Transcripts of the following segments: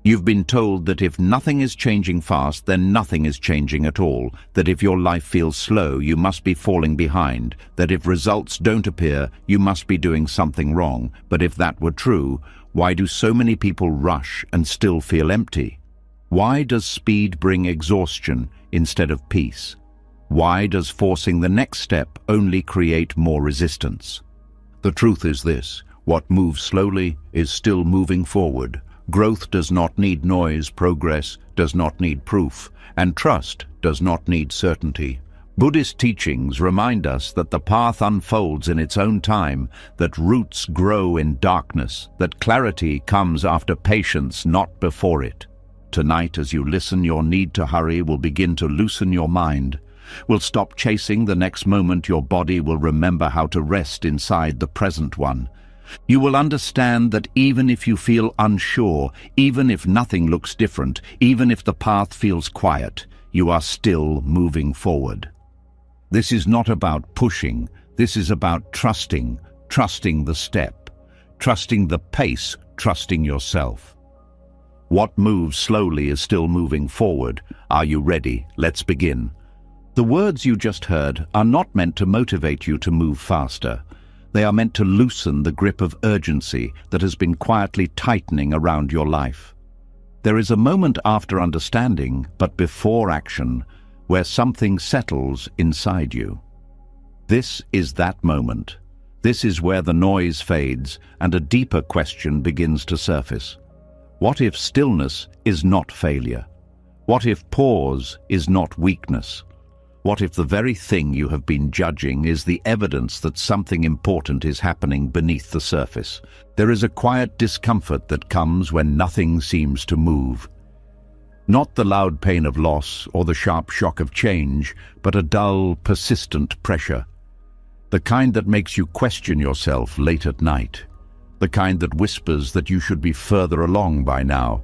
You've been told that if nothing is changing fast, then nothing is changing at all, that if your life feels slow, you must be falling behind, that if results don't appear, you must be doing something wrong. But if that were true, why do so many people rush and still feel empty? Why does speed bring exhaustion instead of peace? Why does forcing the next step only create more resistance? The truth is this: what moves slowly is still moving forward. Growth does not need noise, progress does not need proof, and trust does not need certainty. Buddhist teachings remind us that the path unfolds in its own time, that roots grow in darkness, that clarity comes after patience, not before it. Tonight, as you listen, your need to hurry will begin to loosen your mind. Will stop chasing the next moment. Your body will remember how to rest inside the present one. You will understand that even if you feel unsure, even if nothing looks different, even if the path feels quiet, you are still moving forward. This is not about pushing. This is about trusting the step, trusting the pace, trusting yourself. What moves slowly is still moving forward. Are you ready? Let's begin. The words you just heard are not meant to motivate you to move faster. They are meant to loosen the grip of urgency that has been quietly tightening around your life. There is a moment after understanding, but before action, where something settles inside you. This is that moment. This is where the noise fades and a deeper question begins to surface. What if stillness is not failure? What if pause is not weakness? What if the very thing you have been judging is the evidence that something important is happening beneath the surface? There is a quiet discomfort that comes when nothing seems to move. Not the loud pain of loss or the sharp shock of change, but a dull, persistent pressure. The kind that makes you question yourself late at night. The kind that whispers that you should be further along by now.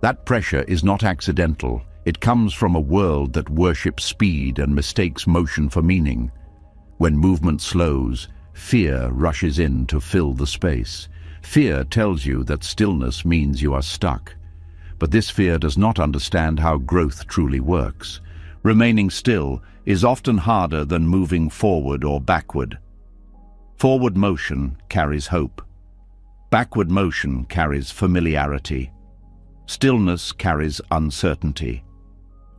That pressure is not accidental. It comes from a world that worships speed and mistakes motion for meaning. When movement slows, fear rushes in to fill the space. Fear tells you that stillness means you are stuck. But this fear does not understand how growth truly works. Remaining still is often harder than moving forward or backward. Forward motion carries hope. Backward motion carries familiarity. Stillness carries uncertainty.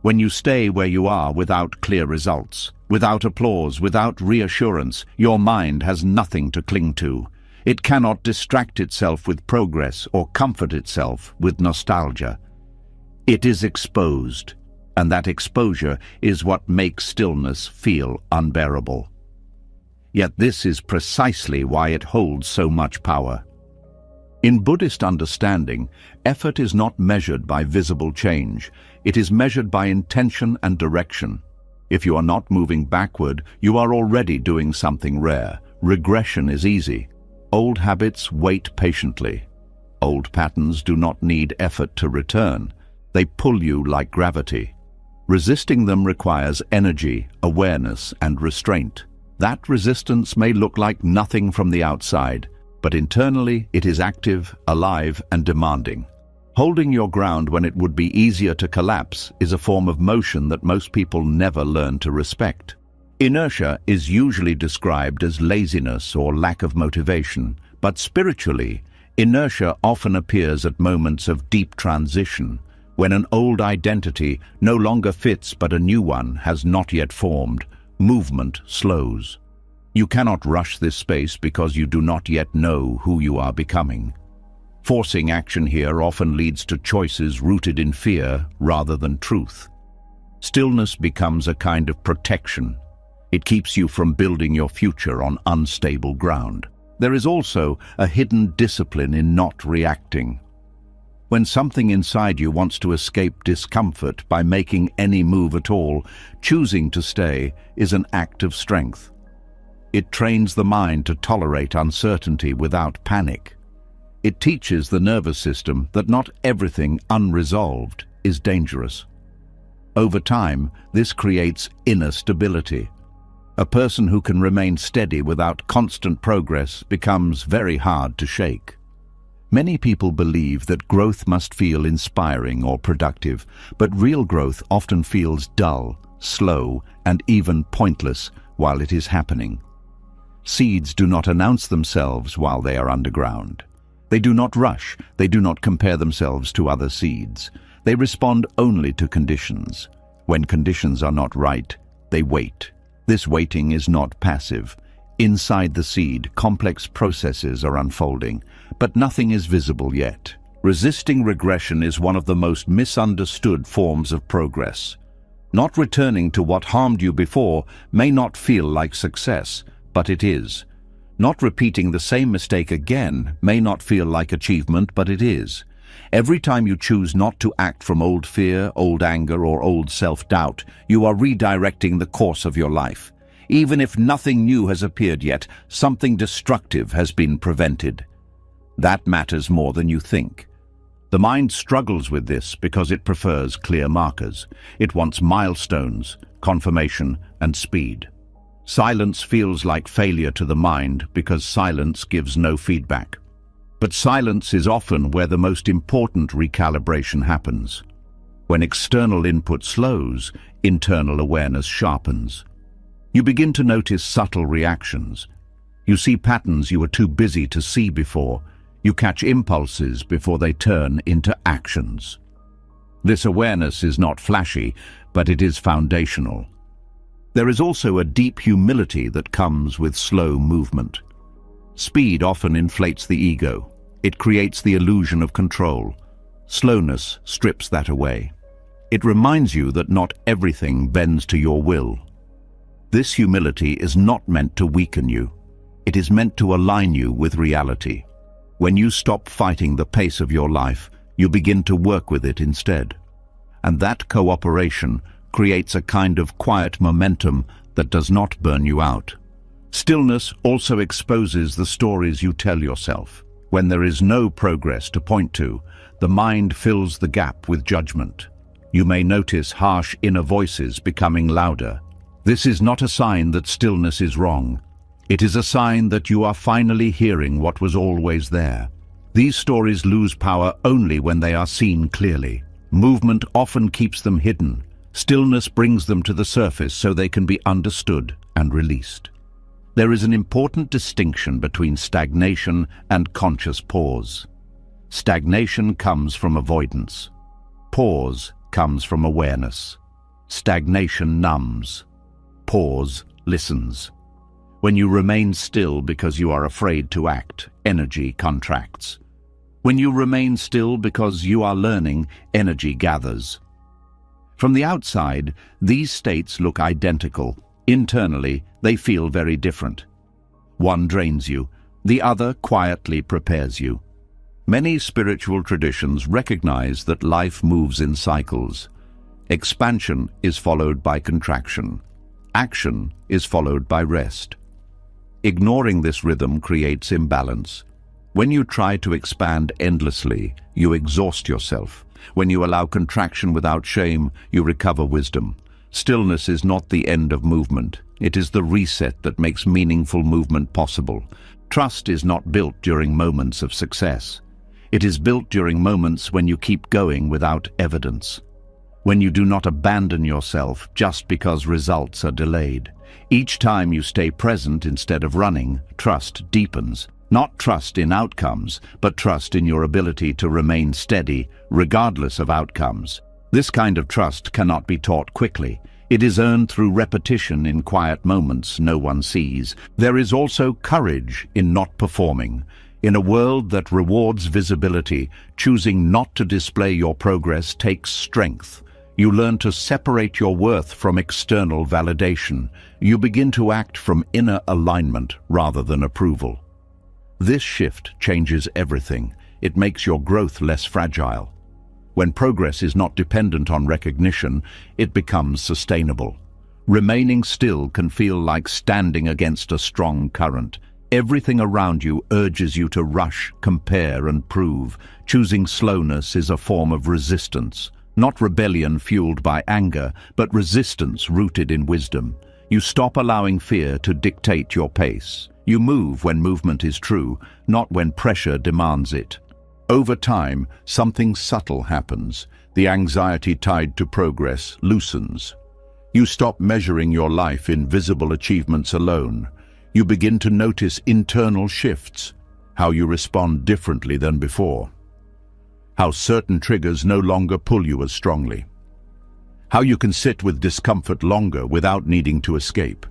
When you stay where you are without clear results, without applause, without reassurance, your mind has nothing to cling to. It cannot distract itself with progress or comfort itself with nostalgia. It is exposed, and that exposure is what makes stillness feel unbearable. Yet this is precisely why it holds so much power. In Buddhist understanding, effort is not measured by visible change. It is measured by intention and direction. If you are not moving backward, you are already doing something rare. Regression is easy. Old habits wait patiently. Old patterns do not need effort to return. They pull you like gravity. Resisting them requires energy, awareness, and restraint. That resistance may look like nothing from the outside, but internally it is active, alive, and demanding. Holding your ground when it would be easier to collapse is a form of motion that most people never learn to respect. Inertia is usually described as laziness or lack of motivation, but spiritually, inertia often appears at moments of deep transition, when an old identity no longer fits but a new one has not yet formed. Movement slows. You cannot rush this space because you do not yet know who you are becoming. Forcing action here often leads to choices rooted in fear rather than truth. Stillness becomes a kind of protection. It keeps you from building your future on unstable ground. There is also a hidden discipline in not reacting. When something inside you wants to escape discomfort by making any move at all, choosing to stay is an act of strength. It trains the mind to tolerate uncertainty without panic. It teaches the nervous system that not everything unresolved is dangerous. Over time, this creates inner stability. A person who can remain steady without constant progress becomes very hard to shake. Many people believe that growth must feel inspiring or productive, but real growth often feels dull, slow, and even pointless while it is happening. Seeds do not announce themselves while they are underground. They do not rush, they do not compare themselves to other seeds. They respond only to conditions. When conditions are not right, they wait. This waiting is not passive. Inside the seed, complex processes are unfolding, but nothing is visible yet. Resisting regression is one of the most misunderstood forms of progress. Not returning to what harmed you before may not feel like success, but it is. Not repeating the same mistake again may not feel like achievement, but it is. Every time you choose not to act from old fear, old anger, or old self-doubt, you are redirecting the course of your life. Even if nothing new has appeared yet, something destructive has been prevented. That matters more than you think. The mind struggles with this because it prefers clear markers. It wants milestones, confirmation, and speed. Silence feels like failure to the mind because silence gives no feedback. But silence is often where the most important recalibration happens. When external input slows, internal awareness sharpens. You begin to notice subtle reactions. You see patterns you were too busy to see before. You catch impulses before they turn into actions. This awareness is not flashy, but it is foundational. There is also a deep humility that comes with slow movement. Speed often inflates the ego. It creates the illusion of control. Slowness strips that away. It reminds you that not everything bends to your will. This humility is not meant to weaken you. It is meant to align you with reality. When you stop fighting the pace of your life, you begin to work with it instead. And that cooperation creates a kind of quiet momentum that does not burn you out. Stillness also exposes the stories you tell yourself. When there is no progress to point to, the mind fills the gap with judgment. You may notice harsh inner voices becoming louder. This is not a sign that stillness is wrong. It is a sign that you are finally hearing what was always there. These stories lose power only when they are seen clearly. Movement often keeps them hidden. Stillness brings them to the surface so they can be understood and released. There is an important distinction between stagnation and conscious pause. Stagnation comes from avoidance. Pause comes from awareness. Stagnation numbs. Pause listens. When you remain still because you are afraid to act, energy contracts. When you remain still because you are learning, energy gathers. From the outside, these states look identical. Internally, they feel very different. One drains you, the other quietly prepares you. Many spiritual traditions recognize that life moves in cycles. Expansion is followed by contraction. Action is followed by rest. Ignoring this rhythm creates imbalance. When you try to expand endlessly, you exhaust yourself. When you allow contraction without shame, you recover wisdom. Stillness is not the end of movement. It is the reset that makes meaningful movement possible. Trust is not built during moments of success. It is built during moments when you keep going without evidence. When you do not abandon yourself just because results are delayed. Each time you stay present instead of running, trust deepens. Not trust in outcomes, but trust in your ability to remain steady, regardless of outcomes. This kind of trust cannot be taught quickly. It is earned through repetition in quiet moments no one sees. There is also courage in not performing. In a world that rewards visibility, choosing not to display your progress takes strength. You learn to separate your worth from external validation. You begin to act from inner alignment rather than approval. This shift changes everything. It makes your growth less fragile. When progress is not dependent on recognition, it becomes sustainable. Remaining still can feel like standing against a strong current. Everything around you urges you to rush, compare, and prove. Choosing slowness is a form of resistance. Not rebellion fueled by anger, but resistance rooted in wisdom. You stop allowing fear to dictate your pace. You move when movement is true, not when pressure demands it. Over time, something subtle happens. The anxiety tied to progress loosens. You stop measuring your life in visible achievements alone. You begin to notice internal shifts, how you respond differently than before, how certain triggers no longer pull you as strongly, how you can sit with discomfort longer without needing to escape.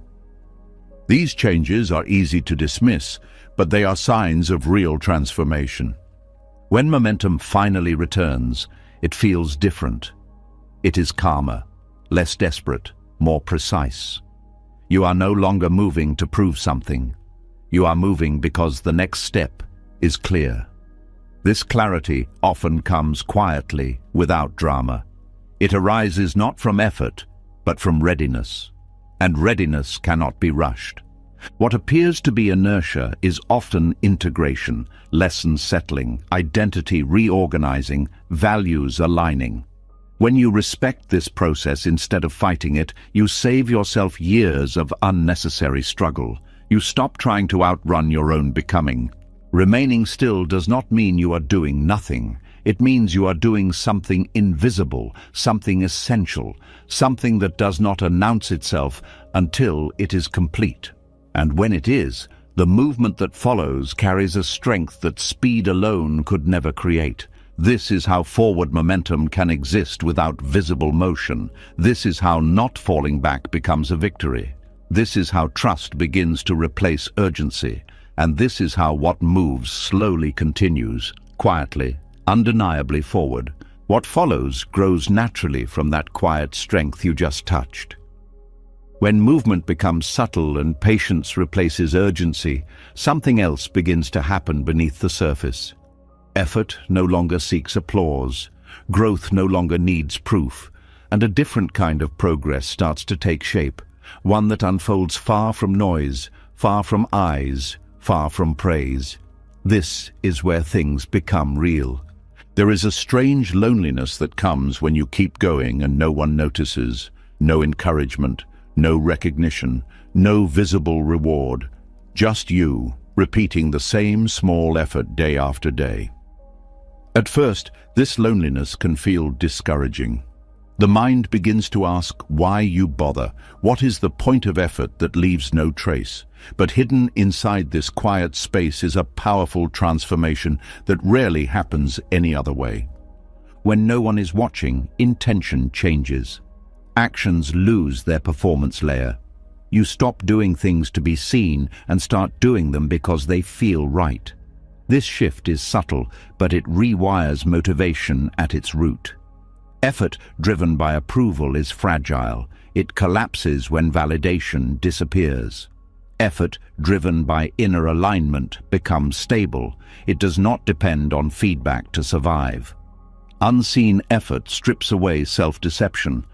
These changes are easy to dismiss, but they are signs of real transformation. When momentum finally returns, it feels different. It is calmer, less desperate, more precise. You are no longer moving to prove something. You are moving because the next step is clear. This clarity often comes quietly, without drama. It arises not from effort, but from readiness. And readiness cannot be rushed. What appears to be inertia is often integration, lessons settling, identity reorganizing, values aligning. When you respect this process instead of fighting it, you save yourself years of unnecessary struggle. You stop trying to outrun your own becoming. Remaining still does not mean you are doing nothing. It means you are doing something invisible, something essential, something that does not announce itself until it is complete. And when it is, the movement that follows carries a strength that speed alone could never create. This is how forward momentum can exist without visible motion. This is how not falling back becomes a victory. This is how trust begins to replace urgency. And this is how what moves slowly continues, quietly, undeniably forward. What follows grows naturally from that quiet strength you just touched. When movement becomes subtle and patience replaces urgency, something else begins to happen beneath the surface. Effort no longer seeks applause, growth no longer needs proof, and a different kind of progress starts to take shape, one that unfolds far from noise, far from eyes, far from praise. This is where things become real. There is a strange loneliness that comes when you keep going and no one notices, no encouragement, no recognition, no visible reward, just you, repeating the same small effort day after day. At first, this loneliness can feel discouraging. The mind begins to ask why you bother. What is the point of effort that leaves no trace? But hidden inside this quiet space is a powerful transformation that rarely happens any other way. When no one is watching, intention changes. Actions lose their performance layer. You stop doing things to be seen and start doing them because they feel right. This shift is subtle, but it rewires motivation at its root. Effort driven by approval is fragile. It collapses when validation disappears. Effort driven by inner alignment becomes stable. It does not depend on feedback to survive. Unseen effort strips away self-deception.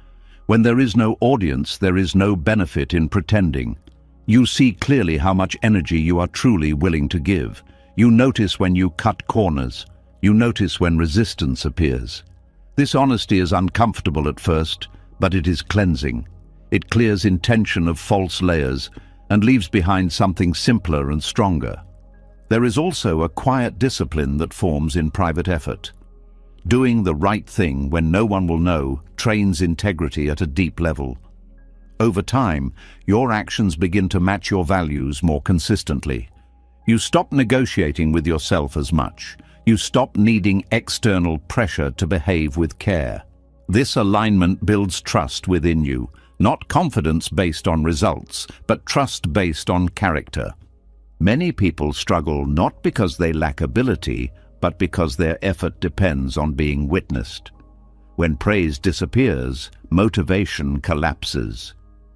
When there is no audience, there is no benefit in pretending. You see clearly how much energy you are truly willing to give. You notice when you cut corners. You notice when resistance appears. This honesty is uncomfortable at first, but it is cleansing. It clears intention of false layers and leaves behind something simpler and stronger. There is also a quiet discipline that forms in private effort. Doing the right thing when no one will know trains integrity at a deep level. Over time, your actions begin to match your values more consistently. You stop negotiating with yourself as much. You stop needing external pressure to behave with care. This alignment builds trust within you, not confidence based on results, but trust based on character. Many people struggle not because they lack ability, but because their effort depends on being witnessed. When praise disappears, motivation collapses.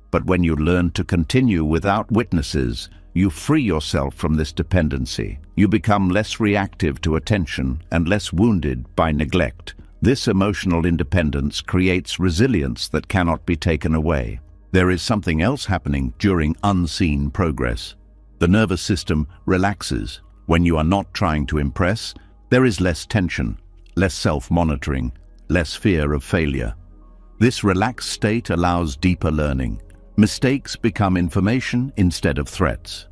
But when you learn to continue without witnesses, you free yourself from this dependency. You become less reactive to attention and less wounded by neglect. This emotional independence creates resilience that cannot be taken away. There is something else happening during unseen progress. The nervous system relaxes. When you are not trying to impress, there is less tension, less self-monitoring, less fear of failure. This relaxed state allows deeper learning. Mistakes become information instead of threats.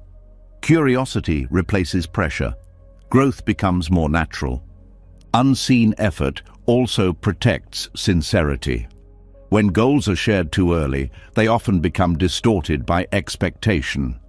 Curiosity replaces pressure. Growth becomes more natural. Unseen effort also protects sincerity. When goals are shared too early, they often become distorted by expectation.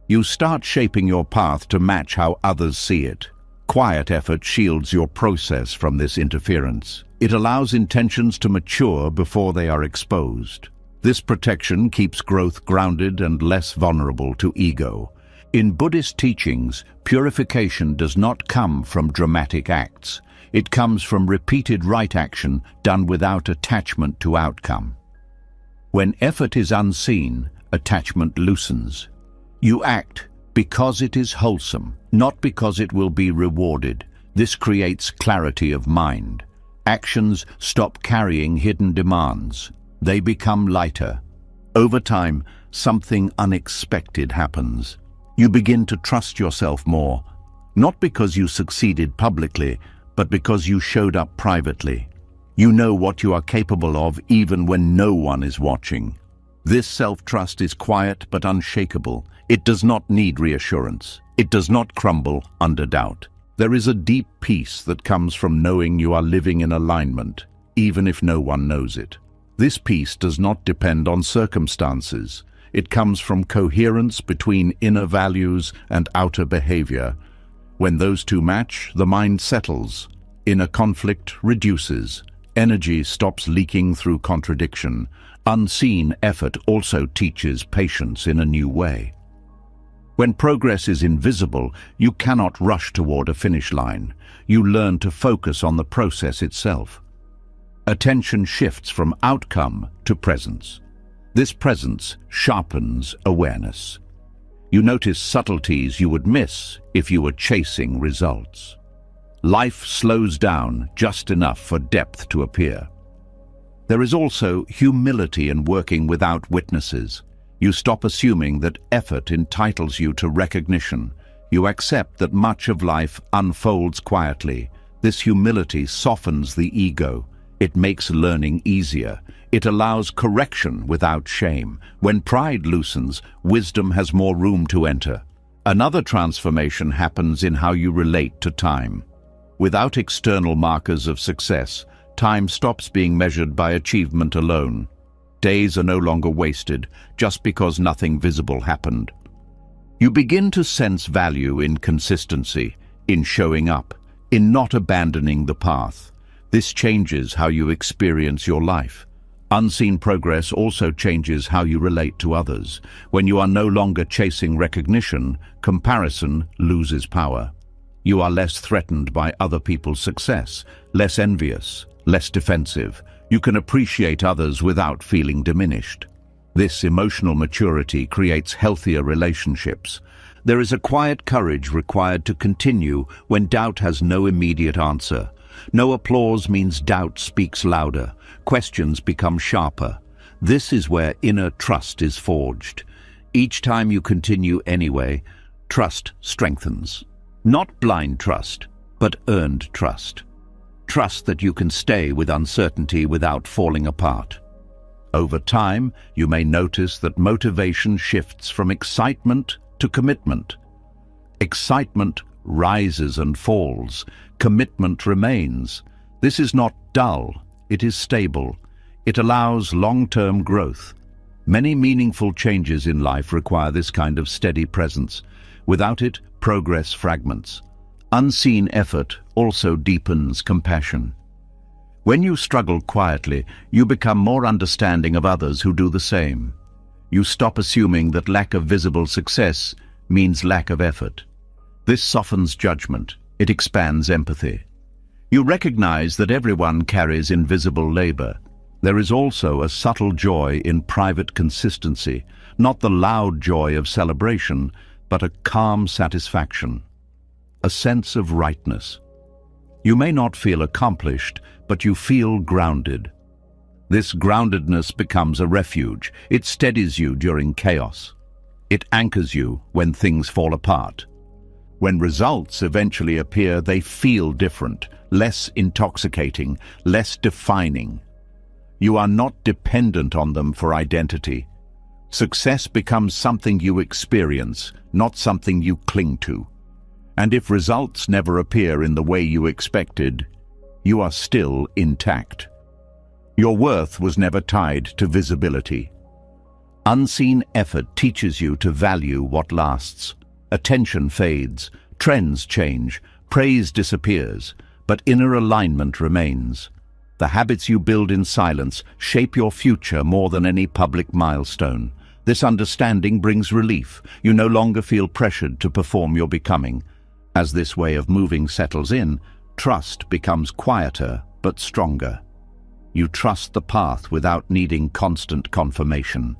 You start shaping your path to match how others see it. Quiet effort shields your process from this interference. It allows intentions to mature before they are exposed. This protection keeps growth grounded and less vulnerable to ego. In Buddhist teachings, purification does not come from dramatic acts. It comes from repeated right action done without attachment to outcome. When effort is unseen, attachment loosens. You act because it is wholesome, not because it will be rewarded. This creates clarity of mind. Actions stop carrying hidden demands. They become lighter. Over time, something unexpected happens. You begin to trust yourself more, not because you succeeded publicly, but because you showed up privately. You know what you are capable of even when no one is watching. This self-trust is quiet but unshakable. It does not need reassurance. It does not crumble under doubt. There is a deep peace that comes from knowing you are living in alignment, even if no one knows it. This peace does not depend on circumstances. It comes from coherence between inner values and outer behavior. When those two match, the mind settles. Inner conflict reduces. Energy stops leaking through contradiction. Unseen effort also teaches patience in a new way. When progress is invisible, you cannot rush toward a finish line. You learn to focus on the process itself. Attention shifts from outcome to presence. This presence sharpens awareness. You notice subtleties you would miss if you were chasing results. Life slows down just enough for depth to appear. There is also humility in working without witnesses. You stop assuming that effort entitles you to recognition. You accept that much of life unfolds quietly. This humility softens the ego. It makes learning easier. It allows correction without shame. When pride loosens, wisdom has more room to enter. Another transformation happens in how you relate to time. Without external markers of success, time stops being measured by achievement alone. Days are no longer wasted just because nothing visible happened. You begin to sense value in consistency, in showing up, in not abandoning the path. This changes how you experience your life. Unseen progress also changes how you relate to others. When you are no longer chasing recognition, comparison loses power. You are less threatened by other people's success, less envious, less defensive. You can appreciate others without feeling diminished. This emotional maturity creates healthier relationships. There is a quiet courage required to continue when doubt has no immediate answer. No applause means doubt speaks louder. Questions become sharper. This is where inner trust is forged. Each time you continue anyway, trust strengthens. Not blind trust, but earned trust. Trust that you can stay with uncertainty without falling apart. Over time, you may notice that motivation shifts from excitement to commitment. Excitement rises and falls. Commitment remains. This is not dull, it is stable. It allows long-term growth. Many meaningful changes in life require this kind of steady presence. Without it, progress fragments. Unseen effort also deepens compassion. When you struggle quietly, you become more understanding of others who do the same. You stop assuming that lack of visible success means lack of effort. This softens judgment. It expands empathy. You recognize that everyone carries invisible labor. There is also a subtle joy in private consistency, not the loud joy of celebration, but a calm satisfaction, a sense of rightness. You may not feel accomplished, but you feel grounded. This groundedness becomes a refuge. It steadies you during chaos. It anchors you when things fall apart. When results eventually appear, they feel different, less intoxicating, less defining. You are not dependent on them for identity. Success becomes something you experience, not something you cling to. And if results never appear in the way you expected, you are still intact. Your worth was never tied to visibility. Unseen effort teaches you to value what lasts. Attention fades, trends change, praise disappears, but inner alignment remains. The habits you build in silence shape your future more than any public milestone. This understanding brings relief. You no longer feel pressured to perform your becoming. As this way of moving settles in, trust becomes quieter but stronger. You trust the path without needing constant confirmation.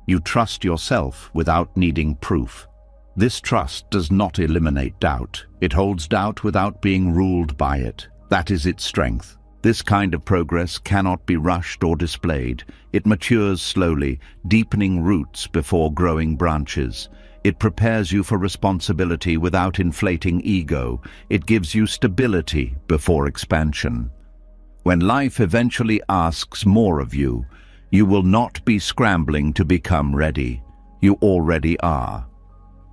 You trust yourself without needing proof. This trust does not eliminate doubt. It holds doubt without being ruled by it. That is its strength. This kind of progress cannot be rushed or displayed. It matures slowly, deepening roots before growing branches. It prepares you for responsibility without inflating ego. It gives you stability before expansion. When life eventually asks more of you, you will not be scrambling to become ready. You already are.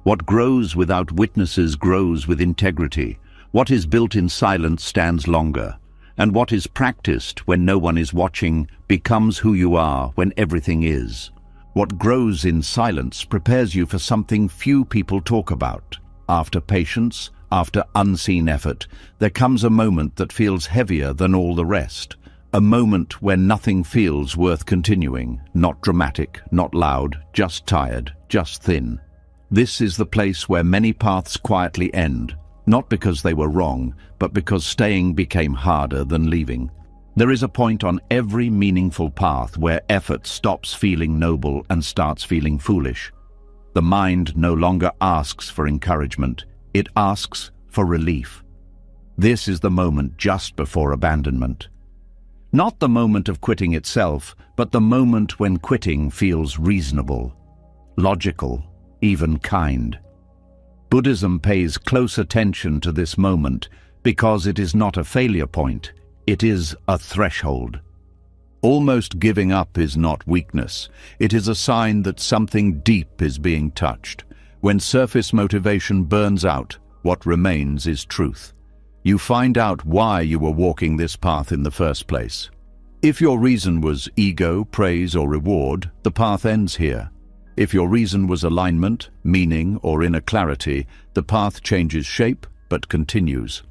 What grows without witnesses grows with integrity. What is built in silence stands longer. And what is practiced when no one is watching becomes who you are when everything is. What grows in silence prepares you for something few people talk about. After patience, after unseen effort, there comes a moment that feels heavier than all the rest. A moment when nothing feels worth continuing. Not dramatic, not loud, just tired, just thin. This is the place where many paths quietly end. Not because they were wrong, but because staying became harder than leaving. There is a point on every meaningful path where effort stops feeling noble and starts feeling foolish. The mind no longer asks for encouragement. It asks for relief. This is the moment just before abandonment. Not the moment of quitting itself, but the moment when quitting feels reasonable, logical, even kind. Buddhism pays close attention to this moment because it is not a failure point, it is a threshold. Almost giving up is not weakness. It is a sign that something deep is being touched. When surface motivation burns out, what remains is truth. You find out why you were walking this path in the first place. If your reason was ego, praise, or reward, the path ends here. If your reason was alignment, meaning, or inner clarity, the path changes shape but continues.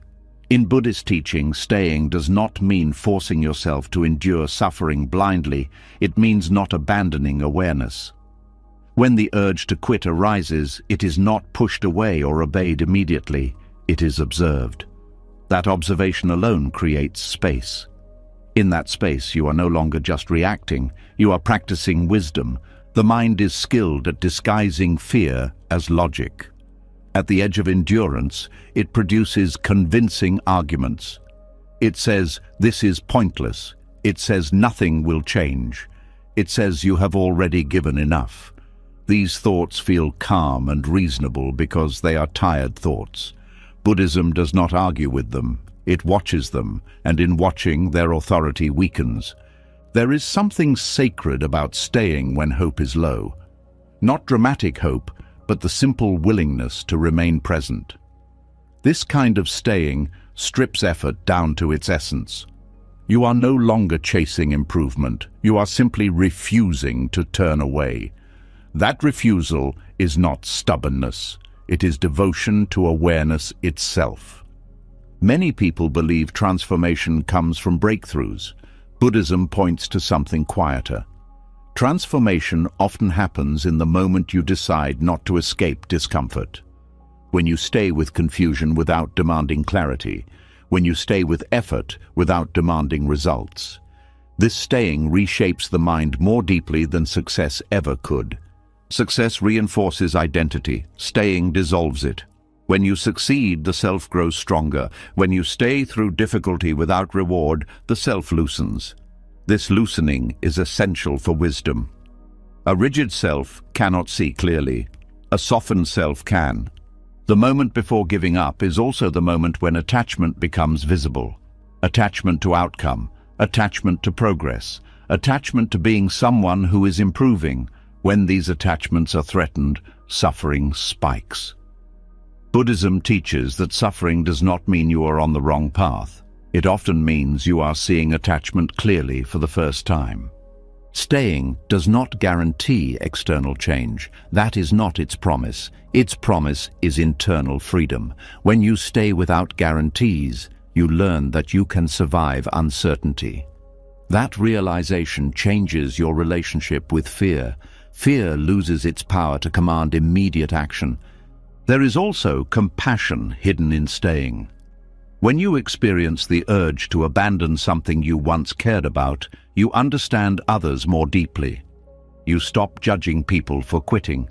In Buddhist teaching, staying does not mean forcing yourself to endure suffering blindly. It means not abandoning awareness. When the urge to quit arises, it is not pushed away or obeyed immediately. It is observed. That observation alone creates space. In that space, you are no longer just reacting. You are practicing wisdom. The mind is skilled at disguising fear as logic. At the edge of endurance, it produces convincing arguments. It says, "This is pointless." It says, "Nothing will change." It says, "You have already given enough." These thoughts feel calm and reasonable because they are tired thoughts. Buddhism does not argue with them. It watches them, and in watching, their authority weakens. There is something sacred about staying when hope is low. Not dramatic hope, but the simple willingness to remain present. This kind of staying strips effort down to its essence. You are no longer chasing improvement. You are simply refusing to turn away. That refusal is not stubbornness. It is devotion to awareness itself. Many people believe transformation comes from breakthroughs. Buddhism points to something quieter. Transformation often happens in the moment you decide not to escape discomfort. When you stay with confusion without demanding clarity. When you stay with effort without demanding results. This staying reshapes the mind more deeply than success ever could. Success reinforces identity. Staying dissolves it. When you succeed, the self grows stronger. When you stay through difficulty without reward, the self loosens. This loosening is essential for wisdom. A rigid self cannot see clearly. A softened self can. The moment before giving up is also the moment when attachment becomes visible. Attachment to outcome, attachment to progress, attachment to being someone who is improving. When these attachments are threatened, suffering spikes. Buddhism teaches that suffering does not mean you are on the wrong path. It often means you are seeing attachment clearly for the first time. Staying does not guarantee external change. That is not its promise. Its promise is internal freedom. When you stay without guarantees, you learn that you can survive uncertainty. That realization changes your relationship with fear. Fear loses its power to command immediate action. There is also compassion hidden in staying. When you experience the urge to abandon something you once cared about, you understand others more deeply. You stop judging people for quitting.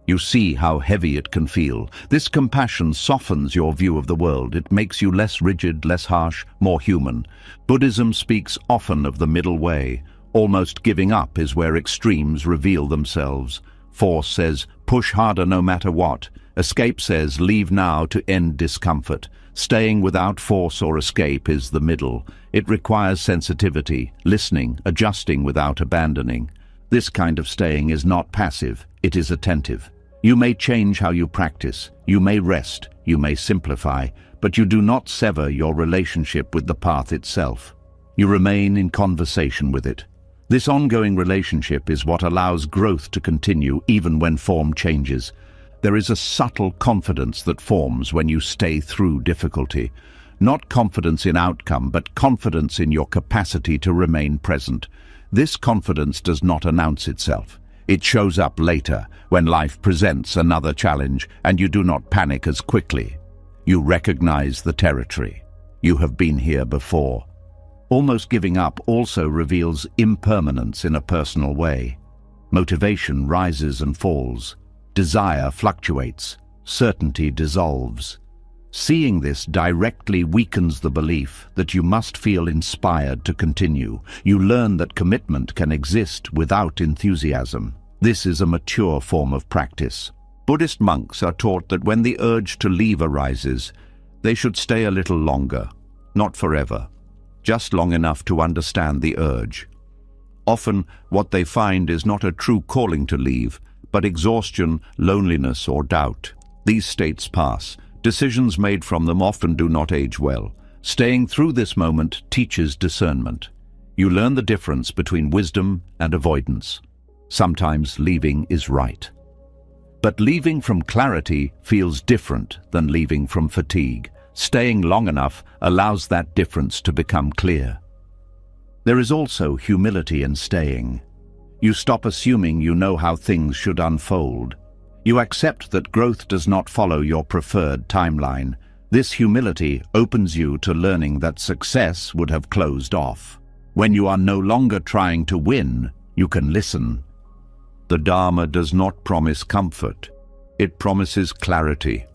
You see how heavy it can feel. This compassion softens your view of the world. It makes you less rigid, less harsh, more human. Buddhism speaks often of the middle way. Almost giving up is where extremes reveal themselves. Force says, push harder no matter what. Escape says, leave now to end discomfort. Staying without force or escape is the middle. It requires sensitivity, listening, adjusting without abandoning. This kind of staying is not passive, it is attentive. You may change how you practice, you may rest, you may simplify, but you do not sever your relationship with the path itself. You remain in conversation with it. This ongoing relationship is what allows growth to continue even when form changes. There is a subtle confidence that forms when you stay through difficulty. Not confidence in outcome, but confidence in your capacity to remain present. This confidence does not announce itself. It shows up later, when life presents another challenge, and you do not panic as quickly. You recognize the territory. You have been here before. Almost giving up also reveals impermanence in a personal way. Motivation rises and falls. Desire fluctuates. Certainty dissolves. Seeing this directly weakens the belief that you must feel inspired to continue. You learn that commitment can exist without enthusiasm. This is a mature form of practice. Buddhist monks are taught that when the urge to leave arises, they should stay a little longer, not forever, just long enough to understand the urge. Often, what they find is not a true calling to leave, but exhaustion, loneliness, or doubt. These states pass. Decisions made from them often do not age well. Staying through this moment teaches discernment. You learn the difference between wisdom and avoidance. Sometimes leaving is right. But leaving from clarity feels different than leaving from fatigue. Staying long enough allows that difference to become clear. There is also humility in staying. You stop assuming you know how things should unfold. You accept that growth does not follow your preferred timeline. This humility opens you to learning that success would have closed off. When you are no longer trying to win, you can listen. The Dharma does not promise comfort. It promises clarity.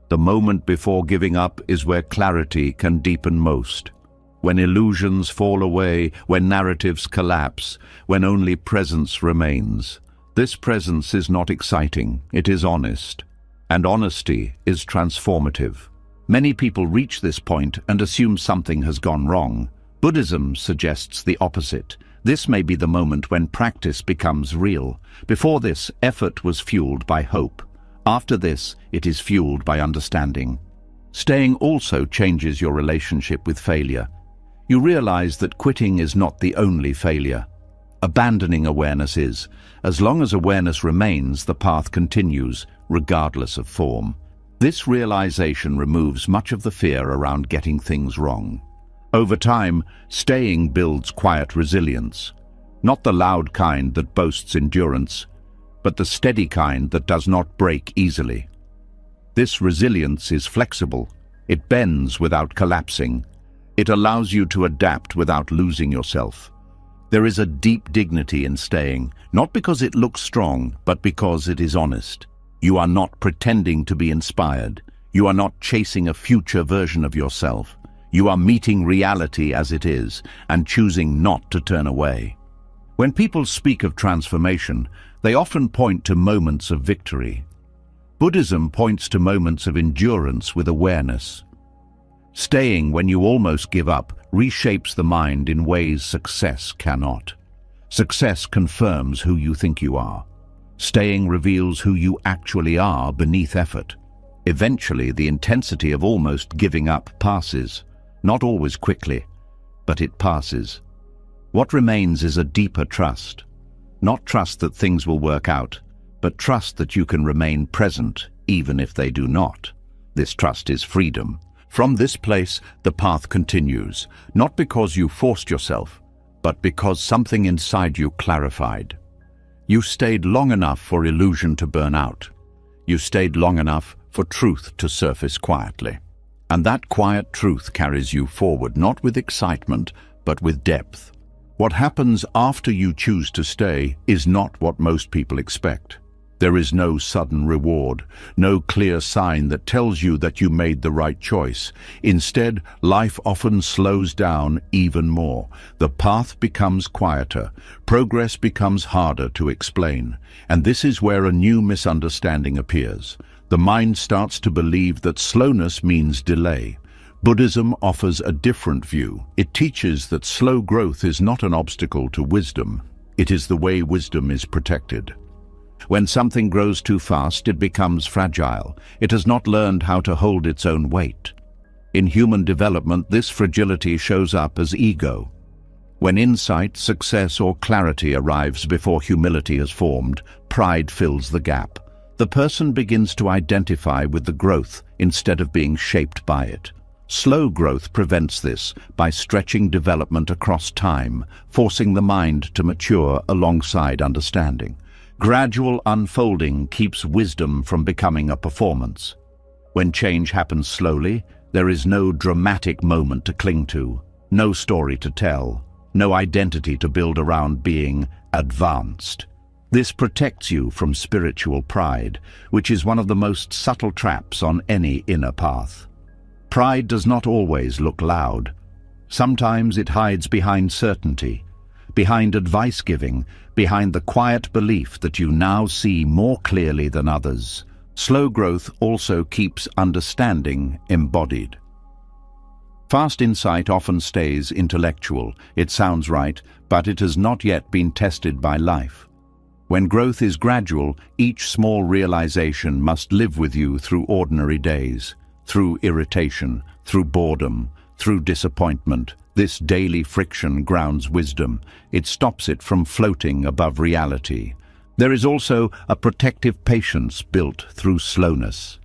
The moment before giving up is where clarity can deepen most. When illusions fall away, when narratives collapse, when only presence remains. This presence is not exciting, it is honest. And honesty is transformative. Many people reach this point and assume something has gone wrong. Buddhism suggests the opposite. This may be the moment when practice becomes real. Before this, effort was fueled by hope. After this, it is fueled by understanding. Staying also changes your relationship with failure. You realize that quitting is not the only failure. Abandoning awareness is. As long as awareness remains, the path continues, regardless of form. This realization removes much of the fear around getting things wrong. Over time, staying builds quiet resilience. Not the loud kind that boasts endurance, but the steady kind that does not break easily. This resilience is flexible. It bends without collapsing. It allows you to adapt without losing yourself. There is a deep dignity in staying, not because it looks strong, but because it is honest. You are not pretending to be inspired. You are not chasing a future version of yourself. You are meeting reality as it is and choosing not to turn away. When people speak of transformation, they often point to moments of victory. Buddhism points to moments of endurance with awareness. Staying when you almost give up reshapes the mind in ways success cannot. Success confirms who you think you are. Staying reveals who you actually are beneath effort. Eventually, the intensity of almost giving up passes. Not always quickly, but it passes. What remains is a deeper trust. Not trust that things will work out, but trust that you can remain present even if they do not. This trust is freedom. From this place, the path continues, not because you forced yourself, but because something inside you clarified. You stayed long enough for illusion to burn out. You stayed long enough for truth to surface quietly. And that quiet truth carries you forward, not with excitement, but with depth. What happens after you choose to stay is not what most people expect. There is no sudden reward, no clear sign that tells you that you made the right choice. Instead, life often slows down even more. The path becomes quieter, progress becomes harder to explain, and this is where a new misunderstanding appears. The mind starts to believe that slowness means delay. Buddhism offers a different view. It teaches that slow growth is not an obstacle to wisdom. It is the way wisdom is protected. When something grows too fast, it becomes fragile. It has not learned how to hold its own weight. In human development, this fragility shows up as ego. When insight, success, or clarity arrives before humility has formed, pride fills the gap. The person begins to identify with the growth instead of being shaped by it. Slow growth prevents this by stretching development across time, forcing the mind to mature alongside understanding. Gradual unfolding keeps wisdom from becoming a performance. When change happens slowly, there is no dramatic moment to cling to, no story to tell, no identity to build around being advanced. This protects you from spiritual pride, which is one of the most subtle traps on any inner path. Pride does not always look loud. Sometimes it hides behind certainty, behind advice-giving, behind the quiet belief that you now see more clearly than others. Slow growth also keeps understanding embodied. Fast insight often stays intellectual. It sounds right, but it has not yet been tested by life. When growth is gradual, each small realization must live with you through ordinary days, through irritation, through boredom, through disappointment. This daily friction grounds wisdom. It stops it from floating above reality. There is also a protective patience built through slowness.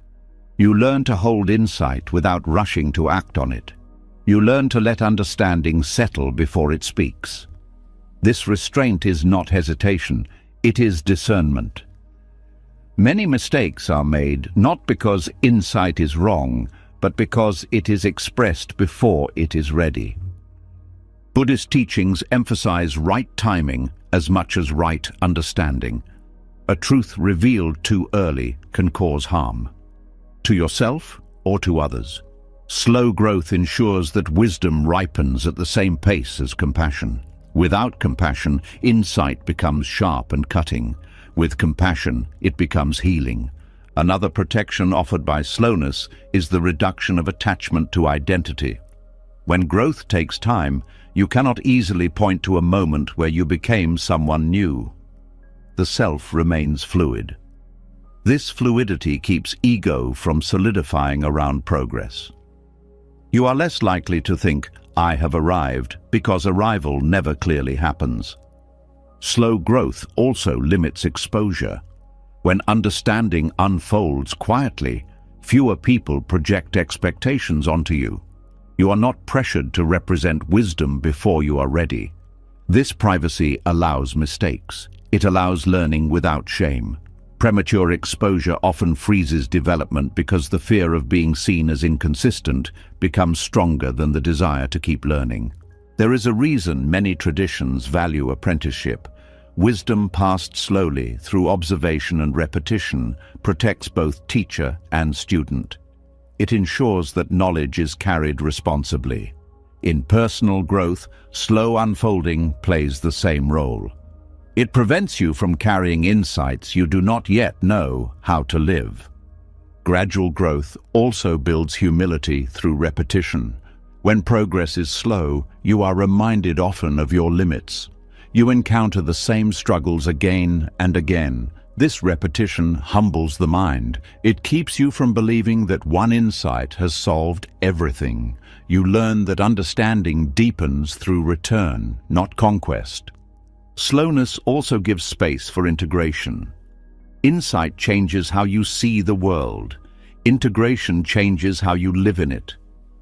You learn to hold insight without rushing to act on it. You learn to let understanding settle before it speaks. This restraint is not hesitation, it is discernment. Many mistakes are made not because insight is wrong, but because it is expressed before it is ready. Buddhist teachings emphasize right timing as much as right understanding. A truth revealed too early can cause harm, to yourself or to others. Slow growth ensures that wisdom ripens at the same pace as compassion. Without compassion, insight becomes sharp and cutting. With compassion, it becomes healing. Another protection offered by slowness is the reduction of attachment to identity. When growth takes time, you cannot easily point to a moment where you became someone new. The self remains fluid. This fluidity keeps ego from solidifying around progress. You are less likely to think, "I have arrived," because arrival never clearly happens. Slow growth also limits exposure. When understanding unfolds quietly, fewer people project expectations onto you. You are not pressured to represent wisdom before you are ready. This privacy allows mistakes. It allows learning without shame. Premature exposure often freezes development because the fear of being seen as inconsistent becomes stronger than the desire to keep learning. There is a reason many traditions value apprenticeship. Wisdom passed slowly through observation and repetition protects both teacher and student. It ensures that knowledge is carried responsibly. In personal growth, slow unfolding plays the same role. It prevents you from carrying insights you do not yet know how to live. Gradual growth also builds humility through repetition. When progress is slow, you are reminded often of your limits. You encounter the same struggles again and again. This repetition humbles the mind. It keeps you from believing that one insight has solved everything. You learn that understanding deepens through return, not conquest. Slowness also gives space for integration. Insight changes how you see the world. Integration changes how you live in it.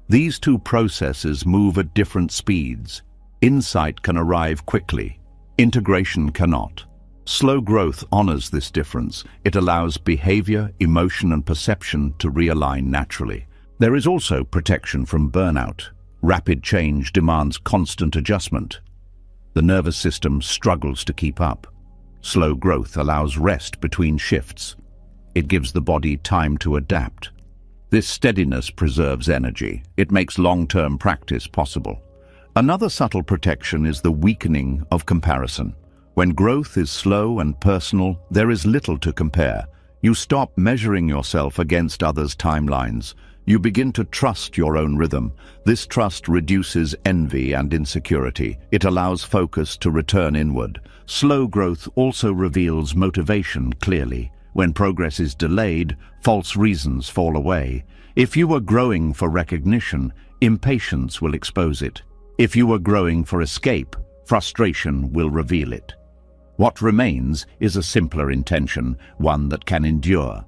These two processes move at different speeds. Insight can arrive quickly. Integration cannot. Slow growth honors this difference. It allows behavior, emotion, and perception to realign naturally. There is also protection from burnout. Rapid change demands constant adjustment. The nervous system struggles to keep up. Slow growth allows rest between shifts. It gives the body time to adapt. This steadiness preserves energy. It makes long-term practice possible. Another subtle protection is the weakening of comparison. When growth is slow and personal, there is little to compare. You stop measuring yourself against others' timelines. You begin to trust your own rhythm. This trust reduces envy and insecurity. It allows focus to return inward. Slow growth also reveals motivation clearly. When progress is delayed, false reasons fall away. If you are growing for recognition, impatience will expose it. If you are growing for escape, frustration will reveal it. What remains is a simpler intention, one that can endure.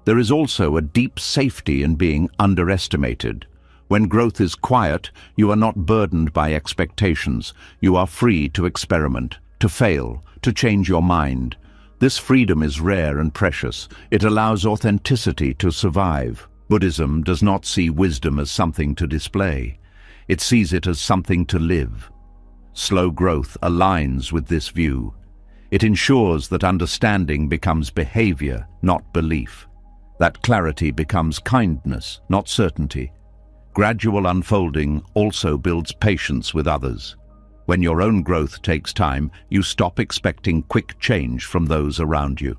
There is also a deep safety in being underestimated. When growth is quiet, you are not burdened by expectations. You are free to experiment, to fail, to change your mind. This freedom is rare and precious. It allows authenticity to survive. Buddhism does not see wisdom as something to display. It sees it as something to live. Slow growth aligns with this view. It ensures that understanding becomes behavior, not belief. That clarity becomes kindness, not certainty. Gradual unfolding also builds patience with others. When your own growth takes time, you stop expecting quick change from those around you.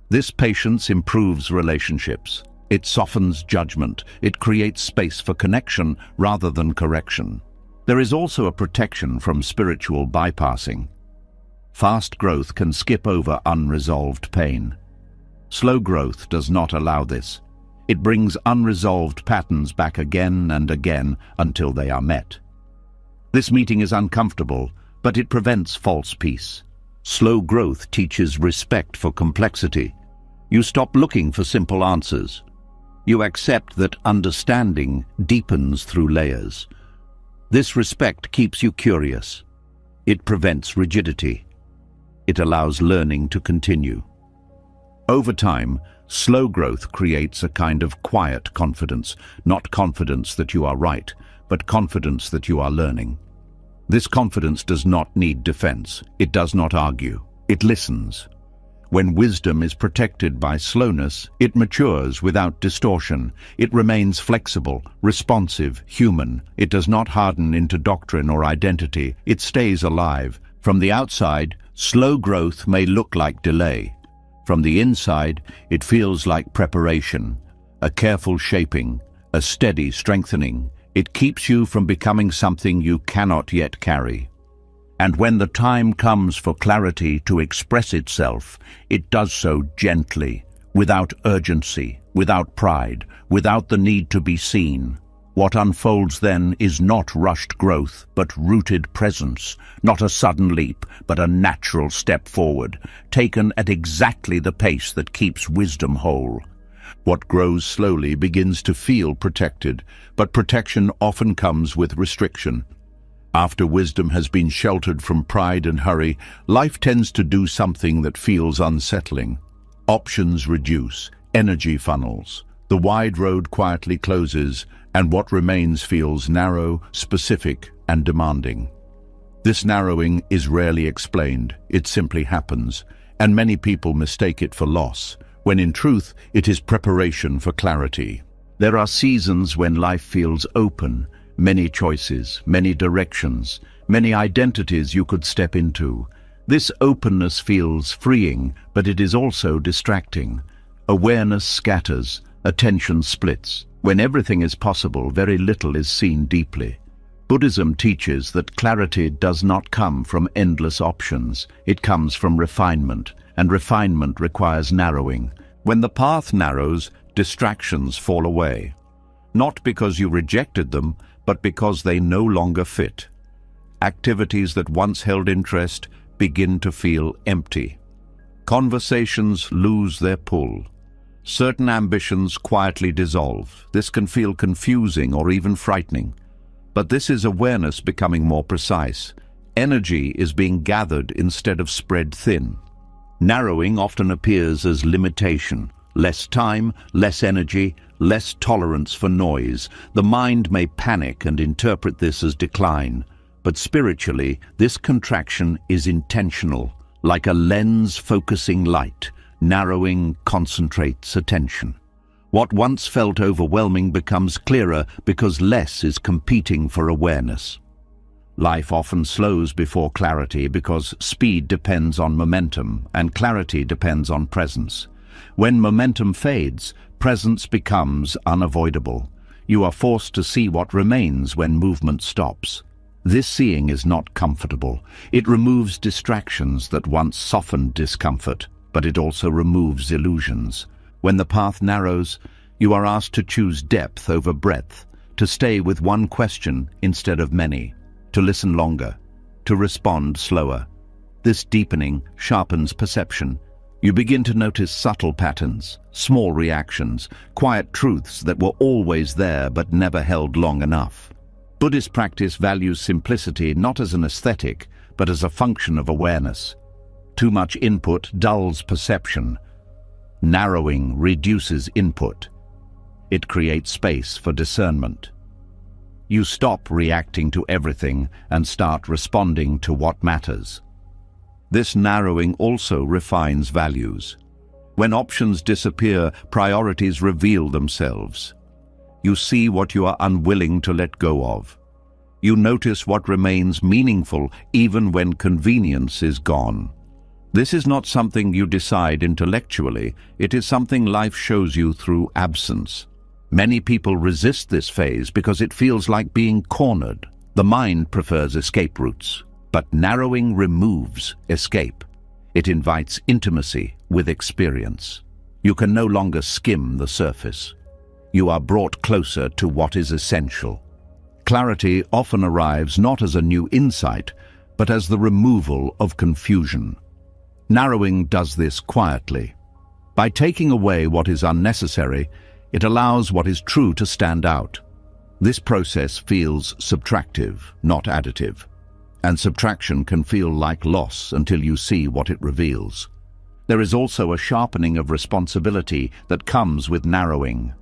This patience improves relationships. It softens judgment. It creates space for connection rather than correction. There is also a protection from spiritual bypassing. Fast growth can skip over unresolved pain. Slow growth does not allow this. It brings unresolved patterns back again and again until they are met. This meeting is uncomfortable, but it prevents false peace. Slow growth teaches respect for complexity. You stop looking for simple answers. You accept that understanding deepens through layers. This respect keeps you curious. It prevents rigidity. It allows learning to continue. Over time, slow growth creates a kind of quiet confidence, not confidence that you are right, but confidence that you are learning. This confidence does not need defense. It does not argue. It listens. When wisdom is protected by slowness, it matures without distortion. It remains flexible, responsive, human. It does not harden into doctrine or identity. It stays alive. From the outside, slow growth may look like delay. From the inside, it feels like preparation, a careful shaping, a steady strengthening. It keeps you from becoming something you cannot yet carry. And when the time comes for clarity to express itself, it does so gently, without urgency, without pride, without the need to be seen. What unfolds then is not rushed growth, but rooted presence, not a sudden leap, but a natural step forward, taken at exactly the pace that keeps wisdom whole. What grows slowly begins to feel protected, but protection often comes with restriction. After wisdom has been sheltered from pride and hurry, life tends to do something that feels unsettling. Options reduce, energy funnels. The wide road quietly closes, and what remains feels narrow, specific, and demanding. This narrowing is rarely explained. It simply happens, and many people mistake it for loss, when in truth it is preparation for clarity. There are seasons when life feels open, many choices, many directions, many identities you could step into. This openness feels freeing, but it is also distracting. Awareness scatters, attention splits. When everything is possible, very little is seen deeply. Buddhism teaches that clarity does not come from endless options. It comes from refinement, and refinement requires narrowing. When the path narrows, distractions fall away. Not because you rejected them, but because they no longer fit. Activities that once held interest begin to feel empty. Conversations lose their pull. Certain ambitions quietly dissolve. This can feel confusing or even frightening. But this is awareness becoming more precise. Energy is being gathered instead of spread thin. Narrowing often appears as limitation. Less time, less energy, less tolerance for noise. The mind may panic and interpret this as decline. But spiritually, this contraction is intentional, like a lens focusing light. Narrowing concentrates attention. What once felt overwhelming becomes clearer because less is competing for awareness. Life often slows before clarity because speed depends on momentum and clarity depends on presence. When momentum fades, presence becomes unavoidable. You are forced to see what remains when movement stops. This seeing is not comfortable. It removes distractions that once softened discomfort, but it also removes illusions. When the path narrows, you are asked to choose depth over breadth, to stay with one question instead of many, to listen longer, to respond slower. This deepening sharpens perception. You begin to notice subtle patterns, small reactions, quiet truths that were always there but never held long enough. Buddhist practice values simplicity not as an aesthetic, but as a function of awareness. Too much input dulls perception. Narrowing reduces input. It creates space for discernment. You stop reacting to everything and start responding to what matters. This narrowing also refines values. When options disappear, priorities reveal themselves. You see what you are unwilling to let go of. You notice what remains meaningful even when convenience is gone. This is not something you decide intellectually, it is something life shows you through absence. Many people resist this phase because it feels like being cornered. The mind prefers escape routes, but narrowing removes escape. It invites intimacy with experience. You can no longer skim the surface. You are brought closer to what is essential. Clarity often arrives not as a new insight, but as the removal of confusion. Narrowing does this quietly. By taking away what is unnecessary, it allows what is true to stand out. This process feels subtractive, not additive. And subtraction can feel like loss until you see what it reveals. There is also a sharpening of responsibility that comes with narrowing.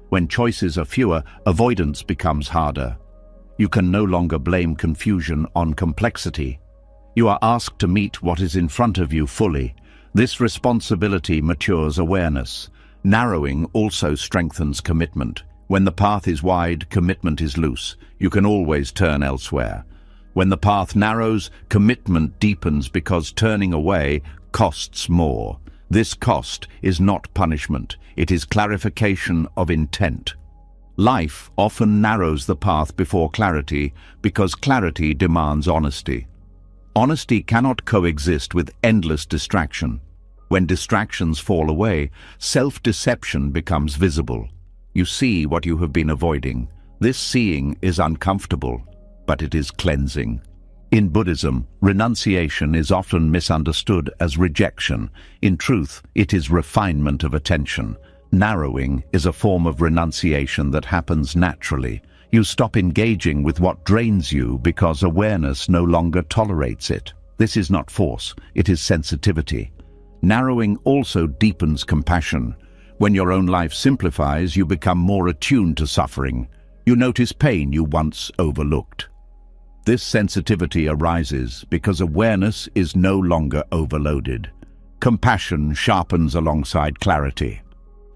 When choices are fewer, avoidance becomes harder. You can no longer blame confusion on complexity. You are asked to meet what is in front of you fully. This responsibility matures awareness. Narrowing also strengthens commitment. When the path is wide, commitment is loose. You can always turn elsewhere. When the path narrows, commitment deepens because turning away costs more. This cost is not punishment, it is clarification of intent. Life often narrows the path before clarity because clarity demands honesty. Honesty cannot coexist with endless distraction. When distractions fall away, self-deception becomes visible. You see what you have been avoiding. This seeing is uncomfortable, but it is cleansing. In Buddhism, renunciation is often misunderstood as rejection. In truth, it is refinement of attention. Narrowing is a form of renunciation that happens naturally. You stop engaging with what drains you because awareness no longer tolerates it. This is not force, it is sensitivity. Narrowing also deepens compassion. When your own life simplifies, you become more attuned to suffering. You notice pain you once overlooked. This sensitivity arises because awareness is no longer overloaded. Compassion sharpens alongside clarity.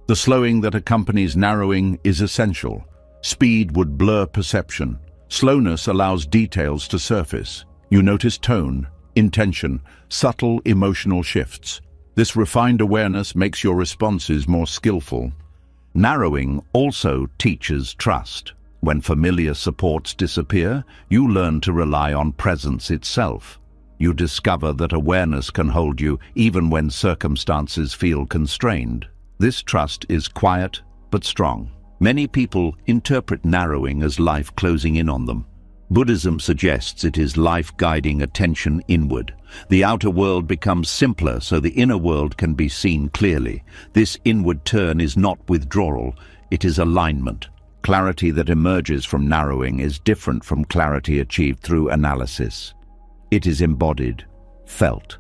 The slowing that accompanies narrowing is essential. Speed would blur perception. Slowness allows details to surface. You notice tone, intention, subtle emotional shifts. This refined awareness makes your responses more skillful. Narrowing also teaches trust. When familiar supports disappear, you learn to rely on presence itself. You discover that awareness can hold you even when circumstances feel constrained. This trust is quiet but strong. Many people interpret narrowing as life closing in on them. Buddhism suggests it is life guiding attention inward. The outer world becomes simpler so the inner world can be seen clearly. This inward turn is not withdrawal, it is alignment. Clarity that emerges from narrowing is different from clarity achieved through analysis. It is embodied, felt.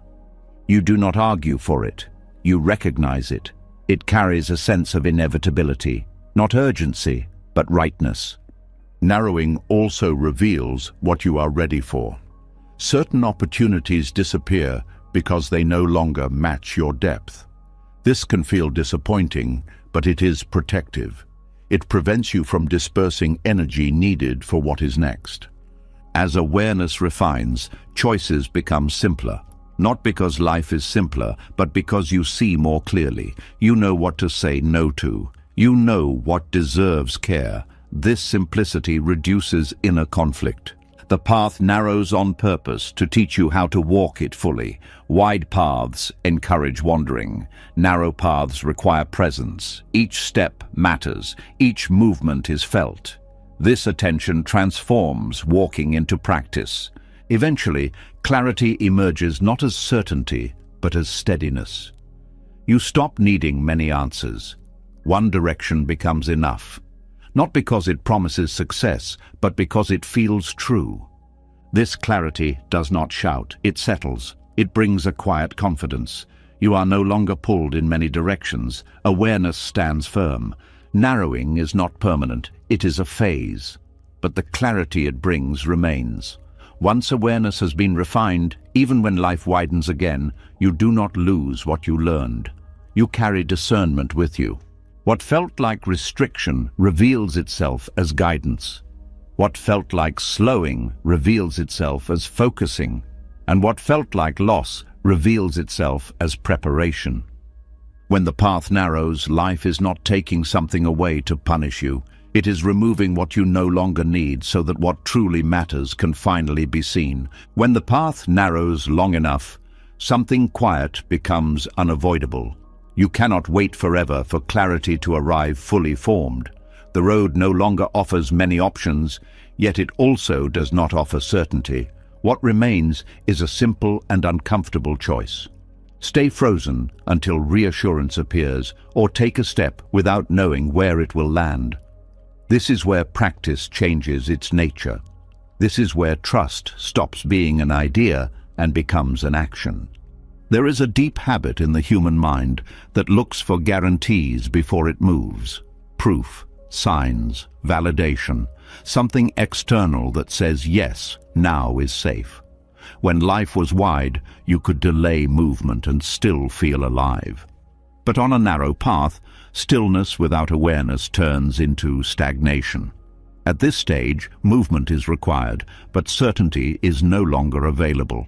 You do not argue for it, you recognize it. It carries a sense of inevitability, not urgency, but rightness. Narrowing also reveals what you are ready for. Certain opportunities disappear because they no longer match your depth. This can feel disappointing, but it is protective. It prevents you from dispersing energy needed for what is next. As awareness refines, choices become simpler. Not because life is simpler, but because you see more clearly. You know what to say no to. You know what deserves care. This simplicity reduces inner conflict. The path narrows on purpose to teach you how to walk it fully. Wide paths encourage wandering. Narrow paths require presence. Each step matters. Each movement is felt. This attention transforms walking into practice. Eventually, clarity emerges not as certainty, but as steadiness. You stop needing many answers. One direction becomes enough. Not because it promises success, but because it feels true. This clarity does not shout, it settles. It brings a quiet confidence. You are no longer pulled in many directions. Awareness stands firm. Narrowing is not permanent, it is a phase. But the clarity it brings remains. Once awareness has been refined, even when life widens again, you do not lose what you learned. You carry discernment with you. What felt like restriction reveals itself as guidance. What felt like slowing reveals itself as focusing. And what felt like loss reveals itself as preparation. When the path narrows, life is not taking something away to punish you. It is removing what you no longer need so that what truly matters can finally be seen. When the path narrows long enough, something quiet becomes unavoidable. You cannot wait forever for clarity to arrive fully formed. The road no longer offers many options, yet it also does not offer certainty. What remains is a simple and uncomfortable choice. Stay frozen until reassurance appears, or take a step without knowing where it will land. This is where practice changes its nature. This is where trust stops being an idea and becomes an action. There is a deep habit in the human mind that looks for guarantees before it moves. Proof, signs, validation, something external that says yes, now is safe. When life was wide, you could delay movement and still feel alive. But on a narrow path, stillness without awareness turns into stagnation. At this stage, movement is required, but certainty is no longer available.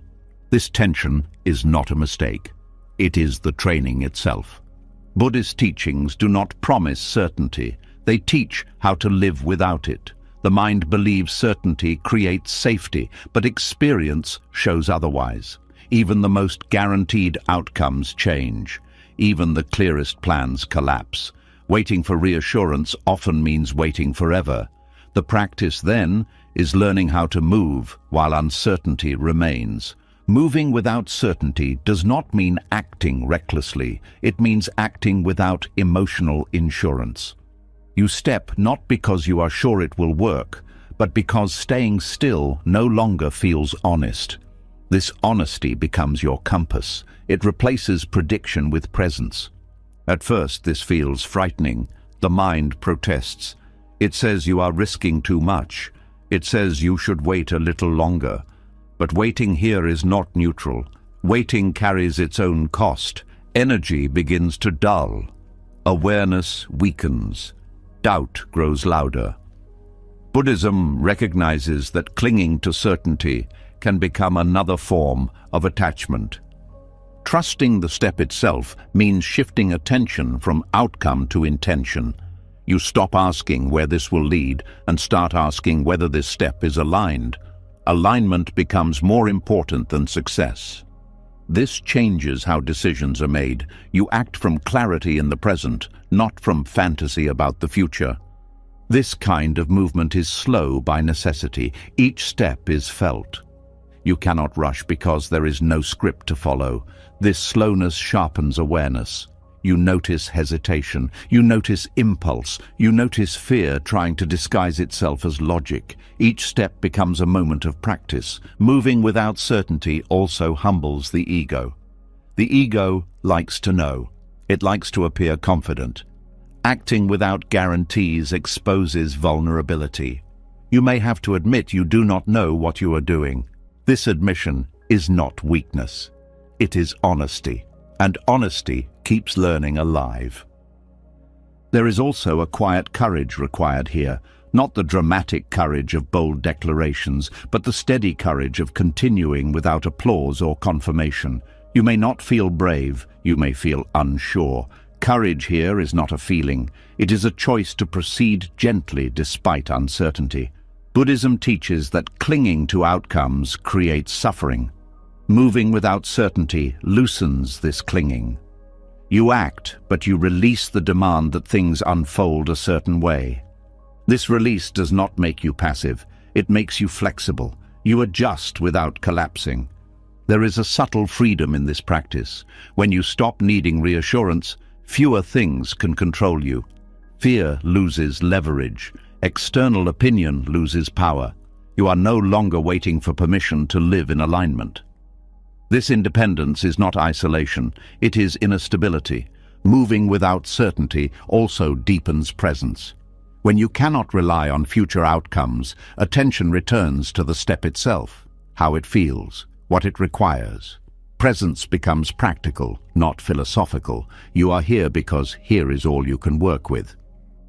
This tension is not a mistake. It is the training itself. Buddhist teachings do not promise certainty. They teach how to live without it. The mind believes certainty creates safety, but experience shows otherwise. Even the most guaranteed outcomes change. Even the clearest plans collapse. Waiting for reassurance often means waiting forever. The practice then is learning how to move while uncertainty remains. Moving without certainty does not mean acting recklessly. It means acting without emotional insurance. You step not because you are sure it will work, but because staying still no longer feels honest. This honesty becomes your compass. It replaces prediction with presence. At first, this feels frightening. The mind protests. It says you are risking too much. It says you should wait a little longer. But waiting here is not neutral. Waiting carries its own cost. Energy begins to dull. Awareness weakens. Doubt grows louder. Buddhism recognizes that clinging to certainty can become another form of attachment. Trusting the step itself means shifting attention from outcome to intention. You stop asking where this will lead and start asking whether this step is aligned. Alignment becomes more important than success. This changes how decisions are made. You act from clarity in the present, not from fantasy about the future. This kind of movement is slow by necessity. Each step is felt. You cannot rush because there is no script to follow. This slowness sharpens awareness. You notice hesitation, you notice impulse, you notice fear trying to disguise itself as logic. Each step becomes a moment of practice. Moving without certainty also humbles the ego. The ego likes to know. It likes to appear confident. Acting without guarantees exposes vulnerability. You may have to admit you do not know what you are doing. This admission is not weakness. It is honesty. And honesty keeps learning alive. There is also a quiet courage required here, not the dramatic courage of bold declarations, but the steady courage of continuing without applause or confirmation. You may not feel brave, you may feel unsure. Courage here is not a feeling, it is a choice to proceed gently despite uncertainty. Buddhism teaches that clinging to outcomes creates suffering. Moving without certainty loosens this clinging. You act, but you release the demand that things unfold a certain way. This release does not make you passive. It makes you flexible. You adjust without collapsing. There is a subtle freedom in this practice. When you stop needing reassurance, fewer things can control you. Fear loses leverage. External opinion loses power. You are no longer waiting for permission to live in alignment. This independence is not isolation, it is inner stability. Moving without certainty also deepens presence. When you cannot rely on future outcomes, attention returns to the step itself, how it feels, what it requires. Presence becomes practical, not philosophical. You are here because here is all you can work with.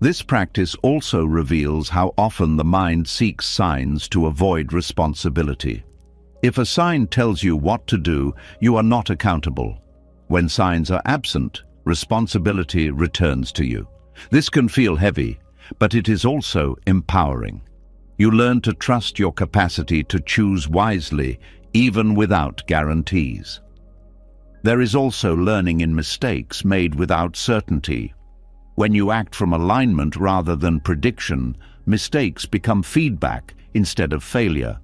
This practice also reveals how often the mind seeks signs to avoid responsibility. If a sign tells you what to do, you are not accountable. When signs are absent, responsibility returns to you. This can feel heavy, but it is also empowering. You learn to trust your capacity to choose wisely, even without guarantees. There is also learning in mistakes made without certainty. When you act from alignment rather than prediction, mistakes become feedback instead of failure.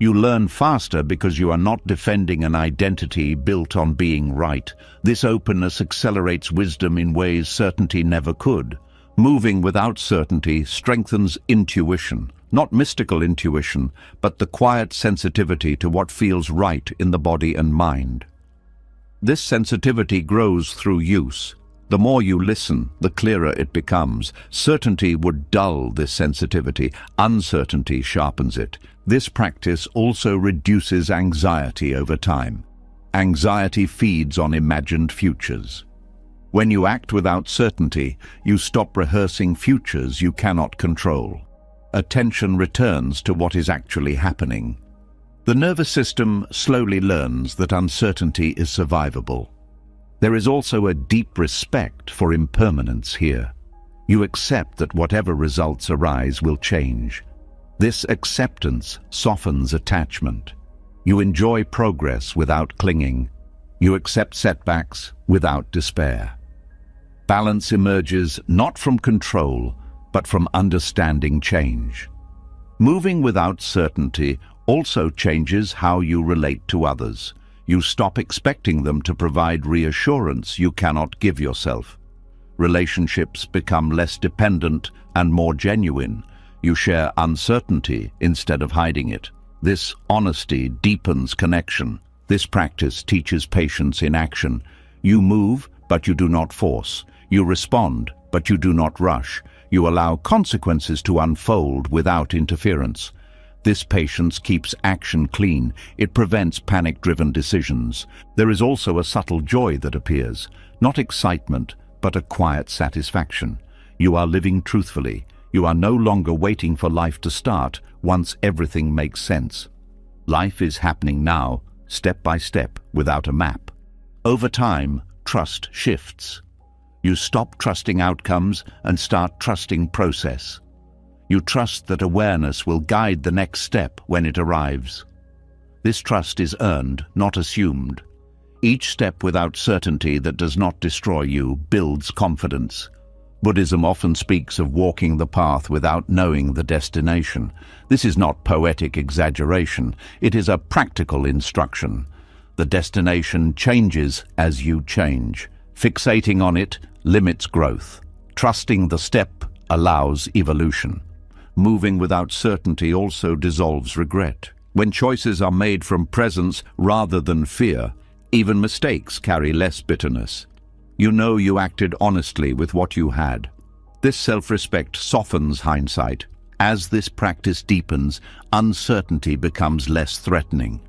You learn faster because you are not defending an identity built on being right. This openness accelerates wisdom in ways certainty never could. Moving without certainty strengthens intuition, not mystical intuition, but the quiet sensitivity to what feels right in the body and mind. This sensitivity grows through use. The more you listen, the clearer it becomes. Certainty would dull this sensitivity. Uncertainty sharpens it. This practice also reduces anxiety over time. Anxiety feeds on imagined futures. When you act without certainty, you stop rehearsing futures you cannot control. Attention returns to what is actually happening. The nervous system slowly learns that uncertainty is survivable. There is also a deep respect for impermanence here. You accept that whatever results arise will change. This acceptance softens attachment. You enjoy progress without clinging. You accept setbacks without despair. Balance emerges not from control, but from understanding change. Moving without certainty also changes how you relate to others. You stop expecting them to provide reassurance you cannot give yourself. Relationships become less dependent and more genuine. You share uncertainty instead of hiding it. This honesty deepens connection. This practice teaches patience in action. You move, but you do not force. You respond, but you do not rush. You allow consequences to unfold without interference. This patience keeps action clean. It prevents panic-driven decisions. There is also a subtle joy that appears, not excitement, but a quiet satisfaction. You are living truthfully. You are no longer waiting for life to start once everything makes sense. Life is happening now, step by step, without a map. Over time, trust shifts. You stop trusting outcomes and start trusting process. You trust that awareness will guide the next step when it arrives. This trust is earned, not assumed. Each step without certainty that does not destroy you builds confidence. Buddhism often speaks of walking the path without knowing the destination. This is not poetic exaggeration, it is a practical instruction. The destination changes as you change. Fixating on it limits growth. Trusting the step allows evolution. Moving without certainty also dissolves regret. When choices are made from presence rather than fear, even mistakes carry less bitterness. You know you acted honestly with what you had. This self-respect softens hindsight. As this practice deepens, uncertainty becomes less threatening.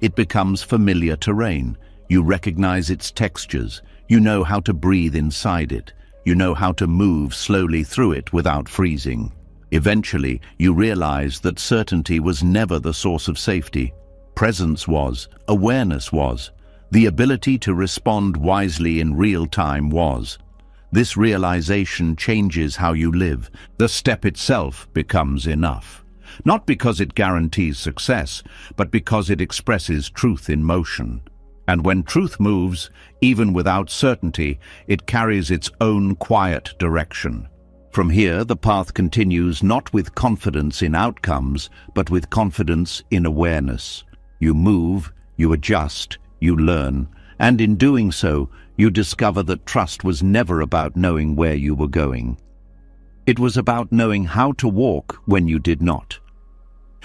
It becomes familiar terrain. You recognize its textures. You know how to breathe inside it. You know how to move slowly through it without freezing. Eventually, you realize that certainty was never the source of safety. Presence was, awareness was. The ability to respond wisely in real time was. This realization changes how you live. The step itself becomes enough. Not because it guarantees success, but because it expresses truth in motion. And when truth moves, even without certainty, it carries its own quiet direction. From here, the path continues not with confidence in outcomes, but with confidence in awareness. You move, you adjust, you learn, and in doing so, you discover that trust was never about knowing where you were going. It was about knowing how to walk when you did not.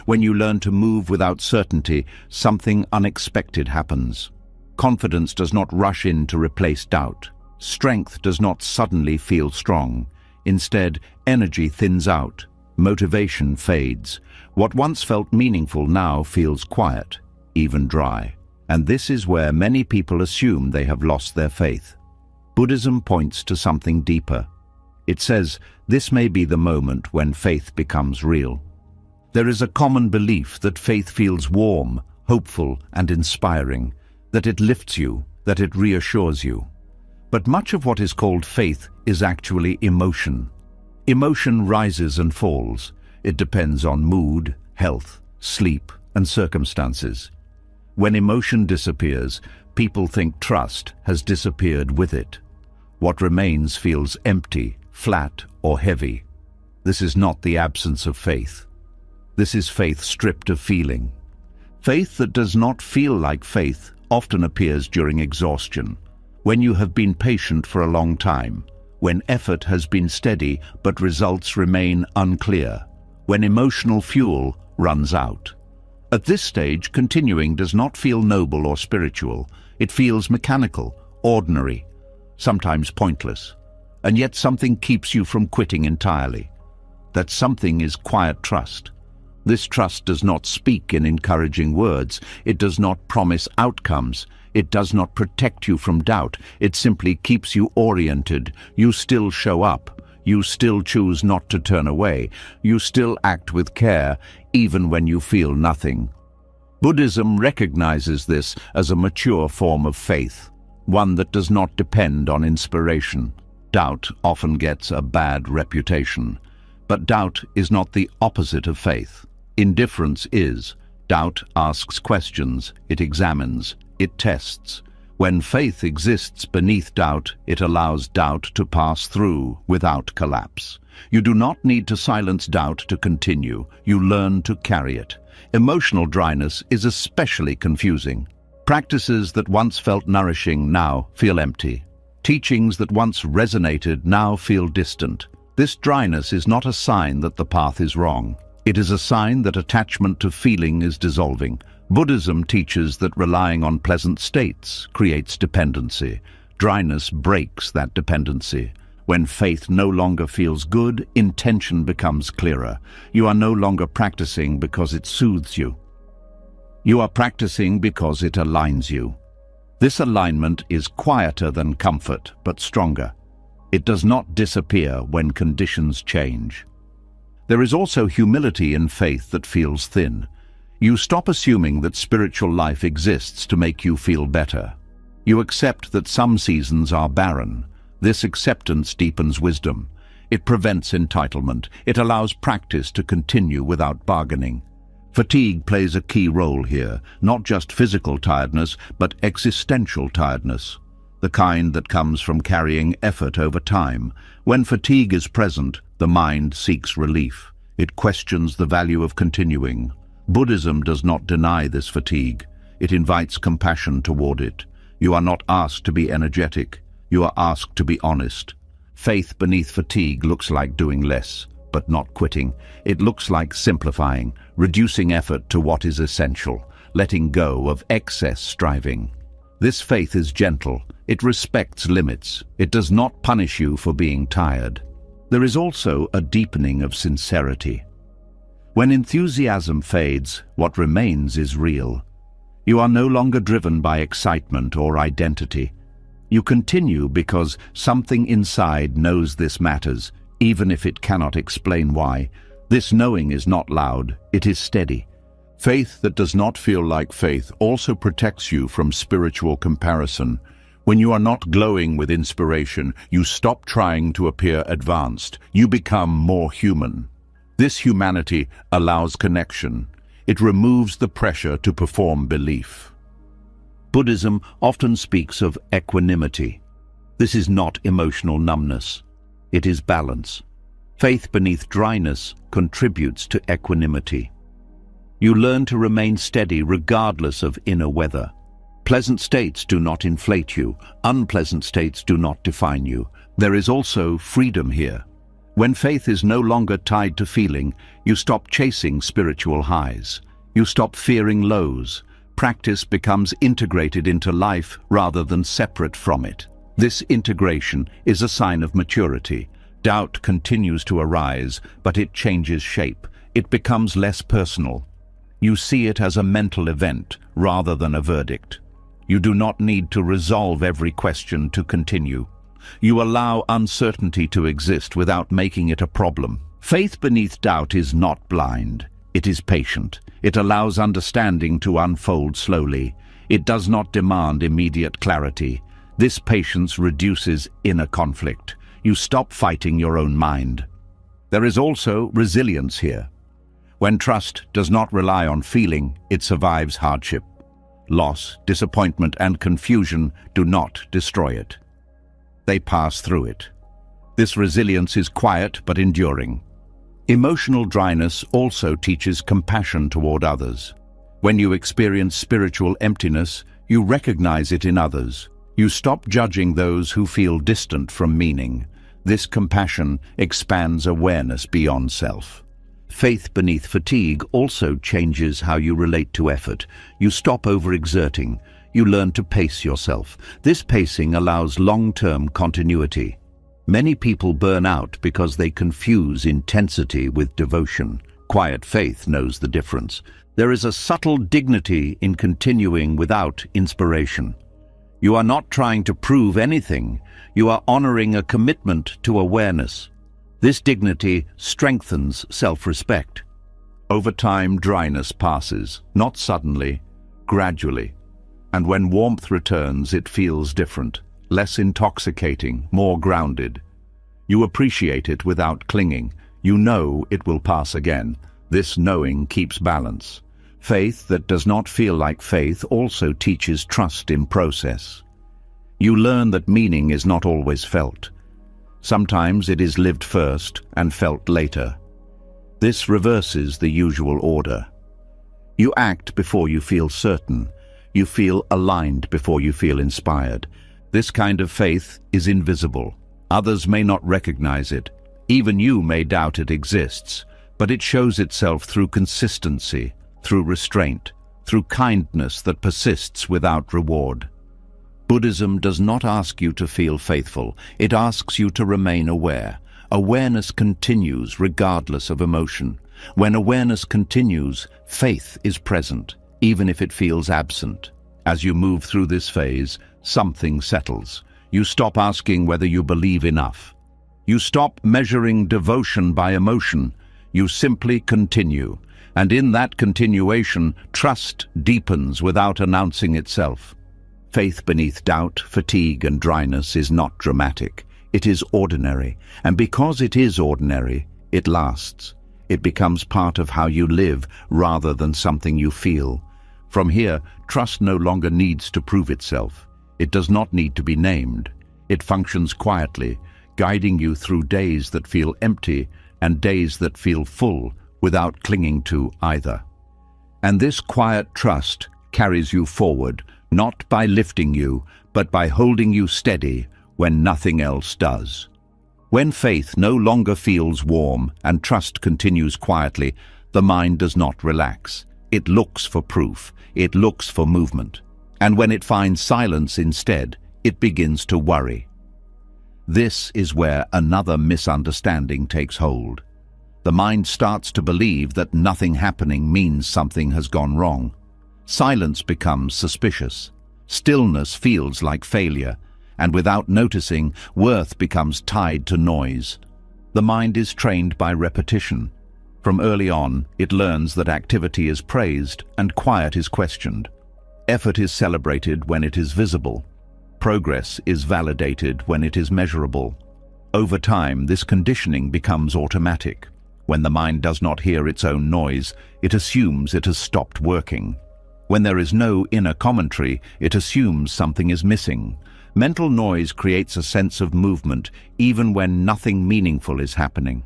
When you learn to move without certainty, something unexpected happens. Confidence does not rush in to replace doubt. Strength does not suddenly feel strong. Instead, energy thins out. Motivation fades. What once felt meaningful now feels quiet, even dry. And this is where many people assume they have lost their faith. Buddhism points to something deeper. It says this may be the moment when faith becomes real. There is a common belief that faith feels warm, hopeful, and inspiring, that it lifts you, that it reassures you. But much of what is called faith is actually emotion. Emotion rises and falls. It depends on mood, health, sleep, and circumstances. When emotion disappears, people think trust has disappeared with it. What remains feels empty, flat, or heavy. This is not the absence of faith. This is faith stripped of feeling. Faith that does not feel like faith often appears during exhaustion, when you have been patient for a long time, when effort has been steady but results remain unclear, when emotional fuel runs out. At this stage, continuing does not feel noble or spiritual. It feels mechanical, ordinary, sometimes pointless. And yet something keeps you from quitting entirely. That something is quiet trust. This trust does not speak in encouraging words. It does not promise outcomes. It does not protect you from doubt. It simply keeps you oriented. You still show up. You still choose not to turn away. You still act with care, even when you feel nothing. Buddhism recognizes this as a mature form of faith, one that does not depend on inspiration. Doubt often gets a bad reputation, but doubt is not the opposite of faith. Indifference is. Doubt asks questions, it examines, it tests. When faith exists beneath doubt, it allows doubt to pass through without collapse. You do not need to silence doubt to continue. You learn to carry it. Emotional dryness is especially confusing. Practices that once felt nourishing now feel empty. Teachings that once resonated now feel distant. This dryness is not a sign that the path is wrong. It is a sign that attachment to feeling is dissolving. Buddhism teaches that relying on pleasant states creates dependency. Dryness breaks that dependency. When faith no longer feels good, intention becomes clearer. You are no longer practicing because it soothes you. You are practicing because it aligns you. This alignment is quieter than comfort, but stronger. It does not disappear when conditions change. There is also humility in faith that feels thin. You stop assuming that spiritual life exists to make you feel better. You accept that some seasons are barren. This acceptance deepens wisdom. It prevents entitlement. It allows practice to continue without bargaining. Fatigue plays a key role here, not just physical tiredness, but existential tiredness, the kind that comes from carrying effort over time. When fatigue is present, the mind seeks relief. It questions the value of continuing. Buddhism does not deny this fatigue. It invites compassion toward it. You are not asked to be energetic. You are asked to be honest. Faith beneath fatigue looks like doing less, but not quitting. It looks like simplifying, reducing effort to what is essential, letting go of excess striving. This faith is gentle. It respects limits. It does not punish you for being tired. There is also a deepening of sincerity. When enthusiasm fades, what remains is real. You are no longer driven by excitement or identity. You continue because something inside knows this matters, even if it cannot explain why. This knowing is not loud, it is steady. Faith that does not feel like faith also protects you from spiritual comparison. When you are not glowing with inspiration, you stop trying to appear advanced. You become more human. This humanity allows connection. It removes the pressure to perform belief. Buddhism often speaks of equanimity. This is not emotional numbness. It is balance. Faith beneath dryness contributes to equanimity. You learn to remain steady regardless of inner weather. Pleasant states do not inflate you. Unpleasant states do not define you. There is also freedom here. When faith is no longer tied to feeling, you stop chasing spiritual highs. You stop fearing lows. Practice becomes integrated into life rather than separate from it. This integration is a sign of maturity. Doubt continues to arise, but it changes shape. It becomes less personal. You see it as a mental event rather than a verdict. You do not need to resolve every question to continue. You allow uncertainty to exist without making it a problem. Faith beneath doubt is not blind. It is patient. It allows understanding to unfold slowly. It does not demand immediate clarity. This patience reduces inner conflict. You stop fighting your own mind. There is also resilience here. When trust does not rely on feeling, it survives hardship. Loss, disappointment, and confusion do not destroy it. They pass through it. This resilience is quiet but enduring. Emotional dryness also teaches compassion toward others. When you experience spiritual emptiness, you recognize it in others. You stop judging those who feel distant from meaning. This compassion expands awareness beyond self. Faith beneath fatigue also changes how you relate to effort. You stop overexerting. You learn to pace yourself. This pacing allows long-term continuity. Many people burn out because they confuse intensity with devotion. Quiet faith knows the difference. There is a subtle dignity in continuing without inspiration. You are not trying to prove anything. You are honoring a commitment to awareness. This dignity strengthens self-respect. Over time, dryness passes, not suddenly, gradually. And when warmth returns, it feels different, less intoxicating, more grounded. You appreciate it without clinging. You know it will pass again. This knowing keeps balance. Faith that does not feel like faith also teaches trust in process. You learn that meaning is not always felt. Sometimes it is lived first and felt later. This reverses the usual order. You act before you feel certain. You feel aligned before you feel inspired. This kind of faith is invisible. Others may not recognize it. Even you may doubt it exists, but it shows itself through consistency, through restraint, through kindness that persists without reward. Buddhism does not ask you to feel faithful. It asks you to remain aware. Awareness continues regardless of emotion. When awareness continues, faith is present, even if it feels absent. As you move through this phase, something settles. You stop asking whether you believe enough. You stop measuring devotion by emotion. You simply continue. And in that continuation, trust deepens without announcing itself. Faith beneath doubt, fatigue, and dryness is not dramatic. It is ordinary, and because it is ordinary, it lasts. It becomes part of how you live rather than something you feel. From here, trust no longer needs to prove itself. It does not need to be named. It functions quietly, guiding you through days that feel empty and days that feel full without clinging to either. And this quiet trust carries you forward, not by lifting you, but by holding you steady when nothing else does. When faith no longer feels warm and trust continues quietly, the mind does not relax. It looks for proof. It looks for movement. And when it finds silence instead, it begins to worry. This is where another misunderstanding takes hold. The mind starts to believe that nothing happening means something has gone wrong. Silence becomes suspicious. Stillness feels like failure. And without noticing, worth becomes tied to noise. The mind is trained by repetition. From early on, it learns that activity is praised and quiet is questioned. Effort is celebrated when it is visible. Progress is validated when it is measurable. Over time, this conditioning becomes automatic. When the mind does not hear its own noise, it assumes it has stopped working. When there is no inner commentary, it assumes something is missing. Mental noise creates a sense of movement even when nothing meaningful is happening.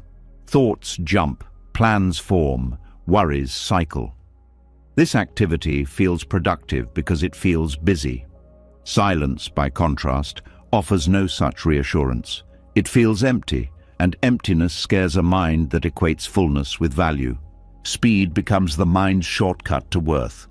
Thoughts jump, plans form, worries cycle. This activity feels productive because it feels busy. Silence, by contrast, offers no such reassurance. It feels empty, and emptiness scares a mind that equates fullness with value. Speed becomes the mind's shortcut to worth.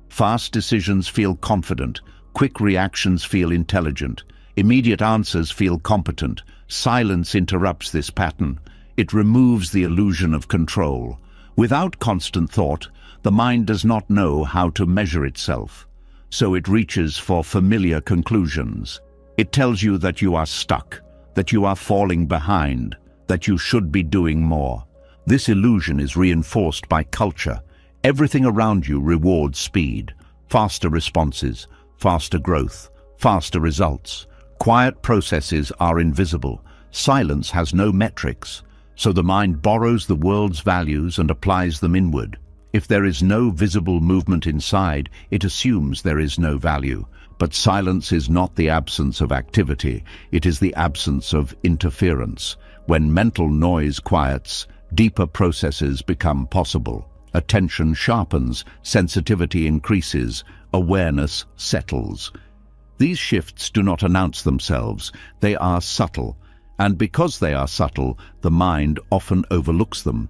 Fast decisions feel confident. Quick reactions feel intelligent. Immediate answers feel competent. Silence interrupts this pattern. It removes the illusion of control. Without constant thought, the mind does not know how to measure itself. So it reaches for familiar conclusions. It tells you that you are stuck, that you are falling behind, that you should be doing more. This illusion is reinforced by culture. Everything around you rewards speed, faster responses, faster growth, faster results. Quiet processes are invisible. Silence has no metrics, so the mind borrows the world's values and applies them inward. If there is no visible movement inside, it assumes there is no value. But silence is not the absence of activity, it is the absence of interference. When mental noise quiets, deeper processes become possible. Attention sharpens, sensitivity increases, awareness settles. These shifts do not announce themselves, they are subtle, and because they are subtle, the mind often overlooks them.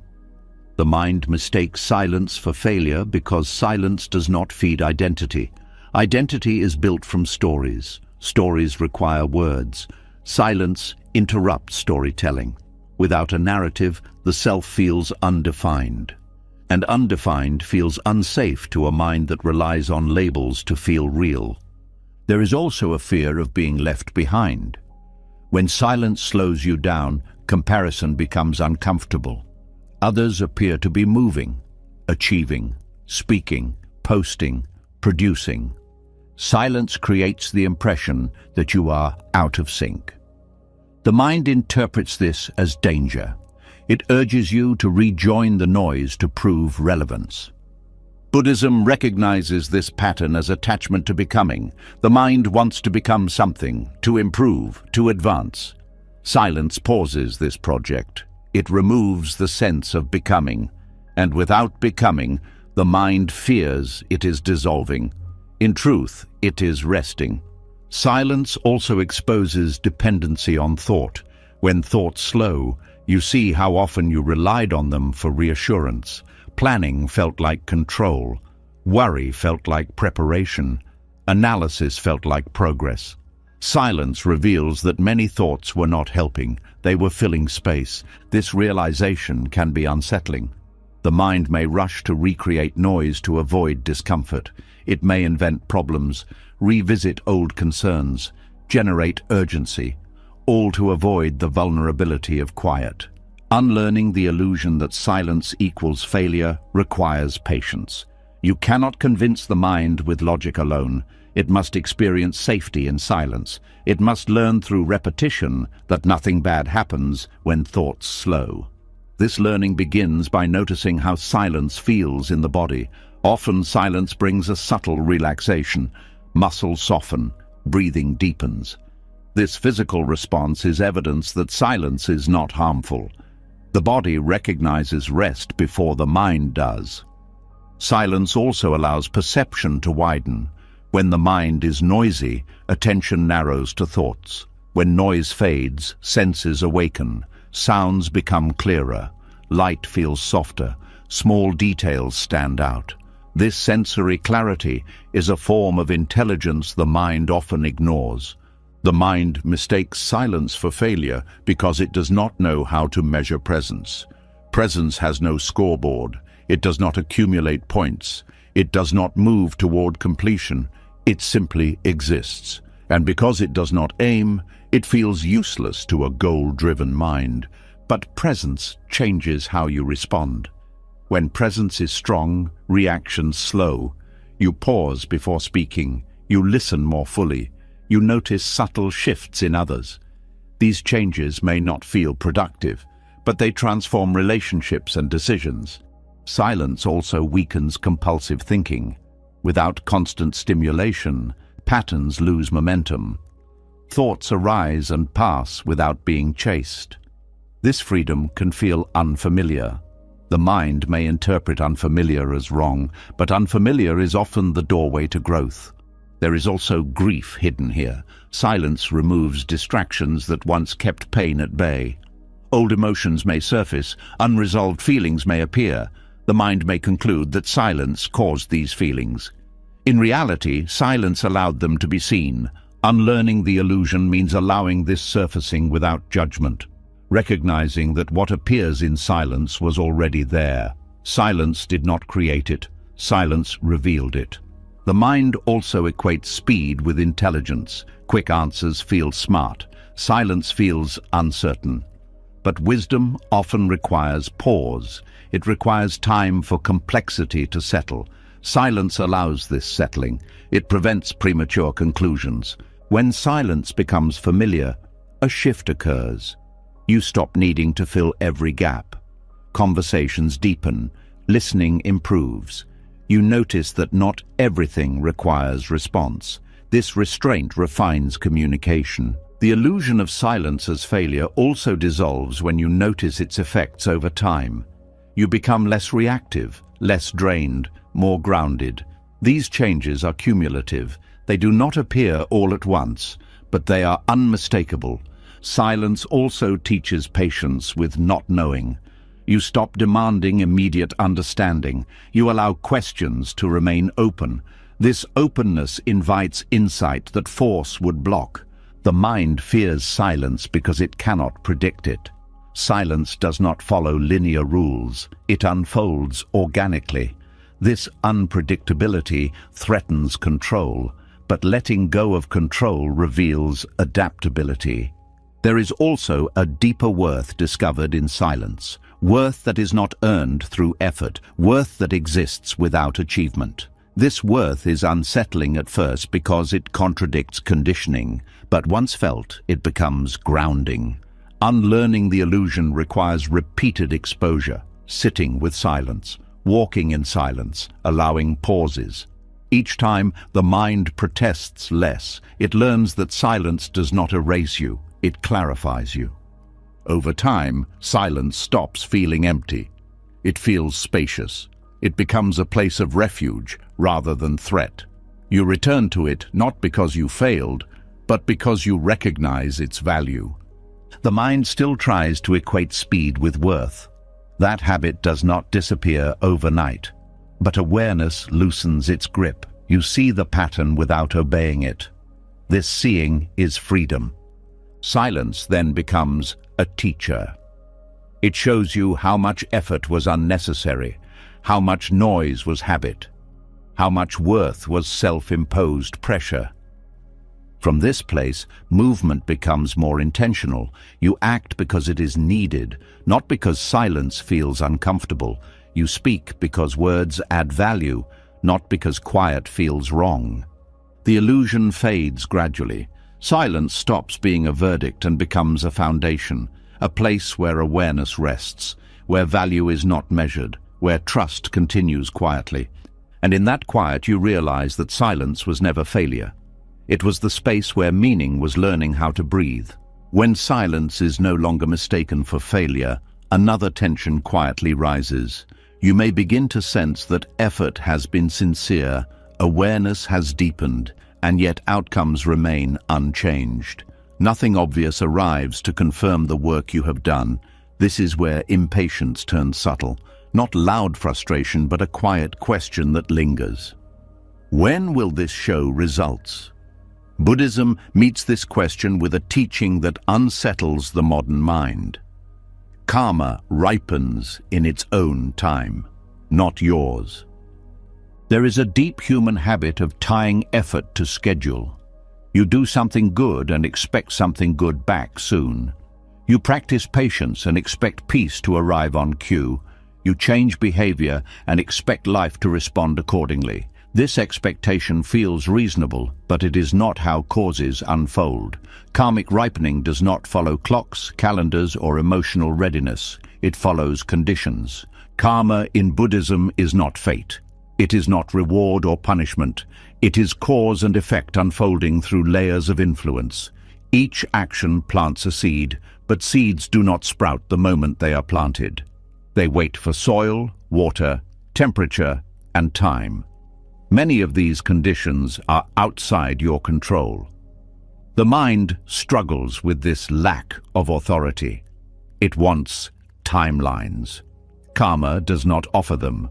The mind mistakes silence for failure because silence does not feed identity. Identity is built from stories. Stories require words. Silence interrupts storytelling. Without a narrative, the self feels undefined. And undefined feels unsafe to a mind that relies on labels to feel real. There is also a fear of being left behind. When silence slows you down, comparison becomes uncomfortable. Others appear to be moving, achieving, speaking, posting, producing. Silence creates the impression that you are out of sync. The mind interprets this as danger. It urges you to rejoin the noise to prove relevance. Buddhism recognizes this pattern as attachment to becoming. The mind wants to become something, to improve, to advance. Silence pauses this project. It removes the sense of becoming, and without becoming, the mind fears it is dissolving. In truth, it is resting. Silence also exposes dependency on thought. When thoughts slow, you see how often you relied on them for reassurance. Planning felt like control. Worry felt like preparation. Analysis felt like progress. Silence reveals that many thoughts were not helping. They were filling space. This realization can be unsettling. The mind may rush to recreate noise to avoid discomfort. It may invent problems, revisit old concerns, generate urgency, all to avoid the vulnerability of quiet. Unlearning the illusion that silence equals failure requires patience. You cannot convince the mind with logic alone. It must experience safety in silence. It must learn through repetition that nothing bad happens when thoughts slow. This learning begins by noticing how silence feels in the body. Often silence brings a subtle relaxation. Muscles soften, breathing deepens. This physical response is evidence that silence is not harmful. The body recognizes rest before the mind does. Silence also allows perception to widen. When the mind is noisy, attention narrows to thoughts. When noise fades, senses awaken. Sounds become clearer. Light feels softer. Small details stand out. This sensory clarity is a form of intelligence the mind often ignores. The mind mistakes silence for failure because it does not know how to measure presence. Presence has no scoreboard. It does not accumulate points. It does not move toward completion. It simply exists. And because it does not aim, it feels useless to a goal-driven mind. But presence changes how you respond. When presence is strong, reactions slow. You pause before speaking. You listen more fully. You notice subtle shifts in others. These changes may not feel productive, but they transform relationships and decisions. Silence also weakens compulsive thinking. Without constant stimulation, patterns lose momentum. Thoughts arise and pass without being chased. This freedom can feel unfamiliar. The mind may interpret unfamiliar as wrong, but unfamiliar is often the doorway to growth. There is also grief hidden here. Silence removes distractions that once kept pain at bay. Old emotions may surface, unresolved feelings may appear. The mind may conclude that silence caused these feelings. In reality, silence allowed them to be seen. Unlearning the illusion means allowing this surfacing without judgment, recognizing that what appears in silence was already there. Silence did not create it. Silence revealed it. The mind also equates speed with intelligence. Quick answers feel smart. Silence feels uncertain. But wisdom often requires pause. It requires time for complexity to settle. Silence allows this settling. It prevents premature conclusions. When silence becomes familiar, a shift occurs. You stop needing to fill every gap. Conversations deepen. Listening improves. You notice that not everything requires response. This restraint refines communication. The illusion of silence as failure also dissolves when you notice its effects over time. You become less reactive, less drained, more grounded. These changes are cumulative. They do not appear all at once, but they are unmistakable. Silence also teaches patience with not knowing. You stop demanding immediate understanding. You allow questions to remain open. This openness invites insight that force would block. The mind fears silence because it cannot predict it. Silence does not follow linear rules. It unfolds organically. This unpredictability threatens control, but letting go of control reveals adaptability. There is also a deeper worth discovered in silence. Worth that is not earned through effort, worth that exists without achievement. This worth is unsettling at first because it contradicts conditioning, but once felt, it becomes grounding. Unlearning the illusion requires repeated exposure, sitting with silence, walking in silence, allowing pauses. Each time, the mind protests less. It learns that silence does not erase you, it clarifies you. Over time, silence stops feeling empty. It feels spacious. It becomes a place of refuge rather than threat. You return to it not because you failed, but because you recognize its value. The mind still tries to equate speed with worth. That habit does not disappear overnight, but awareness loosens its grip. You see the pattern without obeying it. This seeing is freedom. Silence then becomes a teacher. It shows you how much effort was unnecessary, how much noise was habit, how much worth was self-imposed pressure. From this place, movement becomes more intentional. You act because it is needed, not because silence feels uncomfortable. You speak because words add value, not because quiet feels wrong. The illusion fades gradually. Silence stops being a verdict and becomes a foundation, a place where awareness rests, where value is not measured, where trust continues quietly. And in that quiet you realize that silence was never failure. It was the space where meaning was learning how to breathe. When silence is no longer mistaken for failure, another tension quietly rises. You may begin to sense that effort has been sincere, awareness has deepened, and yet outcomes remain unchanged. Nothing obvious arrives to confirm the work you have done. This is where impatience turns subtle, not loud frustration, but a quiet question that lingers. When will this show results? Buddhism meets this question with a teaching that unsettles the modern mind. Karma ripens in its own time, not yours. There is a deep human habit of tying effort to schedule. You do something good and expect something good back soon. You practice patience and expect peace to arrive on cue. You change behavior and expect life to respond accordingly. This expectation feels reasonable, but it is not how causes unfold. Karmic ripening does not follow clocks, calendars, or emotional readiness. It follows conditions. Karma in Buddhism is not fate. It is not reward or punishment. It is cause and effect unfolding through layers of influence. Each action plants a seed, but seeds do not sprout the moment they are planted. They wait for soil, water, temperature, and time. Many of these conditions are outside your control. The mind struggles with this lack of authority. It wants timelines. Karma does not offer them.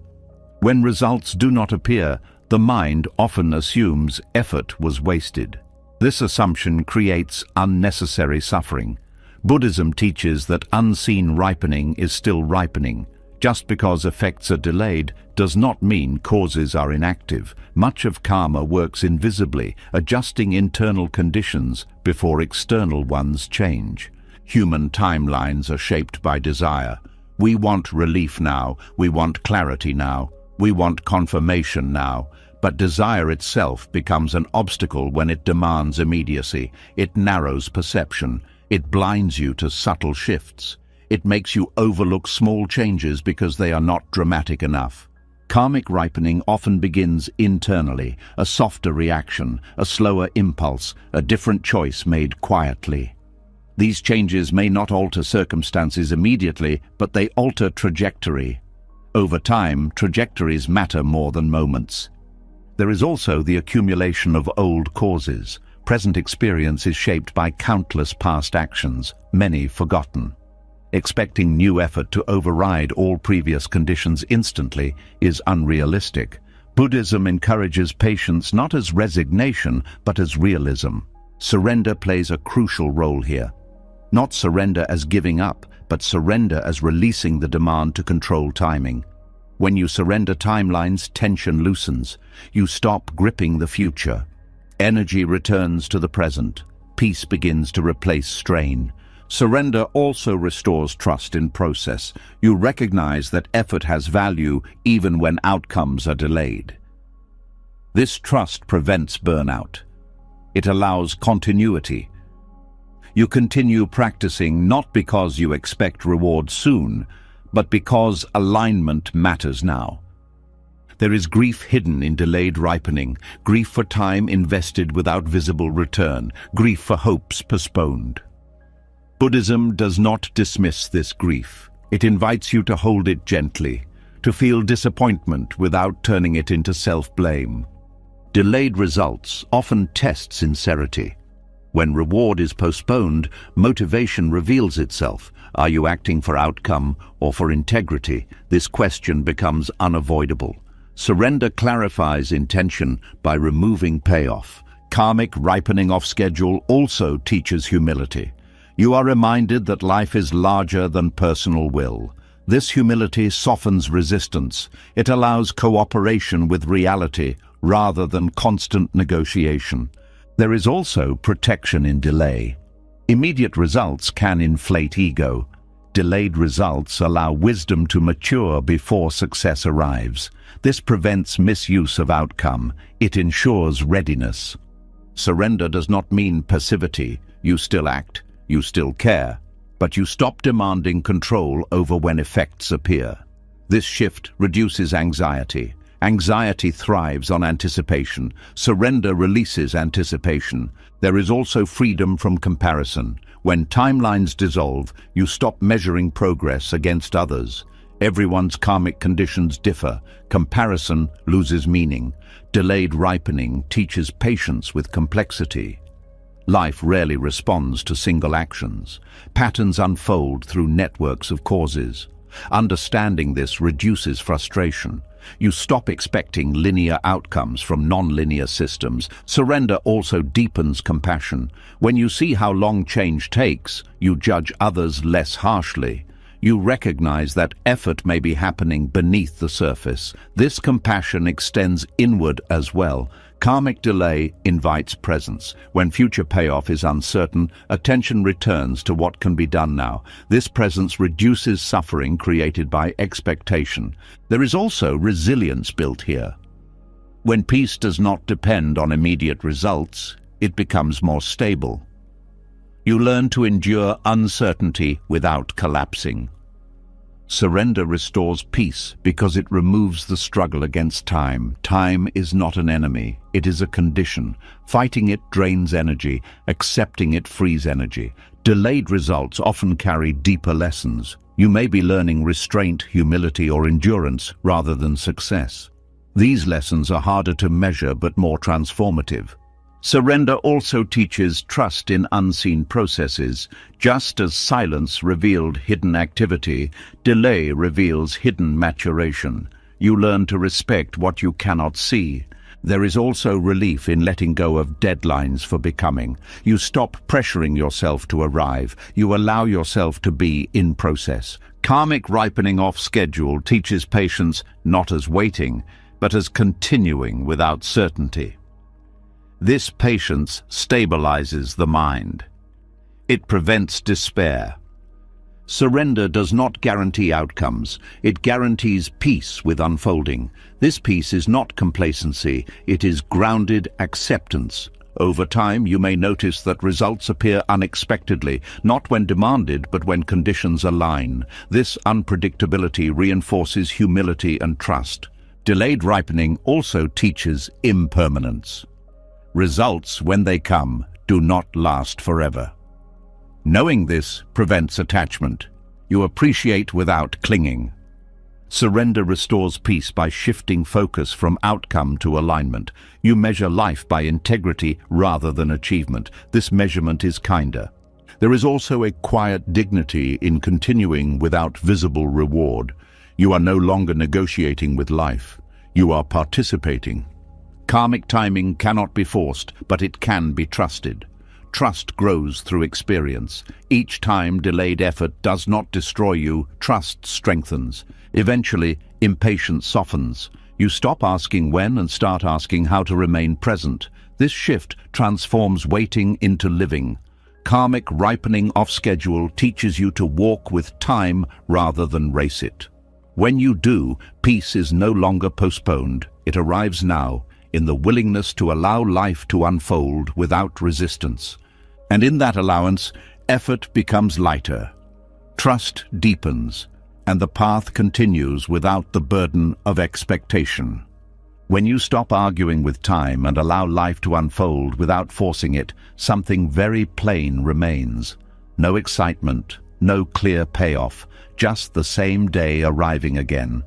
When results do not appear, the mind often assumes effort was wasted. This assumption creates unnecessary suffering. Buddhism teaches that unseen ripening is still ripening. Just because effects are delayed does not mean causes are inactive. Much of karma works invisibly, adjusting internal conditions before external ones change. Human timelines are shaped by desire. We want relief now, we want clarity now, we want confirmation now. But desire itself becomes an obstacle when it demands immediacy. It narrows perception. It blinds you to subtle shifts. It makes you overlook small changes because they are not dramatic enough. Karmic ripening often begins internally, a softer reaction, a slower impulse, a different choice made quietly. These changes may not alter circumstances immediately, but they alter trajectory. Over time, trajectories matter more than moments. There is also the accumulation of old causes. Present experience is shaped by countless past actions, many forgotten. Expecting new effort to override all previous conditions instantly is unrealistic. Buddhism encourages patience not as resignation, but as realism. Surrender plays a crucial role here. Not surrender as giving up, but surrender as releasing the demand to control timing. When you surrender timelines, tension loosens. You stop gripping the future. Energy returns to the present. Peace begins to replace strain. Surrender also restores trust in process. You recognize that effort has value even when outcomes are delayed. This trust prevents burnout. It allows continuity. You continue practicing not because you expect reward soon, but because alignment matters now. There is grief hidden in delayed ripening, grief for time invested without visible return, grief for hopes postponed. Buddhism does not dismiss this grief. It invites you to hold it gently, to feel disappointment without turning it into self-blame. Delayed results often test sincerity. When reward is postponed, motivation reveals itself. Are you acting for outcome or for integrity? This question becomes unavoidable. Surrender clarifies intention by removing payoff. Karmic ripening off schedule also teaches humility. You are reminded that life is larger than personal will. This humility softens resistance. It allows cooperation with reality rather than constant negotiation. There is also protection in delay. Immediate results can inflate ego. Delayed results allow wisdom to mature before success arrives. This prevents misuse of outcome. It ensures readiness. Surrender does not mean passivity. You still act, you still care, but you stop demanding control over when effects appear. This shift reduces anxiety. Anxiety thrives on anticipation. Surrender releases anticipation. There is also freedom from comparison. When timelines dissolve, you stop measuring progress against others. Everyone's karmic conditions differ. Comparison loses meaning. Delayed ripening teaches patience with complexity. Life rarely responds to single actions. Patterns unfold through networks of causes. Understanding this reduces frustration. You stop expecting linear outcomes from non-linear systems. Surrender also deepens compassion. When you see how long change takes, you judge others less harshly. You recognize that effort may be happening beneath the surface. This compassion extends inward as well. Karmic delay invites presence. When future payoff is uncertain, attention returns to what can be done now. This presence reduces suffering created by expectation. There is also resilience built here. When peace does not depend on immediate results, it becomes more stable. You learn to endure uncertainty without collapsing. Surrender restores peace because it removes the struggle against time. Time is not an enemy, it is a condition. Fighting it drains energy, accepting it frees energy. Delayed results often carry deeper lessons. You may be learning restraint, humility, or endurance rather than success. These lessons are harder to measure but more transformative. Surrender also teaches trust in unseen processes. Just as silence revealed hidden activity, delay reveals hidden maturation. You learn to respect what you cannot see. There is also relief in letting go of deadlines for becoming. You stop pressuring yourself to arrive. You allow yourself to be in process. Karmic ripening off schedule teaches patience not as waiting, but as continuing without certainty. This patience stabilizes the mind. It prevents despair. Surrender does not guarantee outcomes. It guarantees peace with unfolding. This peace is not complacency. It is grounded acceptance. Over time, you may notice that results appear unexpectedly, not when demanded, but when conditions align. This unpredictability reinforces humility and trust. Delayed ripening also teaches impermanence. Results, when they come, do not last forever. Knowing this prevents attachment. You appreciate without clinging. Surrender restores peace by shifting focus from outcome to alignment. You measure life by integrity rather than achievement. This measurement is kinder. There is also a quiet dignity in continuing without visible reward. You are no longer negotiating with life. You are participating. Karmic timing cannot be forced, but it can be trusted. Trust grows through experience. Each time delayed effort does not destroy you, trust strengthens. Eventually, impatience softens. You stop asking when and start asking how to remain present. This shift transforms waiting into living. Karmic ripening off schedule teaches you to walk with time rather than race it. When you do, peace is no longer postponed. It arrives now, in the willingness to allow life to unfold without resistance. And in that allowance, effort becomes lighter. Trust deepens, and the path continues without the burden of expectation. When you stop arguing with time and allow life to unfold without forcing it, something very plain remains. No excitement, no clear payoff, just the same day arriving again.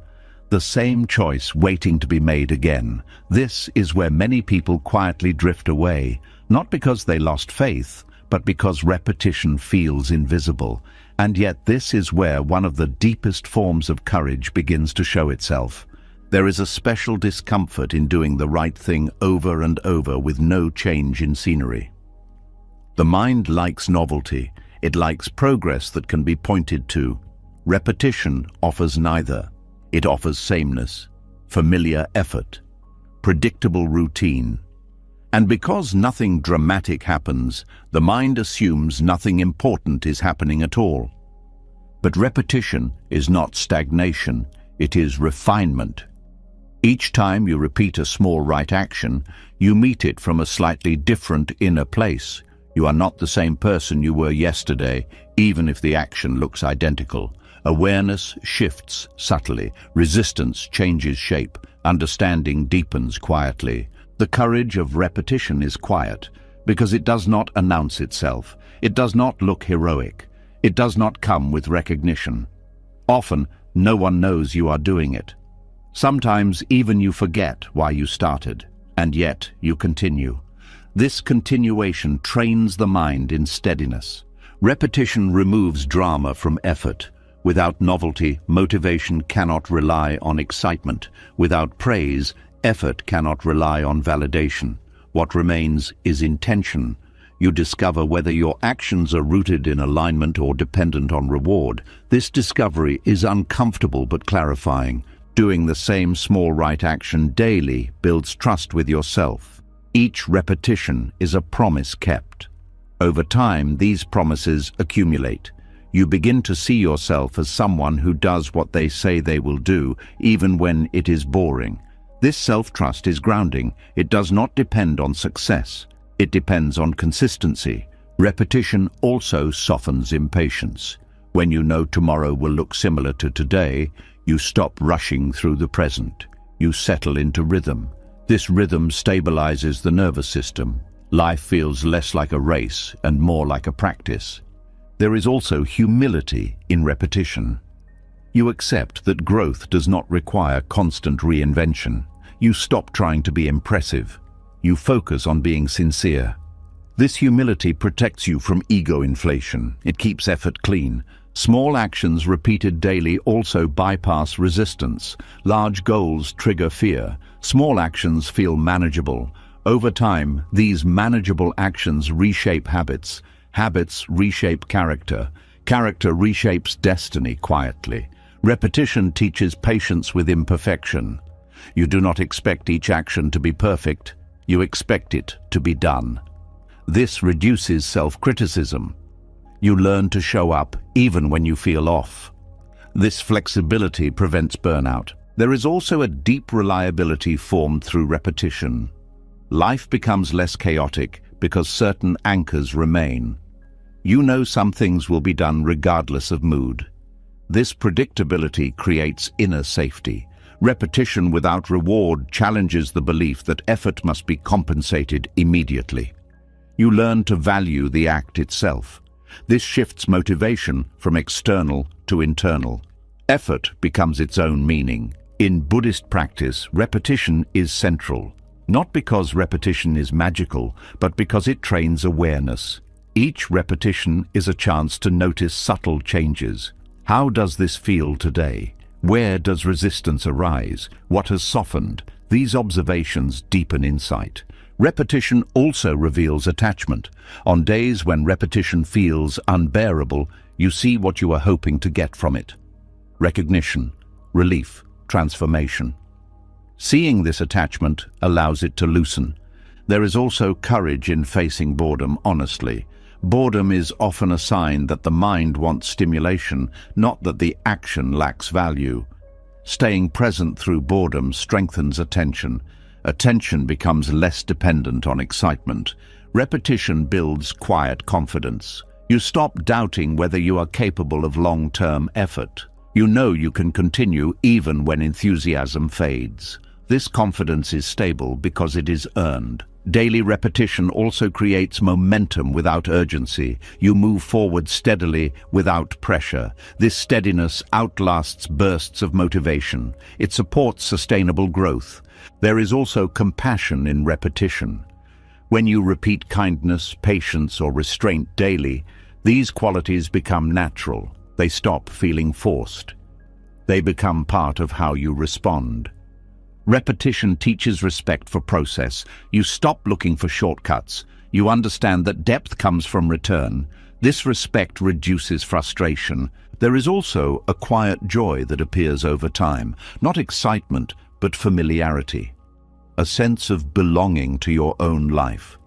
The same choice waiting to be made again. This is where many people quietly drift away, not because they lost faith, but because repetition feels invisible. And yet this is where one of the deepest forms of courage begins to show itself. There is a special discomfort in doing the right thing over and over with no change in scenery. The mind likes novelty. It likes progress that can be pointed to. Repetition offers neither. It offers sameness, familiar effort, predictable routine. And because nothing dramatic happens, the mind assumes nothing important is happening at all. But repetition is not stagnation, it is refinement. Each time you repeat a small right action, you meet it from a slightly different inner place. You are not the same person you were yesterday, even if the action looks identical. Awareness shifts subtly, resistance changes shape, understanding deepens quietly. The courage of repetition is quiet, because it does not announce itself. It does not look heroic. It does not come with recognition. Often, no one knows you are doing it. Sometimes even you forget why you started, and yet you continue. This continuation trains the mind in steadiness. Repetition removes drama from effort. Without novelty, motivation cannot rely on excitement. Without praise, effort cannot rely on validation. What remains is intention. You discover whether your actions are rooted in alignment or dependent on reward. This discovery is uncomfortable but clarifying. Doing the same small right action daily builds trust with yourself. Each repetition is a promise kept. Over time, these promises accumulate. You begin to see yourself as someone who does what they say they will do, even when it is boring. This self-trust is grounding. It does not depend on success. It depends on consistency. Repetition also softens impatience. When you know tomorrow will look similar to today, you stop rushing through the present. You settle into rhythm. This rhythm stabilizes the nervous system. Life feels less like a race and more like a practice. There is also humility in repetition. You accept that growth does not require constant reinvention. You stop trying to be impressive. You focus on being sincere. This humility protects you from ego inflation. It keeps effort clean. Small actions repeated daily also bypass resistance. Large goals trigger fear. Small actions feel manageable. Over time, these manageable actions reshape habits. Habits reshape character. Character reshapes destiny quietly. Repetition teaches patience with imperfection. You do not expect each action to be perfect. You expect it to be done. This reduces self-criticism. You learn to show up even when you feel off. This flexibility prevents burnout. There is also a deep reliability formed through repetition. Life becomes less chaotic because certain anchors remain. You know some things will be done regardless of mood. This predictability creates inner safety. Repetition without reward challenges the belief that effort must be compensated immediately. You learn to value the act itself. This shifts motivation from external to internal. Effort becomes its own meaning. In Buddhist practice, repetition is central, not because repetition is magical, but because it trains awareness. Each repetition is a chance to notice subtle changes. How does this feel today? Where does resistance arise? What has softened? These observations deepen insight. Repetition also reveals attachment. On days when repetition feels unbearable, you see what you are hoping to get from it. Recognition, relief, transformation. Seeing this attachment allows it to loosen. There is also courage in facing boredom honestly. Boredom is often a sign that the mind wants stimulation, not that the action lacks value. Staying present through boredom strengthens attention. Attention becomes less dependent on excitement. Repetition builds quiet confidence. You stop doubting whether you are capable of long-term effort. You know you can continue even when enthusiasm fades. This confidence is stable because it is earned. Daily repetition also creates momentum without urgency. You move forward steadily without pressure. This steadiness outlasts bursts of motivation. It supports sustainable growth. There is also compassion in repetition. When you repeat kindness, patience, or restraint daily, these qualities become natural. They stop feeling forced. They become part of how you respond. Repetition teaches respect for process. You stop looking for shortcuts. You understand that depth comes from return. This respect reduces frustration. There is also a quiet joy that appears over time, not excitement, but familiarity. A sense of belonging to your own life.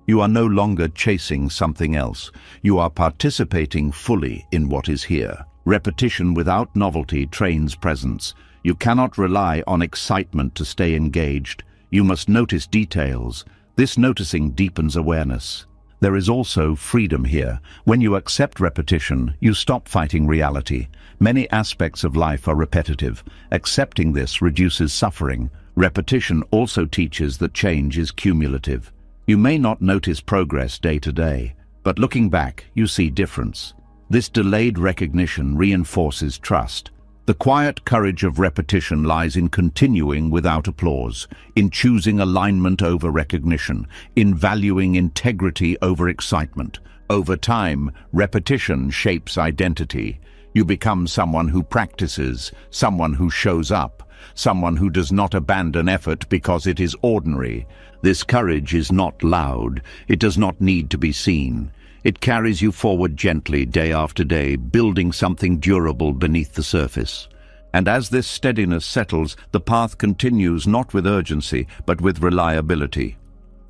You are no longer chasing something else. You are participating fully in what is here. Repetition without novelty trains presence. You cannot rely on excitement to stay engaged. You must notice details. This noticing deepens awareness. There is also freedom here. When you accept repetition, you stop fighting reality. Many aspects of life are repetitive. Accepting this reduces suffering. Repetition also teaches that change is cumulative. You may not notice progress day to day, but looking back, you see difference. This delayed recognition reinforces trust. The quiet courage of repetition lies in continuing without applause, in choosing alignment over recognition, in valuing integrity over excitement. Over time, repetition shapes identity. You become someone who practices, someone who shows up, someone who does not abandon effort because it is ordinary. This courage is not loud. It does not need to be seen. It carries you forward gently day after day, building something durable beneath the surface. And as this steadiness settles, the path continues not with urgency, but with reliability.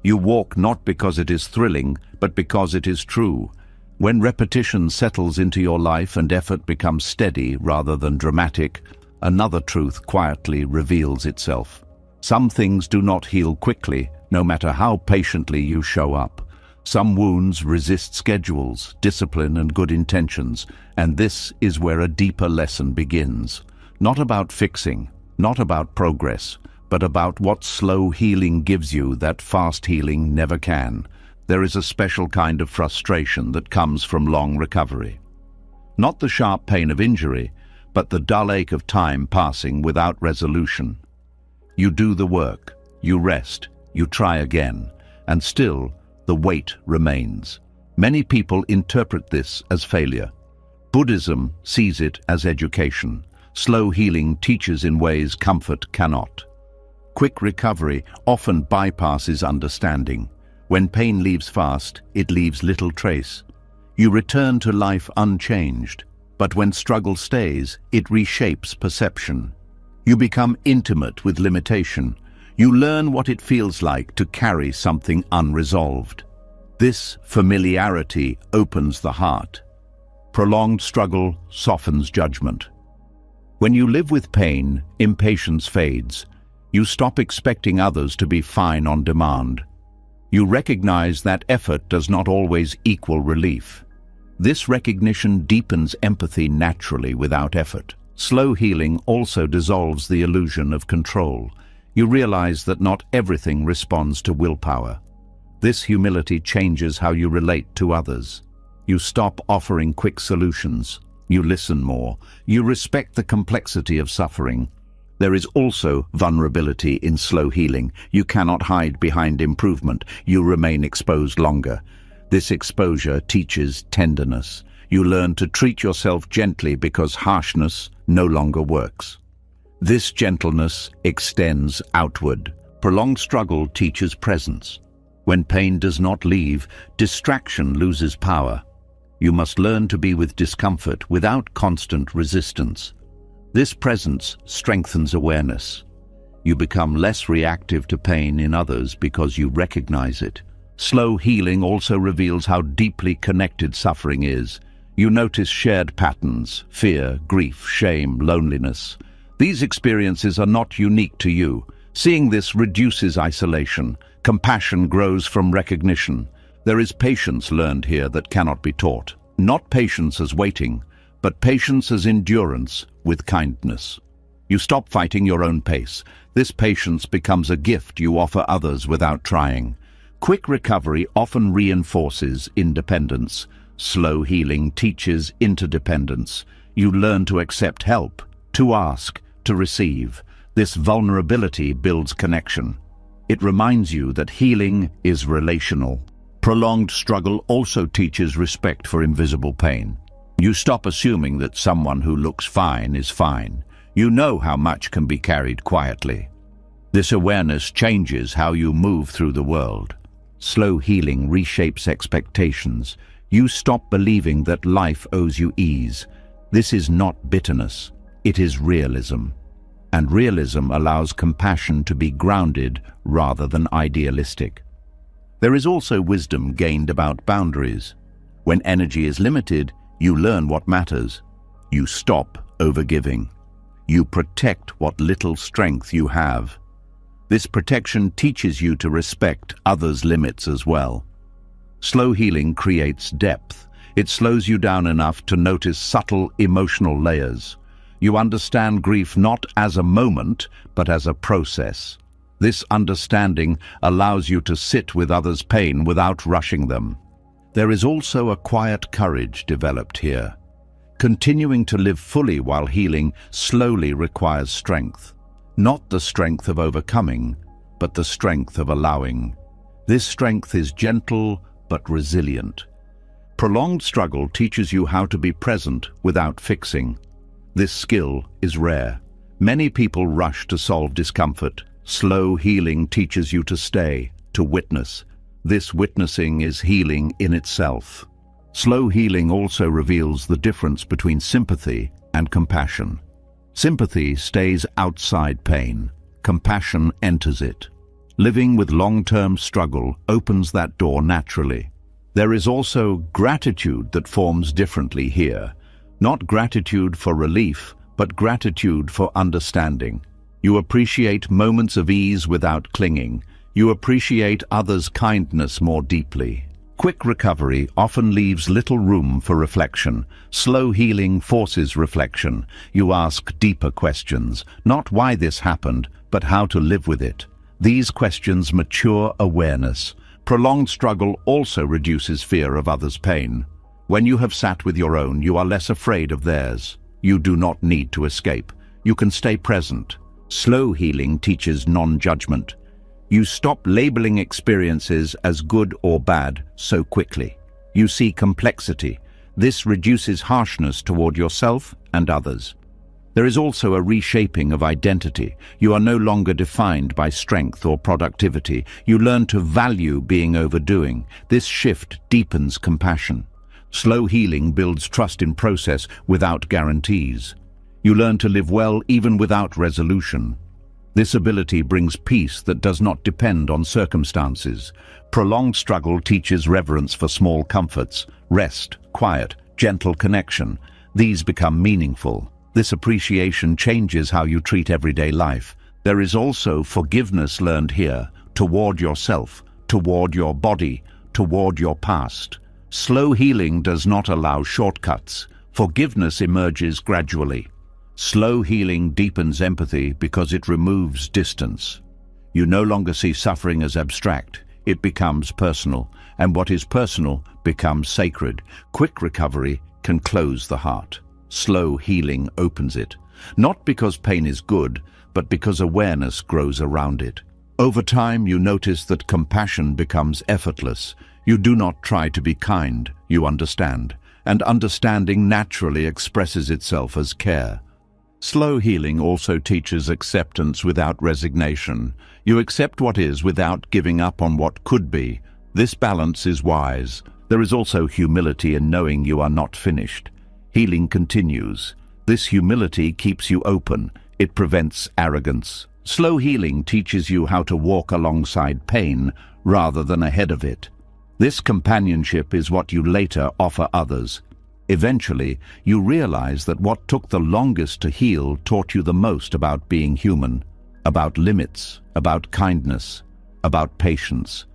You walk not because it is thrilling, but because it is true. When repetition settles into your life and effort becomes steady rather than dramatic, another truth quietly reveals itself. Some things do not heal quickly, no matter how patiently you show up. Some wounds resist schedules, discipline, and good intentions, and this is where a deeper lesson begins. Not about fixing, not about progress, but about what slow healing gives you that fast healing never can. There is a special kind of frustration that comes from long recovery. Not the sharp pain of injury, but the dull ache of time passing without resolution. You do the work, you rest, you try again, and still, the weight remains. Many people interpret this as failure. Buddhism sees it as education. Slow healing teaches in ways comfort cannot. Quick recovery often bypasses understanding. When pain leaves fast, it leaves little trace. You return to life unchanged, but when struggle stays, it reshapes perception. You become intimate with limitation. You learn what it feels like to carry something unresolved. This familiarity opens the heart. Prolonged struggle softens judgment. When you live with pain, impatience fades. You stop expecting others to be fine on demand. You recognize that effort does not always equal relief. This recognition deepens empathy naturally without effort. Slow healing also dissolves the illusion of control. You realize that not everything responds to willpower. This humility changes how you relate to others. You stop offering quick solutions. You listen more. You respect the complexity of suffering. There is also vulnerability in slow healing. You cannot hide behind improvement. You remain exposed longer. This exposure teaches tenderness. You learn to treat yourself gently because harshness no longer works. This gentleness extends outward. Prolonged struggle teaches presence. When pain does not leave, distraction loses power. You must learn to be with discomfort without constant resistance. This presence strengthens awareness. You become less reactive to pain in others because you recognize it. Slow healing also reveals how deeply connected suffering is. You notice shared patterns: fear, grief, shame, loneliness. These experiences are not unique to you. Seeing this reduces isolation. Compassion grows from recognition. There is patience learned here that cannot be taught. Not patience as waiting, but patience as endurance with kindness. You stop fighting your own pace. This patience becomes a gift you offer others without trying. Quick recovery often reinforces independence. Slow healing teaches interdependence. You learn to accept help, to ask, to receive. This vulnerability builds connection. It reminds you that healing is relational. Prolonged struggle also teaches respect for invisible pain. You stop assuming that someone who looks fine is fine. You know how much can be carried quietly. This awareness changes how you move through the world. Slow healing reshapes expectations. You stop believing that life owes you ease. This is not bitterness. It is realism. And realism allows compassion to be grounded rather than idealistic. There is also wisdom gained about boundaries. When energy is limited, you learn what matters. You stop overgiving. You protect what little strength you have. This protection teaches you to respect others' limits as well. Slow healing creates depth. It slows you down enough to notice subtle emotional layers. You understand grief not as a moment, but as a process. This understanding allows you to sit with others' pain without rushing them. There is also a quiet courage developed here. Continuing to live fully while healing slowly requires strength. Not the strength of overcoming, but the strength of allowing. This strength is gentle but resilient. Prolonged struggle teaches you how to be present without fixing. This skill is rare. Many people rush to solve discomfort. Slow healing teaches you to stay, to witness. This witnessing is healing in itself. Slow healing also reveals the difference between sympathy and compassion. Sympathy stays outside pain. Compassion enters it. Living with long-term struggle opens that door naturally. There is also gratitude that forms differently here. Not gratitude for relief, but gratitude for understanding. You appreciate moments of ease without clinging. You appreciate others' kindness more deeply. Quick recovery often leaves little room for reflection. Slow healing forces reflection. You ask deeper questions, not why this happened, but how to live with it. These questions mature awareness. Prolonged struggle also reduces fear of others' pain. When you have sat with your own, you are less afraid of theirs. You do not need to escape. You can stay present. Slow healing teaches non-judgment. You stop labeling experiences as good or bad so quickly. You see complexity. This reduces harshness toward yourself and others. There is also a reshaping of identity. You are no longer defined by strength or productivity. You learn to value being overdoing. This shift deepens compassion. Slow healing builds trust in process without guarantees. You learn to live well even without resolution. This ability brings peace that does not depend on circumstances. Prolonged struggle teaches reverence for small comforts, rest, quiet, gentle connection. These become meaningful. This appreciation changes how you treat everyday life. There is also forgiveness learned here, toward yourself, toward your body, toward your past. Slow healing does not allow shortcuts. Forgiveness emerges gradually. Slow healing deepens empathy because it removes distance. You no longer see suffering as abstract. It becomes personal, and what is personal becomes sacred. Quick recovery can close the heart. Slow healing opens it, not because pain is good, but because awareness grows around it. Over time, you notice that compassion becomes effortless. You do not try to be kind, you understand, and understanding naturally expresses itself as care. Slow healing also teaches acceptance without resignation. You accept what is without giving up on what could be. This balance is wise. There is also humility in knowing you are not finished. Healing continues. This humility keeps you open. It prevents arrogance. Slow healing teaches you how to walk alongside pain rather than ahead of it. This companionship is what you later offer others. Eventually, you realize that what took the longest to heal taught you the most about being human, about limits, about kindness, about patience.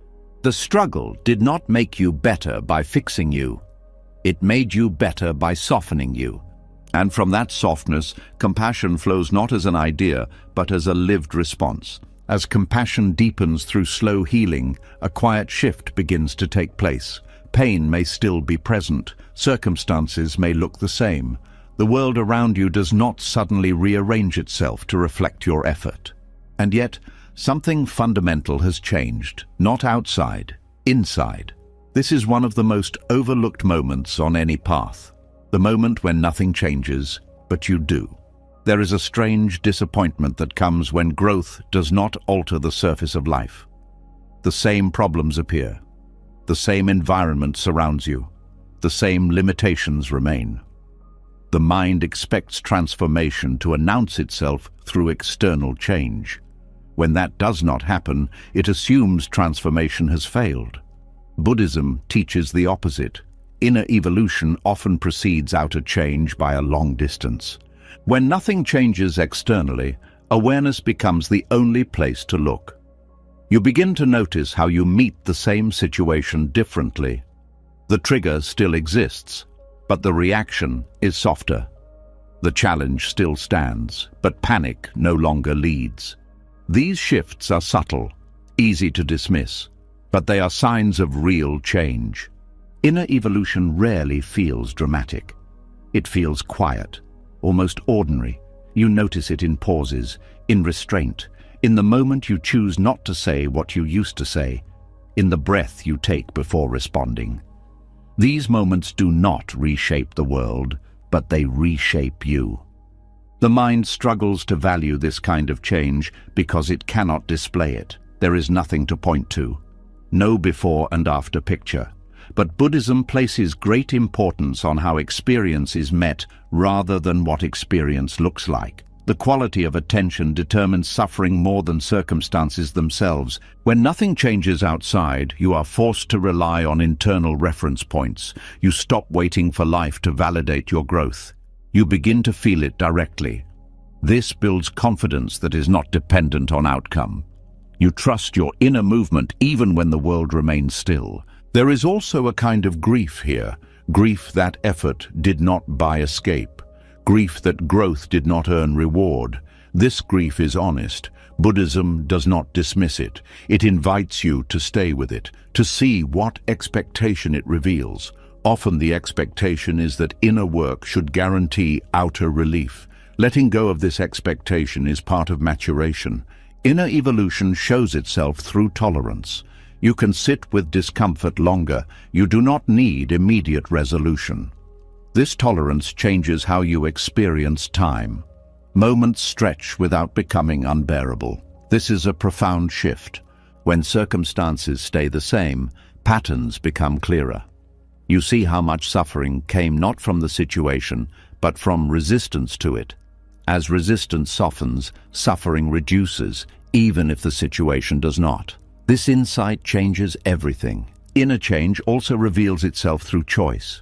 The struggle did not make you better by fixing you. It made you better by softening you. And from that softness, compassion flows not as an idea, but as a lived response. As compassion deepens through slow healing, a quiet shift begins to take place. Pain may still be present. Circumstances may look the same. The world around you does not suddenly rearrange itself to reflect your effort. And yet, something fundamental has changed, not outside, inside. This is one of the most overlooked moments on any path. The moment when nothing changes, but you do. There is a strange disappointment that comes when growth does not alter the surface of life. The same problems appear. The same environment surrounds you. The same limitations remain. The mind expects transformation to announce itself through external change. When that does not happen, it assumes transformation has failed. Buddhism teaches the opposite. inner evolution often precedes outer change by a long distance. When nothing changes externally, awareness becomes the only place to look. You begin to notice how you meet the same situation differently. The trigger still exists, but the reaction is softer. The challenge still stands, but panic no longer leads. These shifts are subtle, easy to dismiss, but they are signs of real change. Inner evolution rarely feels dramatic. It feels quiet, almost ordinary. You notice it in pauses, in restraint, in the moment you choose not to say what you used to say, in the breath you take before responding. These moments do not reshape the world, but they reshape you. The mind struggles to value this kind of change because it cannot display it. There is nothing to point to. No before and after picture. But Buddhism places great importance on how experience is met rather than what experience looks like. The quality of attention determines suffering more than circumstances themselves. When nothing changes outside, you are forced to rely on internal reference points. You stop waiting for life to validate your growth. You begin to feel it directly. This builds confidence that is not dependent on outcome. You trust your inner movement even when the world remains still. There is also a kind of grief here, grief that effort did not buy escape. Grief that growth did not earn reward. This grief is honest. Buddhism does not dismiss it. It invites you to stay with it, to see what expectation it reveals. Often the expectation is that inner work should guarantee outer relief. Letting go of this expectation is part of maturation. Inner evolution shows itself through tolerance. You can sit with discomfort longer. You do not need immediate resolution. This tolerance changes how you experience time. Moments stretch without becoming unbearable. This is a profound shift. When circumstances stay the same, patterns become clearer. You see how much suffering came not from the situation, but from resistance to it. As resistance softens, suffering reduces, even if the situation does not. This insight changes everything. Inner change also reveals itself through choice.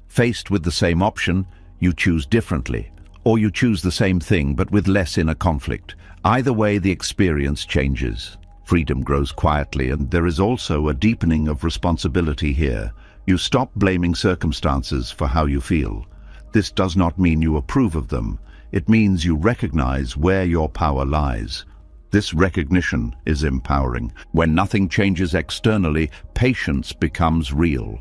Faced with the same option, you choose differently, or you choose the same thing but with less inner conflict. Either way, the experience changes. Freedom grows quietly, and there is also a deepening of responsibility here. You stop blaming circumstances for how you feel. This does not mean you approve of them. It means you recognize where your power lies. This recognition is empowering. When nothing changes externally, patience becomes real.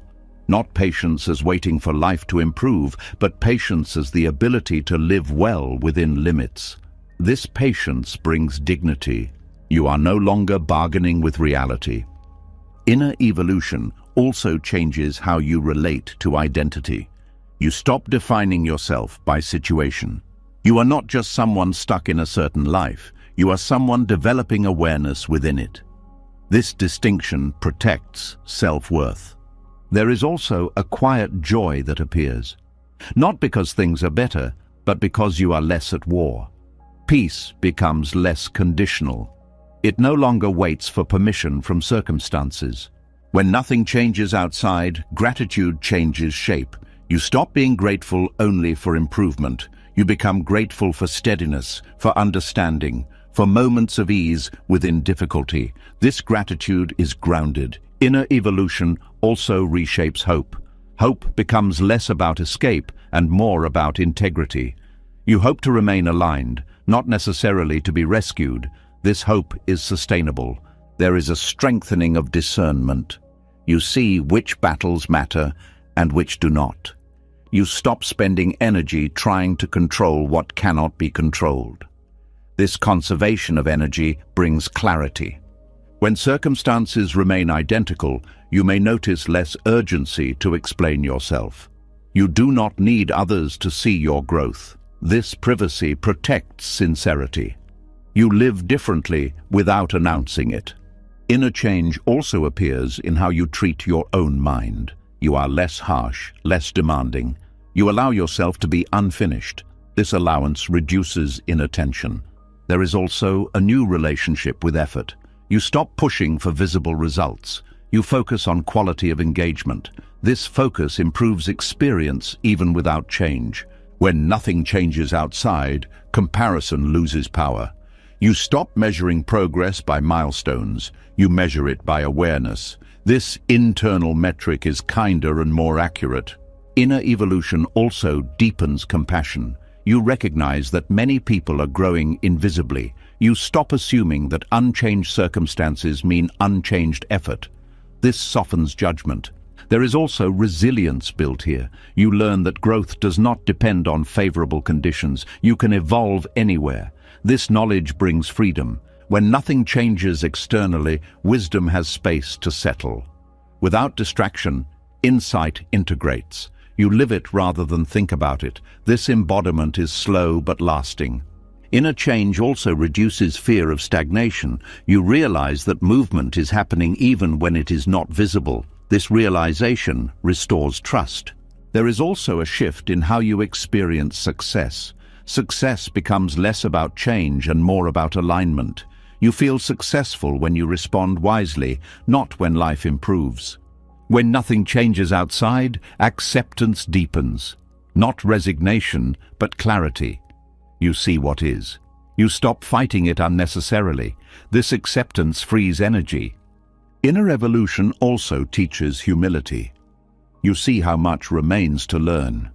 Not patience as waiting for life to improve, but patience as the ability to live well within limits. This patience brings dignity. You are no longer bargaining with reality. Inner evolution also changes how you relate to identity. You stop defining yourself by situation. You are not just someone stuck in a certain life. You are someone developing awareness within it. This distinction protects self-worth. There is also a quiet joy that appears. Not because things are better, but because you are less at war. Peace becomes less conditional. It no longer waits for permission from circumstances. When nothing changes outside, gratitude changes shape. You stop being grateful only for improvement. You become grateful for steadiness, for understanding, for moments of ease within difficulty. This gratitude is grounded. Inner evolution also reshapes hope. Hope becomes less about escape and more about integrity. You hope to remain aligned, not necessarily to be rescued. This hope is sustainable. There is a strengthening of discernment. You see which battles matter and which do not. You stop spending energy trying to control what cannot be controlled. This conservation of energy brings clarity. When circumstances remain identical, you may notice less urgency to explain yourself. You do not need others to see your growth. This privacy protects sincerity. You live differently without announcing it. Inner change also appears in how you treat your own mind. You are less harsh, less demanding. You allow yourself to be unfinished. This allowance reduces inattention. There is also a new relationship with effort. You stop pushing for visible results. You focus on quality of engagement. This focus improves experience even without change. When nothing changes outside, comparison loses power. You stop measuring progress by milestones. You measure it by awareness. This internal metric is kinder and more accurate. Inner evolution also deepens compassion. You recognize that many people are growing invisibly. You stop assuming that unchanged circumstances mean unchanged effort. This softens judgment. There is also resilience built here. You learn that growth does not depend on favorable conditions. You can evolve anywhere. This knowledge brings freedom. When nothing changes externally, wisdom has space to settle. Without distraction, insight integrates. You live it rather than think about it. This embodiment is slow but lasting. Inner change also reduces fear of stagnation. You realize that movement is happening even when it is not visible. This realization restores trust. There is also a shift in how you experience success. Success becomes less about change and more about alignment. You feel successful when you respond wisely, not when life improves. When nothing changes outside, acceptance deepens. Not resignation, but clarity. You see what is. You stop fighting it unnecessarily. This acceptance frees energy. Inner evolution also teaches humility. You see how much remains to learn.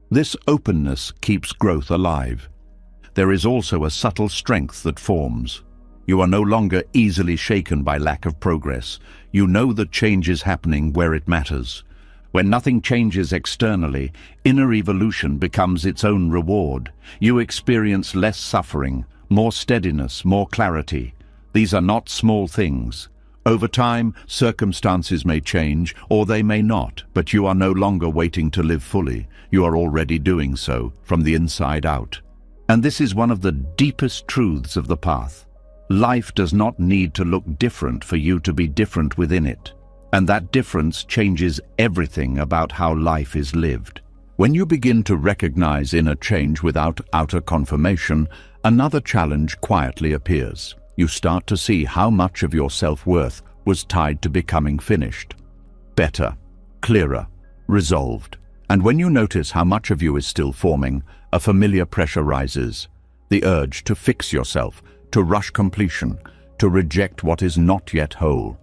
This openness keeps growth alive. There is also a subtle strength that forms. You are no longer easily shaken by lack of progress. You know that change is happening where it matters. When nothing changes externally, inner evolution becomes its own reward. You experience less suffering, more steadiness, more clarity. These are not small things. Over time, circumstances may change, or they may not, but you are no longer waiting to live fully. You are already doing so, from the inside out. And this is one of the deepest truths of the path. Life does not need to look different for you to be different within it. And that difference changes everything about how life is lived. When you begin to recognize inner change without outer confirmation, another challenge quietly appears. You start to see how much of your self-worth was tied to becoming finished. Better, clearer, resolved. And when you notice how much of you is still forming, a familiar pressure rises. The urge to fix yourself, to rush completion, to reject what is not yet whole.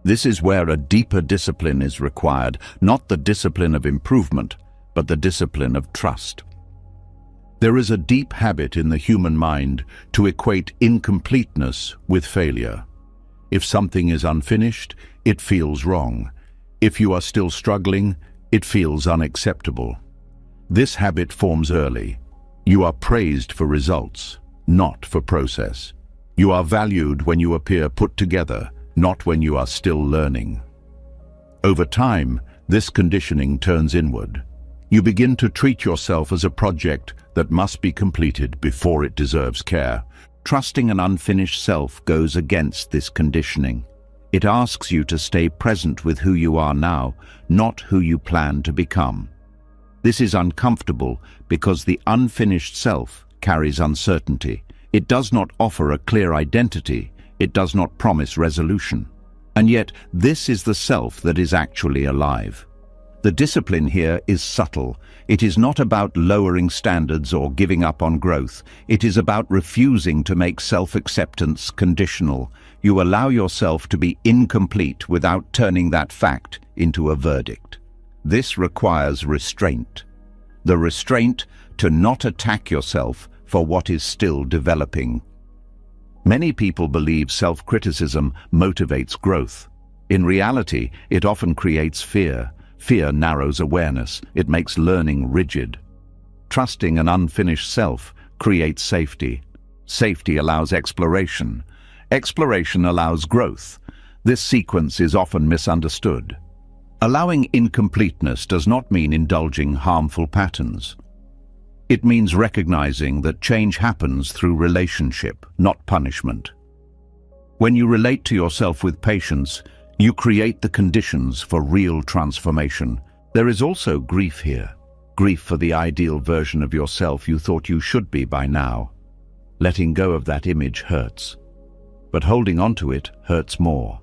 This is where a deeper discipline is required, not the discipline of improvement, but the discipline of trust. There is a deep habit in the human mind to equate incompleteness with failure. If something is unfinished, it feels wrong. If you are still struggling, it feels unacceptable. This habit forms early. You are praised for results, not for process. You are valued when you appear put together, not when you are still learning. Over time, this conditioning turns inward. You begin to treat yourself as a project that must be completed before it deserves care. Trusting an unfinished self goes against this conditioning. It asks you to stay present with who you are now, not who you plan to become. This is uncomfortable because the unfinished self carries uncertainty. It does not offer a clear identity. It does not promise resolution. And yet, this is the self that is actually alive. The discipline here is subtle. It is not about lowering standards or giving up on growth. It is about refusing to make self-acceptance conditional. You allow yourself to be incomplete without turning that fact into a verdict. This requires restraint. The restraint to not attack yourself for what is still developing. Many people believe self-criticism motivates growth. In reality, it often creates fear. Fear narrows awareness. It makes learning rigid. Trusting an unfinished self creates safety. Safety allows exploration. Exploration allows growth. This sequence is often misunderstood. Allowing incompleteness does not mean indulging harmful patterns. It means recognizing that change happens through relationship, not punishment. When you relate to yourself with patience, you create the conditions for real transformation. There is also grief here. Grief for the ideal version of yourself you thought you should be by now. Letting go of that image hurts. But holding on to it hurts more.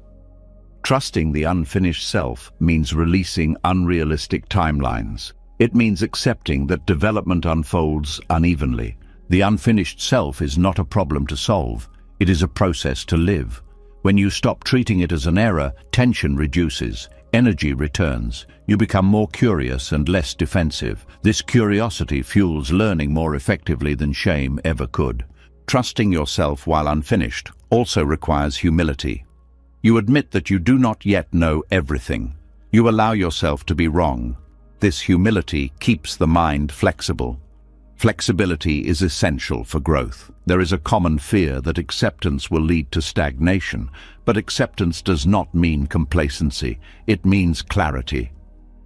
Trusting the unfinished self means releasing unrealistic timelines. It means accepting that development unfolds unevenly. The unfinished self is not a problem to solve. It is a process to live. When you stop treating it as an error, tension reduces, energy returns. You become more curious and less defensive. This curiosity fuels learning more effectively than shame ever could. Trusting yourself while unfinished also requires humility. You admit that you do not yet know everything. You allow yourself to be wrong. This humility keeps the mind flexible. Flexibility is essential for growth. There is a common fear that acceptance will lead to stagnation, but acceptance does not mean complacency. It means clarity.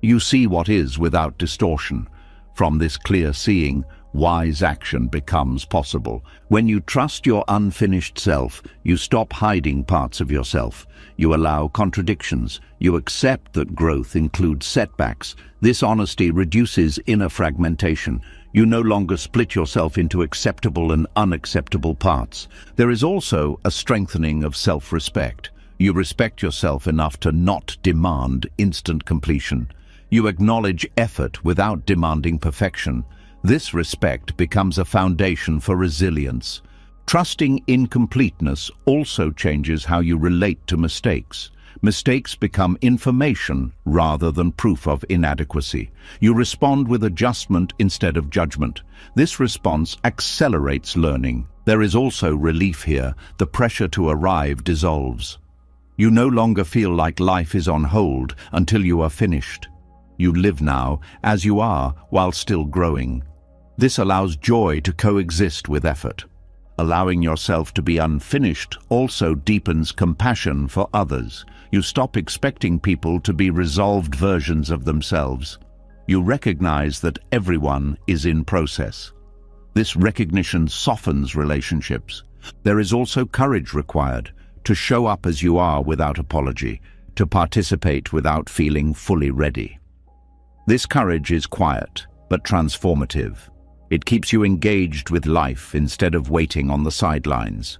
You see what is without distortion. From this clear seeing, wise action becomes possible. When you trust your unfinished self, you stop hiding parts of yourself. You allow contradictions. You accept that growth includes setbacks. This honesty reduces inner fragmentation. You no longer split yourself into acceptable and unacceptable parts. There is also a strengthening of self-respect. You respect yourself enough to not demand instant completion. You acknowledge effort without demanding perfection. This respect becomes a foundation for resilience. Trusting incompleteness also changes how you relate to mistakes. Mistakes become information rather than proof of inadequacy. You respond with adjustment instead of judgment. This response accelerates learning. There is also relief here. The pressure to arrive dissolves. You no longer feel like life is on hold until you are finished. You live now as you are while still growing. This allows joy to coexist with effort. Allowing yourself to be unfinished also deepens compassion for others. You stop expecting people to be resolved versions of themselves. You recognize that everyone is in process. This recognition softens relationships. There is also courage required to show up as you are without apology, to participate without feeling fully ready. This courage is quiet but transformative. It keeps you engaged with life instead of waiting on the sidelines.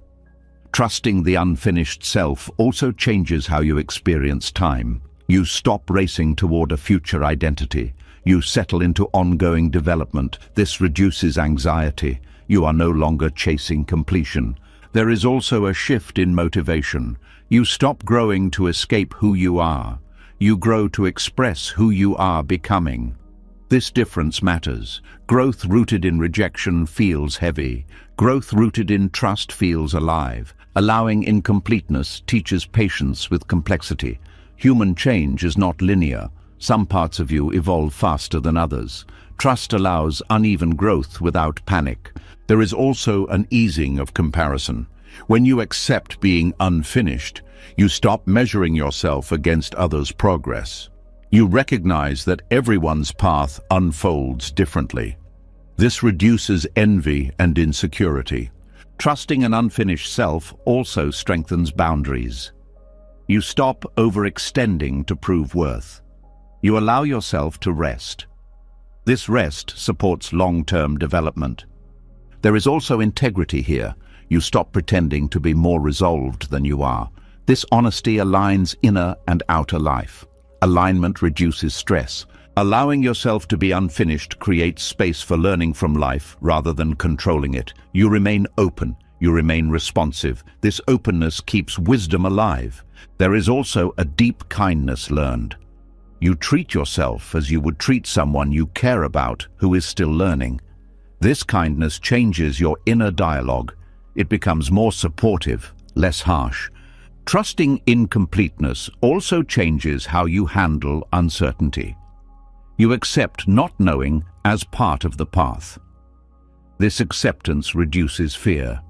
Trusting the unfinished self also changes how you experience time. You stop racing toward a future identity. You settle into ongoing development. This reduces anxiety. You are no longer chasing completion. There is also a shift in motivation. You stop growing to escape who you are. You grow to express who you are becoming. This difference matters. Growth rooted in rejection feels heavy. Growth rooted in trust feels alive. Allowing incompleteness teaches patience with complexity. Human change is not linear. Some parts of you evolve faster than others. Trust allows uneven growth without panic. There is also an easing of comparison. When you accept being unfinished, you stop measuring yourself against others' progress. You recognize that everyone's path unfolds differently. This reduces envy and insecurity. Trusting an unfinished self also strengthens boundaries. You stop overextending to prove worth. You allow yourself to rest. This rest supports long-term development. There is also integrity here. You stop pretending to be more resolved than you are. This honesty aligns inner and outer life. Alignment reduces stress. Allowing yourself to be unfinished creates space for learning from life rather than controlling it. You remain open. You remain responsive. This openness keeps wisdom alive. There is also a deep kindness learned. You treat yourself as you would treat someone you care about who is still learning. This kindness changes your inner dialogue. It becomes more supportive, less harsh. Trusting incompleteness also changes how you handle uncertainty. You accept not knowing as part of the path. This acceptance reduces fear.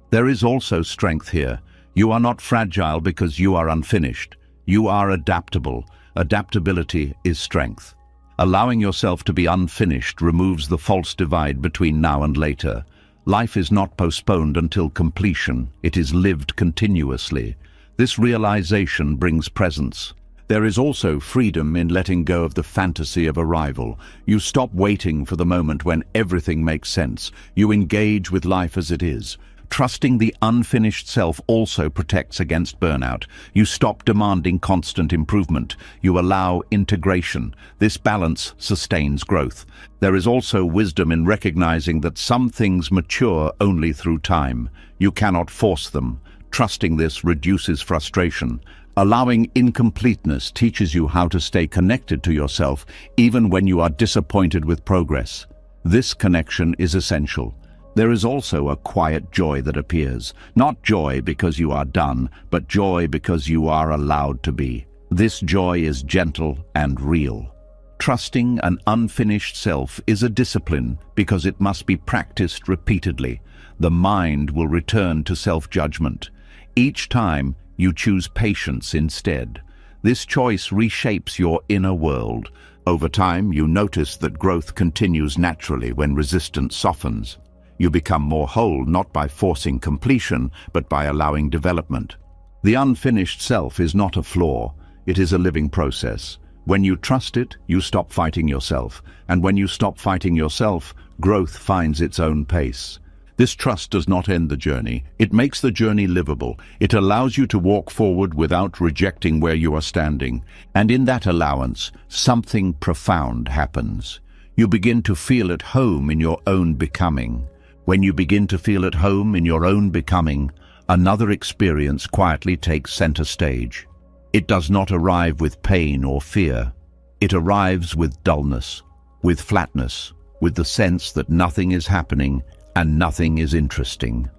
There is also strength here. You are not fragile because you are unfinished. You are adaptable. Adaptability is strength. Allowing yourself to be unfinished removes the false divide between now and later. Life is not postponed until completion. It is lived continuously. This realization brings presence. There is also freedom in letting go of the fantasy of arrival. You stop waiting for the moment when everything makes sense. You engage with life as it is. Trusting the unfinished self also protects against burnout. You stop demanding constant improvement. You allow integration. This balance sustains growth. There is also wisdom in recognizing that some things mature only through time. You cannot force them. Trusting this reduces frustration. Allowing incompleteness teaches you how to stay connected to yourself even when you are disappointed with progress. This connection is essential. There is also a quiet joy that appears. Not joy because you are done, but joy because you are allowed to be. This joy is gentle and real. Trusting an unfinished self is a discipline because it must be practiced repeatedly. The mind will return to self-judgment. Each time, you choose patience instead. This choice reshapes your inner world. Over time, you notice that growth continues naturally when resistance softens. You become more whole not by forcing completion, but by allowing development. The unfinished self is not a flaw, it is a living process. When you trust it, you stop fighting yourself. And when you stop fighting yourself, growth finds its own pace. This trust does not end the journey. It makes the journey livable. It allows you to walk forward without rejecting where you are standing. And in that allowance, something profound happens. You begin to feel at home in your own becoming. When you begin to feel at home in your own becoming, another experience quietly takes center stage. It does not arrive with pain or fear. It arrives with dullness, with flatness, with the sense that nothing is happening and nothing is interesting.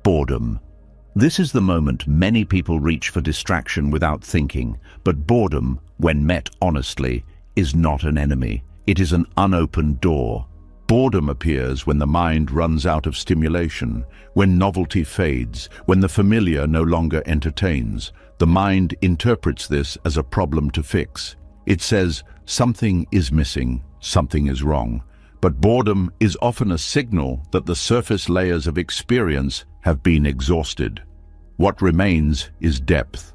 Boredom. This is the moment many people reach for distraction without thinking, but boredom, when met honestly, is not an enemy. It is an unopened door. Boredom appears when the mind runs out of stimulation, when novelty fades, when the familiar no longer entertains. The mind interprets this as a problem to fix. It says, something is missing, something is wrong. But boredom is often a signal that the surface layers of experience have been exhausted. What remains is depth.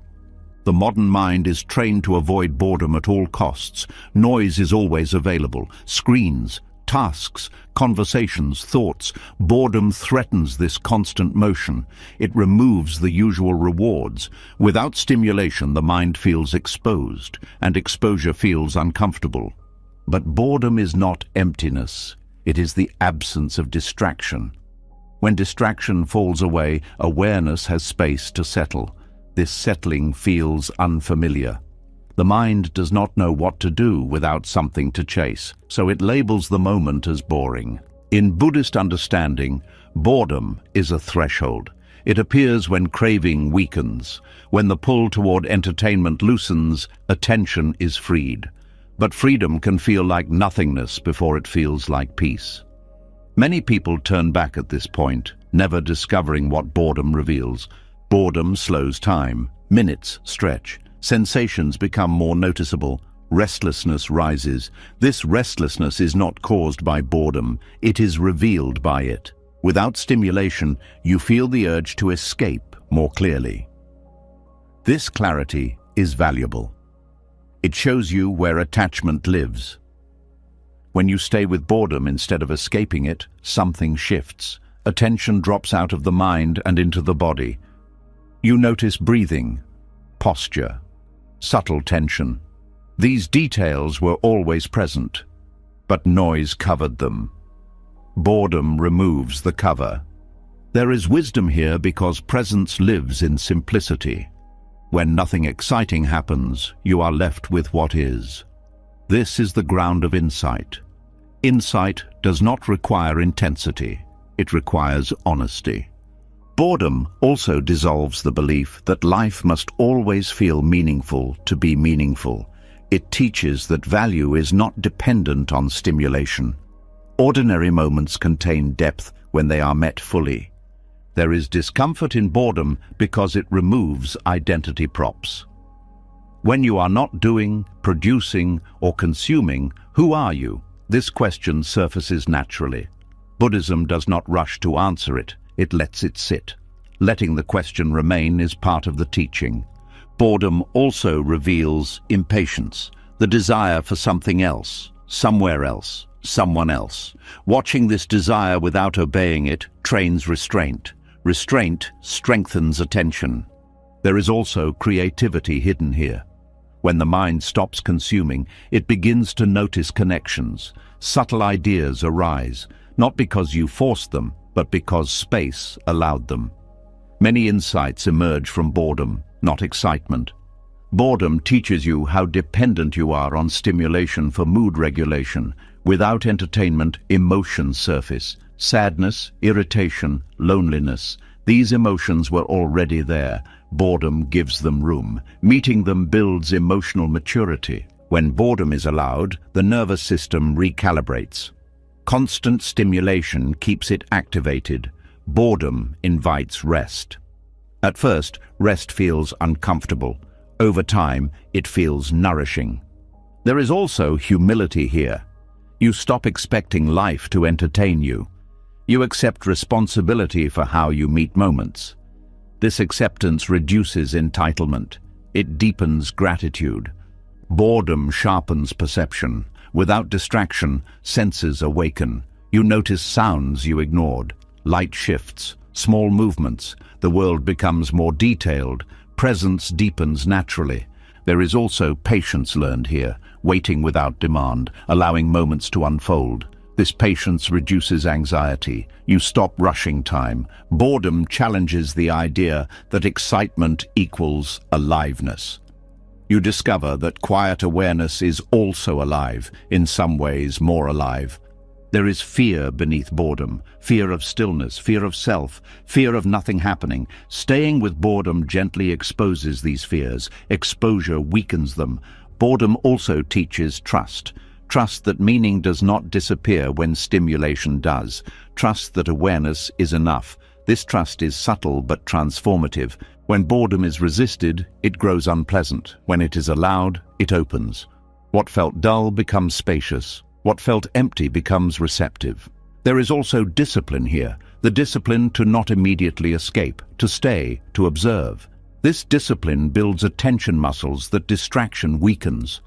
The modern mind is trained to avoid boredom at all costs. Noise is always available. Screens, tasks, conversations, thoughts. Boredom threatens this constant motion. It removes the usual rewards. Without stimulation, the mind feels exposed, and exposure feels uncomfortable. But boredom is not emptiness. It is the absence of distraction. When distraction falls away, awareness has space to settle. This settling feels unfamiliar. The mind does not know what to do without something to chase, so it labels the moment as boring. In Buddhist understanding, boredom is a threshold. It appears when craving weakens. When the pull toward entertainment loosens, attention is freed. But freedom can feel like nothingness before it feels like peace. Many people turn back at this point, never discovering what boredom reveals. Boredom slows time. Minutes stretch. Sensations become more noticeable. Restlessness rises. This restlessness is not caused by boredom. It is revealed by it. Without stimulation, you feel the urge to escape more clearly. This clarity is valuable. It shows you where attachment lives. When you stay with boredom instead of escaping it, something shifts. Attention drops out of the mind and into the body. You notice breathing, posture, subtle tension. These details were always present, but noise covered them. Boredom removes the cover. There is wisdom here because presence lives in simplicity. When nothing exciting happens, you are left with what is. This is the ground of insight. Insight does not require intensity. It requires honesty. Boredom also dissolves the belief that life must always feel meaningful to be meaningful. It teaches that value is not dependent on stimulation. Ordinary moments contain depth when they are met fully. There is discomfort in boredom because it removes identity props. When you are not doing, producing, or consuming, who are you? This question surfaces naturally. Buddhism does not rush to answer it. It lets it sit. Letting the question remain is part of the teaching. Boredom also reveals impatience, the desire for something else, somewhere else, someone else. Watching this desire without obeying it trains restraint. Restraint strengthens attention. There is also creativity hidden here. When the mind stops consuming, it begins to notice connections. Subtle ideas arise, not because you forced them, but because space allowed them. Many insights emerge from boredom, not excitement. Boredom teaches you how dependent you are on stimulation for mood regulation. Without entertainment, emotions surface. Sadness, irritation, loneliness. These emotions were already there. Boredom gives them room. Meeting them builds emotional maturity. When boredom is allowed, the nervous system recalibrates. Constant stimulation keeps it activated. Boredom invites rest. At first, rest feels uncomfortable. Over time, it feels nourishing. There is also humility here. You stop expecting life to entertain you. You accept responsibility for how you meet moments. This acceptance reduces entitlement. It deepens gratitude. Boredom sharpens perception. Without distraction, senses awaken. You notice sounds you ignored. Light shifts, small movements. The world becomes more detailed. Presence deepens naturally. There is also patience learned here, waiting without demand, allowing moments to unfold. This patience reduces anxiety. You stop rushing time. Boredom challenges the idea that excitement equals aliveness. You discover that quiet awareness is also alive, in some ways more alive. There is fear beneath boredom, fear of stillness, fear of self, fear of nothing happening. Staying with boredom gently exposes these fears. Exposure weakens them. Boredom also teaches trust. Trust that meaning does not disappear when stimulation does. Trust that awareness is enough. This trust is subtle but transformative. When boredom is resisted, it grows unpleasant. When it is allowed, it opens. What felt dull becomes spacious. What felt empty becomes receptive. There is also discipline here, the discipline to not immediately escape, to stay, to observe. This discipline builds attention muscles that distraction weakens.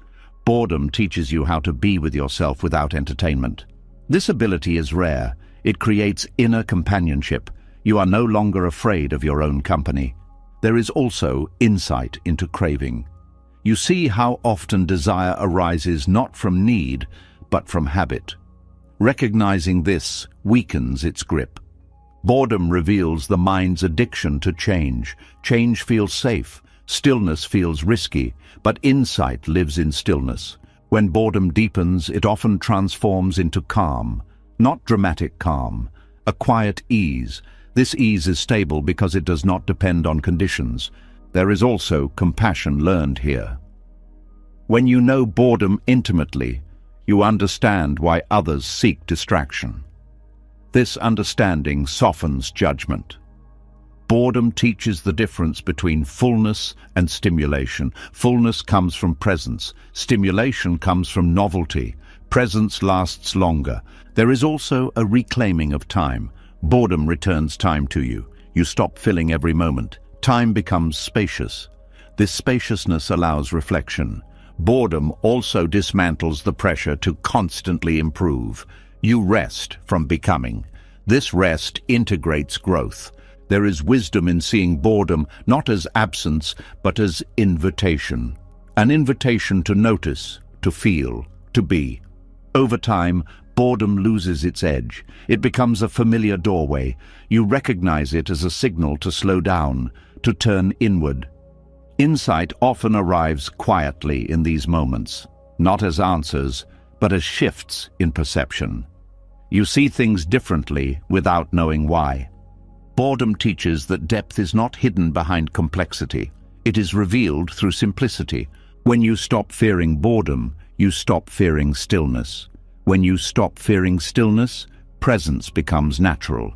Boredom teaches you how to be with yourself without entertainment. This ability is rare. It creates inner companionship. You are no longer afraid of your own company. There is also insight into craving. You see how often desire arises not from need, but from habit. Recognizing this weakens its grip. Boredom reveals the mind's addiction to change. Change feels safe. Stillness feels risky, but insight lives in stillness. When boredom deepens, it often transforms into calm. Not dramatic calm, a quiet ease. This ease is stable because it does not depend on conditions. There is also compassion learned here. When you know boredom intimately, you understand why others seek distraction. This understanding softens judgment. Boredom teaches the difference between fullness and stimulation. Fullness comes from presence. Stimulation comes from novelty. Presence lasts longer. There is also a reclaiming of time. Boredom returns time to you. You stop filling every moment. Time becomes spacious. This spaciousness allows reflection. Boredom also dismantles the pressure to constantly improve. You rest from becoming. This rest integrates growth. There is wisdom in seeing boredom not as absence, but as invitation. An invitation to notice, to feel, to be. Over time, boredom loses its edge. It becomes a familiar doorway. You recognize it as a signal to slow down, to turn inward. Insight often arrives quietly in these moments, not as answers, but as shifts in perception. You see things differently without knowing why. Boredom teaches that depth is not hidden behind complexity. It is revealed through simplicity. When you stop fearing boredom, you stop fearing stillness. When you stop fearing stillness, presence becomes natural.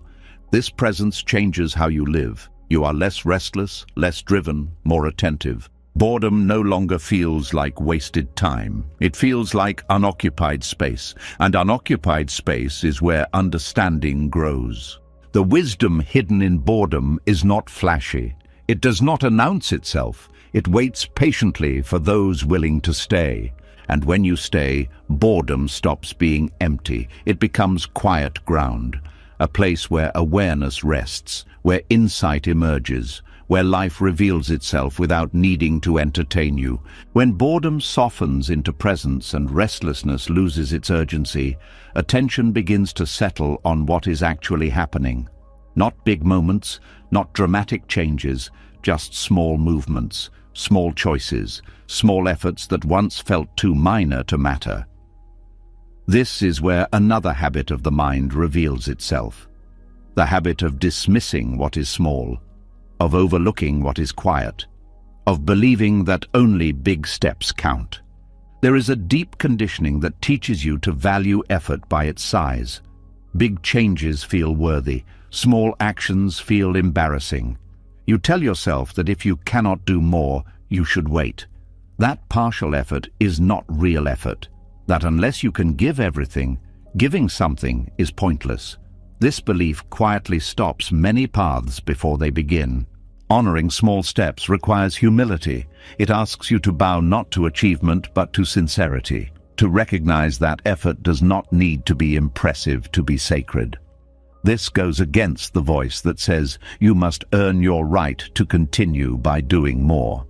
This presence changes how you live. You are less restless, less driven, more attentive. Boredom no longer feels like wasted time. It feels like unoccupied space, and unoccupied space is where understanding grows. The wisdom hidden in boredom is not flashy. It does not announce itself. It waits patiently for those willing to stay. And when you stay, boredom stops being empty. It becomes quiet ground. a place where awareness rests, where insight emerges, where life reveals itself without needing to entertain you. When boredom softens into presence and restlessness loses its urgency, attention begins to settle on what is actually happening. Not big moments, not dramatic changes, just small movements, small choices, small efforts that once felt too minor to matter. This is where another habit of the mind reveals itself. The habit of dismissing what is small, of overlooking what is quiet, of believing that only big steps count. There is a deep conditioning that teaches you to value effort by its size. Big changes feel worthy, small actions feel embarrassing. You tell yourself that if you cannot do more, you should wait. That partial effort is not real effort. That unless you can give everything, giving something is pointless. This belief quietly stops many paths before they begin. Honoring small steps requires humility. It asks you to bow not to achievement but to sincerity, to recognize that effort does not need to be impressive to be sacred. This goes against the voice that says you must earn your right to continue by doing more.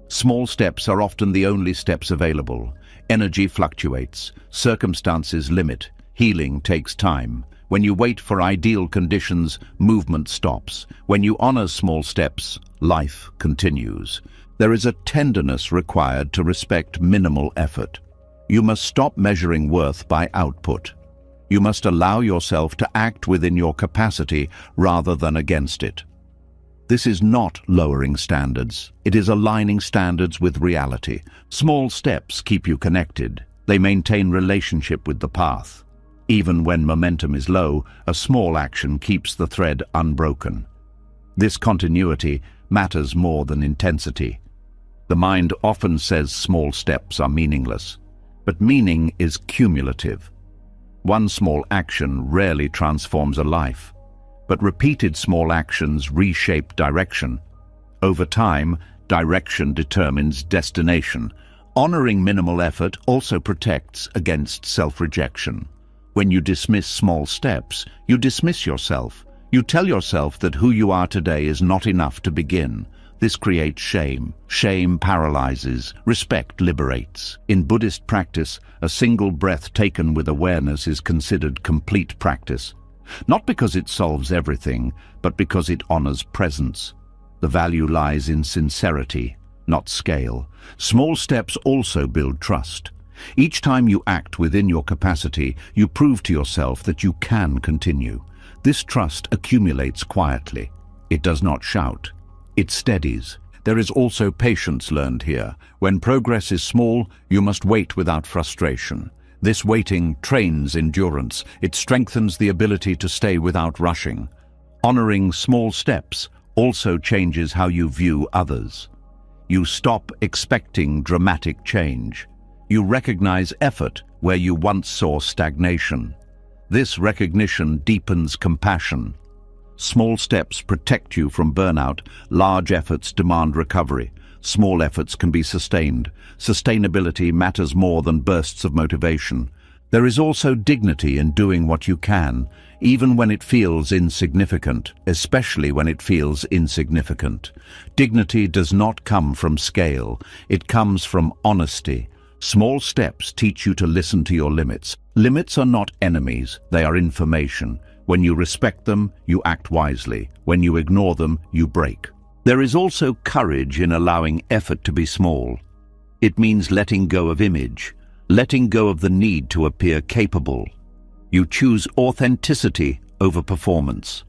Small steps are often the only steps available. Energy fluctuates, circumstances limit, healing takes time. When you wait for ideal conditions, movement stops. When you honor small steps, life continues. There is a tenderness required to respect minimal effort. You must stop measuring worth by output. You must allow yourself to act within your capacity rather than against it. This is not lowering standards. It is aligning standards with reality. Small steps keep you connected. They maintain relationship with the path. Even when momentum is low, a small action keeps the thread unbroken. This continuity matters more than intensity. The mind often says small steps are meaningless, but meaning is cumulative. One small action rarely transforms a life, but repeated small actions reshape direction. Over time, direction determines destination. Honoring minimal effort also protects against self-rejection. When you dismiss small steps, you dismiss yourself. You tell yourself that who you are today is not enough to begin. This creates shame. Shame paralyzes. Respect liberates. In Buddhist practice, a single breath taken with awareness is considered complete practice. Not because it solves everything, but because it honors presence. The value lies in sincerity, not scale. Small steps also build trust. Each time you act within your capacity, you prove to yourself that you can continue. This trust accumulates quietly. It does not shout. It steadies. There is also patience learned here. When progress is small, you must wait without frustration. This waiting trains endurance. It strengthens the ability to stay without rushing. Honoring small steps also changes how you view others. You stop expecting dramatic change. You recognize effort where you once saw stagnation. This recognition deepens compassion. Small steps protect you from burnout. Large efforts demand recovery. Small efforts can be sustained. Sustainability matters more than bursts of motivation. There is also dignity in doing what you can, even when it feels insignificant, especially when it feels insignificant. Dignity does not come from scale. It comes from honesty. Small steps teach you to listen to your limits. Limits are not enemies, they are information. When you respect them, you act wisely. When you ignore them, you break. There is also courage in allowing effort to be small. It means letting go of image, letting go of the need to appear capable. You choose authenticity over performance.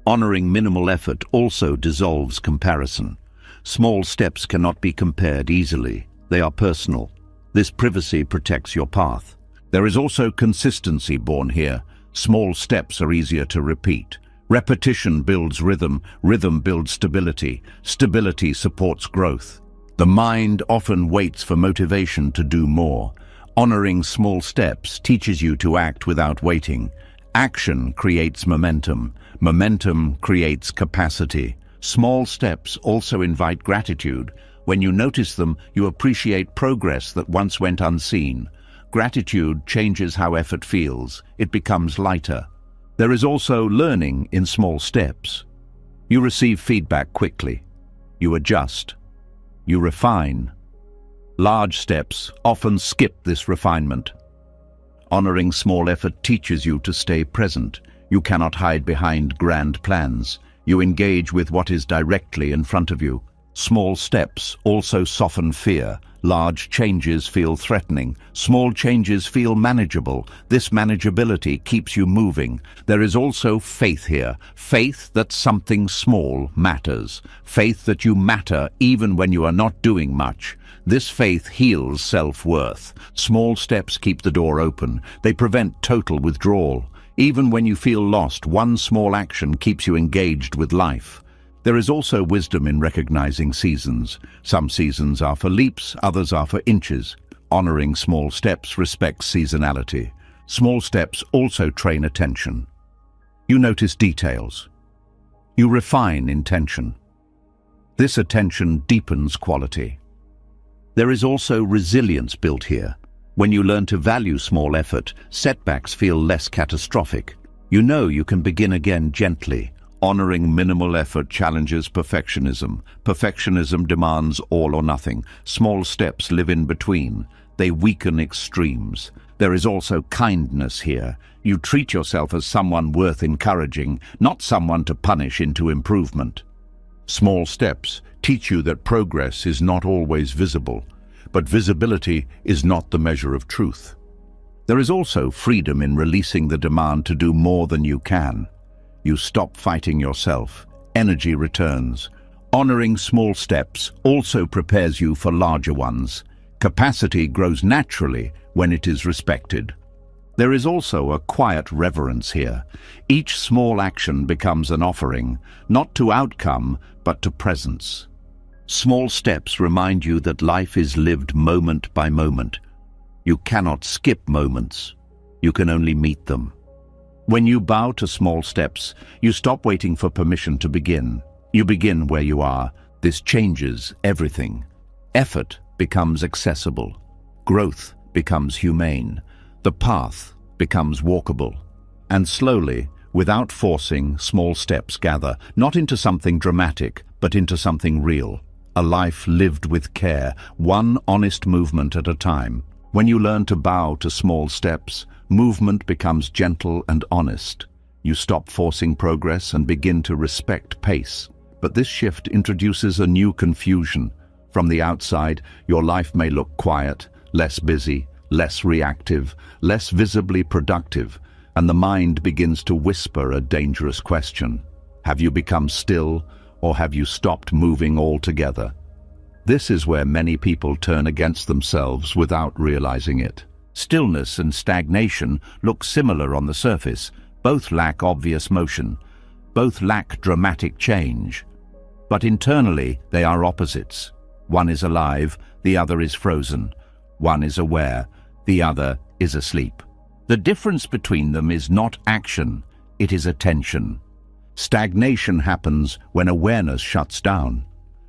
Honoring minimal effort also dissolves comparison. Small steps cannot be compared easily. They are personal. This privacy protects your path. There is also consistency born here. Small steps are easier to repeat. Repetition builds rhythm. Rhythm builds stability. Stability supports growth. The mind often waits for motivation to do more. Honoring small steps teaches you to act without waiting. Action creates momentum. Momentum creates capacity. Small steps also invite gratitude. When you notice them, you appreciate progress that once went unseen. Gratitude changes how effort feels. It becomes lighter. There is also learning in small steps. You receive feedback quickly. You adjust. You refine. Large steps often skip this refinement. Honoring small effort teaches you to stay present. You cannot hide behind grand plans. You engage with what is directly in front of you. Small steps also soften fear. Large changes feel threatening. Small changes feel manageable. This manageability keeps you moving. There is also faith here. Faith that something small matters. Faith that you matter even when you are not doing much. This faith heals self-worth. Small steps keep the door open. They prevent total withdrawal. Even when you feel lost, one small action keeps you engaged with life. There is also wisdom in recognizing seasons. Some seasons are for leaps, others are for inches. Honoring small steps respects seasonality. Small steps also train attention. You notice details. You refine intention. This attention deepens quality. There is also resilience built here. When you learn to value small effort, setbacks feel less catastrophic. You know you can begin again gently. Honoring minimal effort challenges perfectionism. Perfectionism demands all or nothing. Small steps live in between. They weaken extremes. There is also kindness here. You treat yourself as someone worth encouraging, not someone to punish into improvement. Small steps teach you that progress is not always visible, but visibility is not the measure of truth. There is also freedom in releasing the demand to do more than you can. You stop fighting yourself. Energy returns. Honoring small steps also prepares you for larger ones. Capacity grows naturally when it is respected. There is also a quiet reverence here. Each small action becomes an offering, not to outcome, but to presence. Small steps remind you that life is lived moment by moment. You cannot skip moments. You can only meet them. When you bow to small steps, you stop waiting for permission to begin. You begin where you are. This changes everything. Effort becomes accessible. Growth becomes humane. The path becomes walkable. And slowly, without forcing, small steps gather, not into something dramatic, but into something real. A life lived with care, one honest movement at a time. When you learn to bow to small steps, movement becomes gentle and honest. You stop forcing progress and begin to respect pace. But this shift introduces a new confusion. From the outside, your life may look quiet, less busy, less reactive, less visibly productive, and the mind begins to whisper a dangerous question. Have you become still, or have you stopped moving altogether? This is where many people turn against themselves without realizing it. Stillness and stagnation look similar on the surface. Both lack obvious motion. Both lack dramatic change. But internally, they are opposites. One is alive, the other is frozen. One is aware, the other is asleep. The difference between them is not action, it is attention. Stagnation happens when awareness shuts down.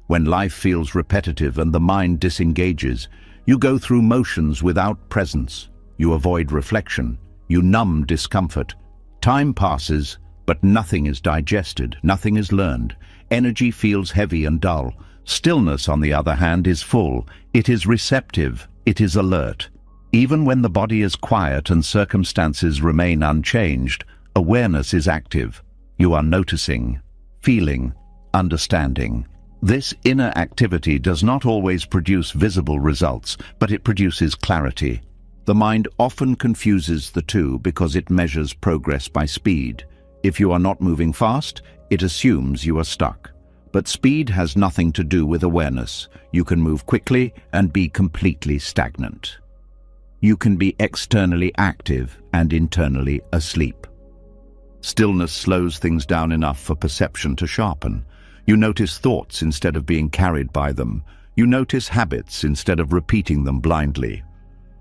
When life feels repetitive and the mind disengages, you go through motions without presence. You avoid reflection. You numb discomfort. Time passes, but nothing is digested, nothing is learned. Energy feels heavy and dull. Stillness, on the other hand, is full. It is receptive. It is alert. Even when the body is quiet and circumstances remain unchanged, awareness is active. You are noticing, feeling, understanding. This inner activity does not always produce visible results, but it produces clarity. The mind often confuses the two because it measures progress by speed. If you are not moving fast, it assumes you are stuck. But speed has nothing to do with awareness. You can move quickly and be completely stagnant. You can be externally active and internally asleep. Stillness slows things down enough for perception to sharpen. You notice thoughts instead of being carried by them. You notice habits instead of repeating them blindly.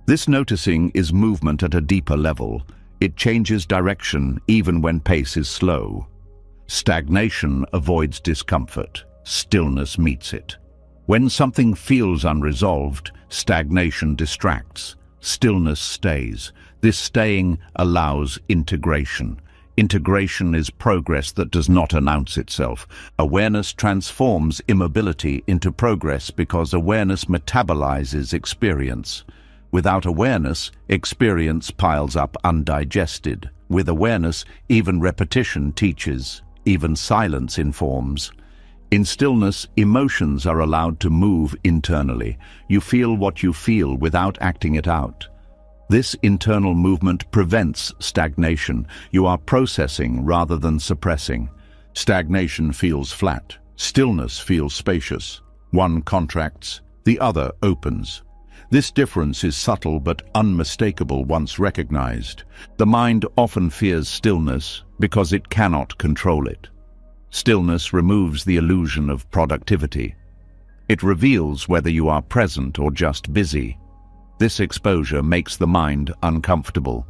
This noticing is movement at a deeper level. It changes direction even when pace is slow. Stagnation avoids discomfort. Stillness meets it. When something feels unresolved, stagnation distracts. Stillness stays. This staying allows integration. Integration is progress that does not announce itself. Awareness transforms immobility into progress because awareness metabolizes experience. Without awareness, experience piles up undigested. With awareness, even repetition teaches, even silence informs. In stillness, emotions are allowed to move internally. You feel what you feel without acting it out. This internal movement prevents stagnation. You are processing rather than suppressing. Stagnation feels flat. Stillness feels spacious. One contracts, the other opens. This difference is subtle but unmistakable once recognized. The mind often fears stillness because it cannot control it. Stillness removes the illusion of productivity. It reveals whether you are present or just busy. This exposure makes the mind uncomfortable.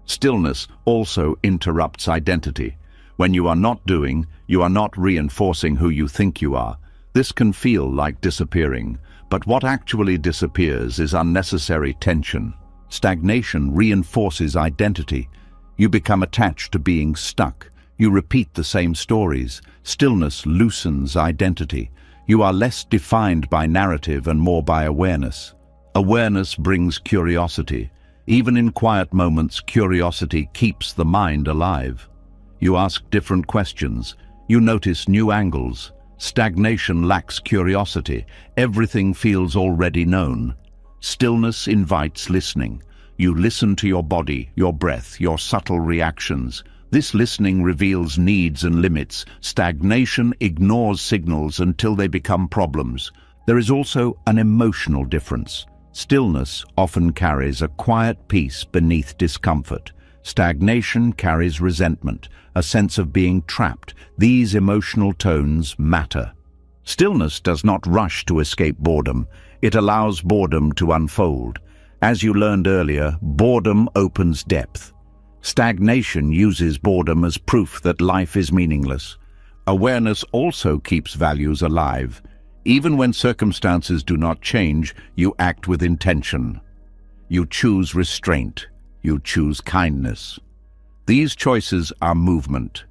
Stillness also interrupts identity. When you are not doing, you are not reinforcing who you think you are. This can feel like disappearing, but what actually disappears is unnecessary tension. Stagnation reinforces identity. You become attached to being stuck. You repeat the same stories. Stillness loosens identity. You are less defined by narrative and more by awareness. Awareness brings curiosity. Even in quiet moments, curiosity keeps the mind alive. You ask different questions. You notice new angles. Stagnation lacks curiosity. Everything feels already known. Stillness invites listening. You listen to your body, your breath, your subtle reactions. This listening reveals needs and limits. Stagnation ignores signals until they become problems. There is also an emotional difference. Stillness often carries a quiet peace beneath discomfort. Stagnation carries resentment, a sense of being trapped. These emotional tones matter. Stillness does not rush to escape boredom. It allows boredom to unfold. As you learned earlier, boredom opens depth. Stagnation uses boredom as proof that life is meaningless. Awareness also keeps values alive. Even when circumstances do not change, you act with intention. You choose restraint. You choose kindness. These choices are movement.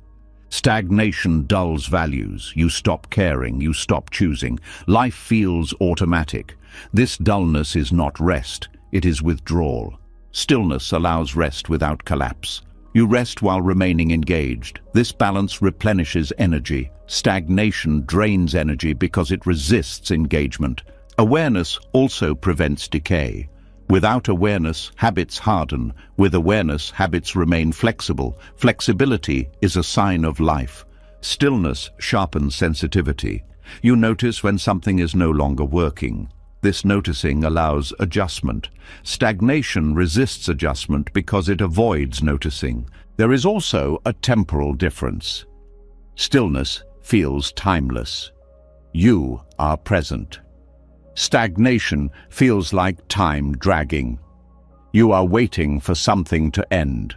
Stagnation dulls values. You stop caring. You stop choosing. Life feels automatic. This dullness is not rest. It is withdrawal. Stillness allows rest without collapse. You rest while remaining engaged. This balance replenishes energy. Stagnation drains energy because it resists engagement. Awareness also prevents decay. Without awareness, habits harden. With awareness, habits remain flexible. Flexibility is a sign of life. Stillness sharpens sensitivity. You notice when something is no longer working. This noticing allows adjustment. Stagnation resists adjustment because it avoids noticing. There is also a temporal difference. Stillness feels timeless. You are present. Stagnation feels like time dragging. You are waiting for something to end.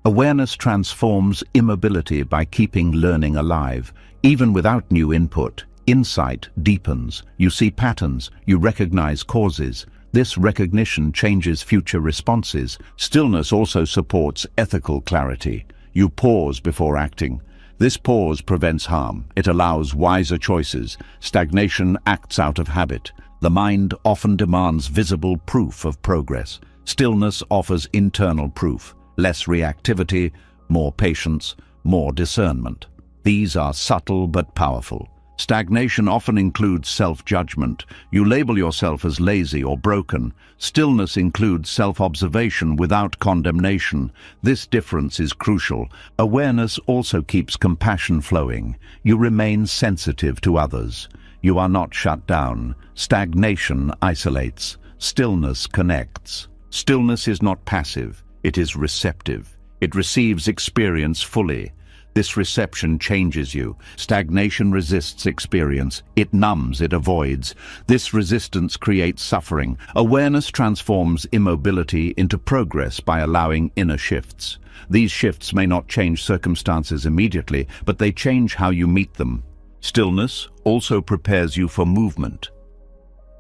Awareness transforms immobility by keeping learning alive. Even without new input, insight deepens. You see patterns, you recognize causes. This recognition changes future responses. Stillness also supports ethical clarity. You pause before acting. This pause prevents harm. It allows wiser choices. Stagnation acts out of habit. The mind often demands visible proof of progress. Stillness offers internal proof. Less reactivity, more patience, more discernment. These are subtle but powerful. Stagnation often includes self-judgment. You label yourself as lazy or broken. Stillness includes self-observation without condemnation. This difference is crucial. Awareness also keeps compassion flowing. You remain sensitive to others. You are not shut down. Stagnation isolates. Stillness connects. Stillness is not passive. It is receptive. It receives experience fully. This reception changes you. Stagnation resists experience. It numbs, it avoids. This resistance creates suffering. Awareness transforms immobility into progress by allowing inner shifts. These shifts may not change circumstances immediately, but they change how you meet them. Stillness also prepares you for movement.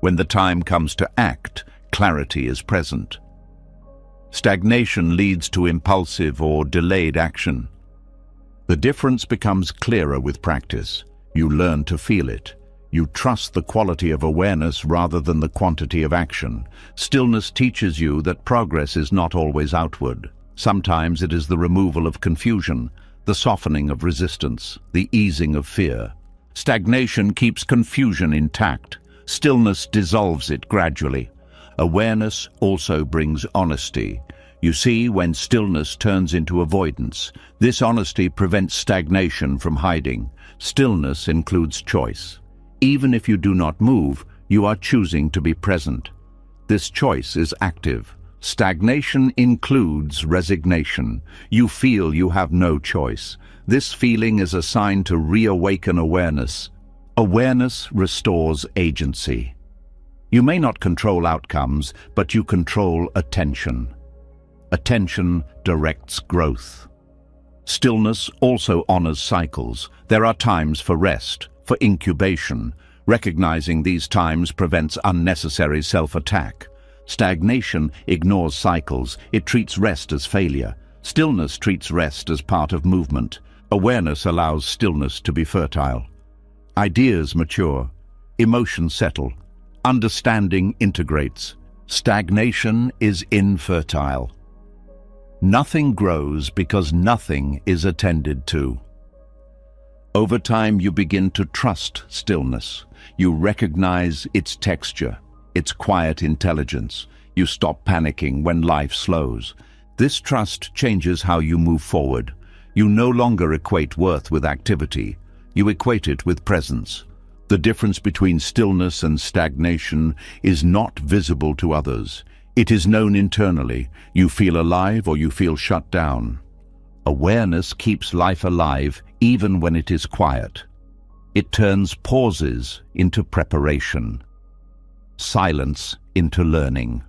When the time comes to act, clarity is present. Stagnation leads to impulsive or delayed action. The difference becomes clearer with practice. You learn to feel it. You trust the quality of awareness rather than the quantity of action. Stillness teaches you that progress is not always outward. Sometimes it is the removal of confusion, the softening of resistance, the easing of fear. Stagnation keeps confusion intact. Stillness dissolves it gradually. Awareness also brings honesty. You see, when stillness turns into avoidance, this honesty prevents stagnation from hiding. Stillness includes choice. Even if you do not move, you are choosing to be present. This choice is active. Stagnation includes resignation. You feel you have no choice. This feeling is a sign to reawaken awareness. Awareness restores agency. You may not control outcomes, but you control attention. Attention directs growth. Stillness also honors cycles. There are times for rest, for incubation. Recognizing these times prevents unnecessary self-attack. Stagnation ignores cycles. It treats rest as failure. Stillness treats rest as part of movement. Awareness allows stillness to be fertile. Ideas mature. Emotions settle. Understanding integrates. Stagnation is infertile. Nothing grows because nothing is attended to. Over time, you begin to trust stillness. You recognize its texture, its quiet intelligence. You stop panicking when life slows. This trust changes how you move forward. You no longer equate worth with activity. You equate it with presence. The difference between stillness and stagnation is not visible to others. It is known internally. You feel alive or you feel shut down. Awareness keeps life alive even when it is quiet. It turns pauses into preparation, silence into learning.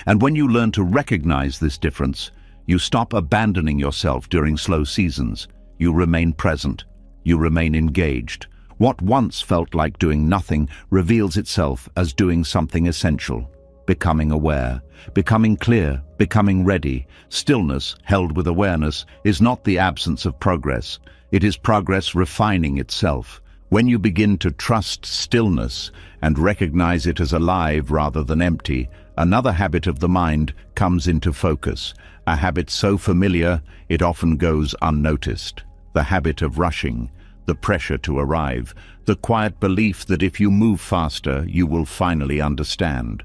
And when you learn to recognize this difference, you stop abandoning yourself during slow seasons. You remain present. You remain engaged. What once felt like doing nothing reveals itself as doing something essential. Becoming aware, becoming clear, becoming ready. Stillness, held with awareness, is not the absence of progress. It is progress refining itself. When you begin to trust stillness and recognize it as alive rather than empty, another habit of the mind comes into focus. A habit so familiar, it often goes unnoticed. The habit of rushing, the pressure to arrive, the quiet belief that if you move faster, you will finally understand.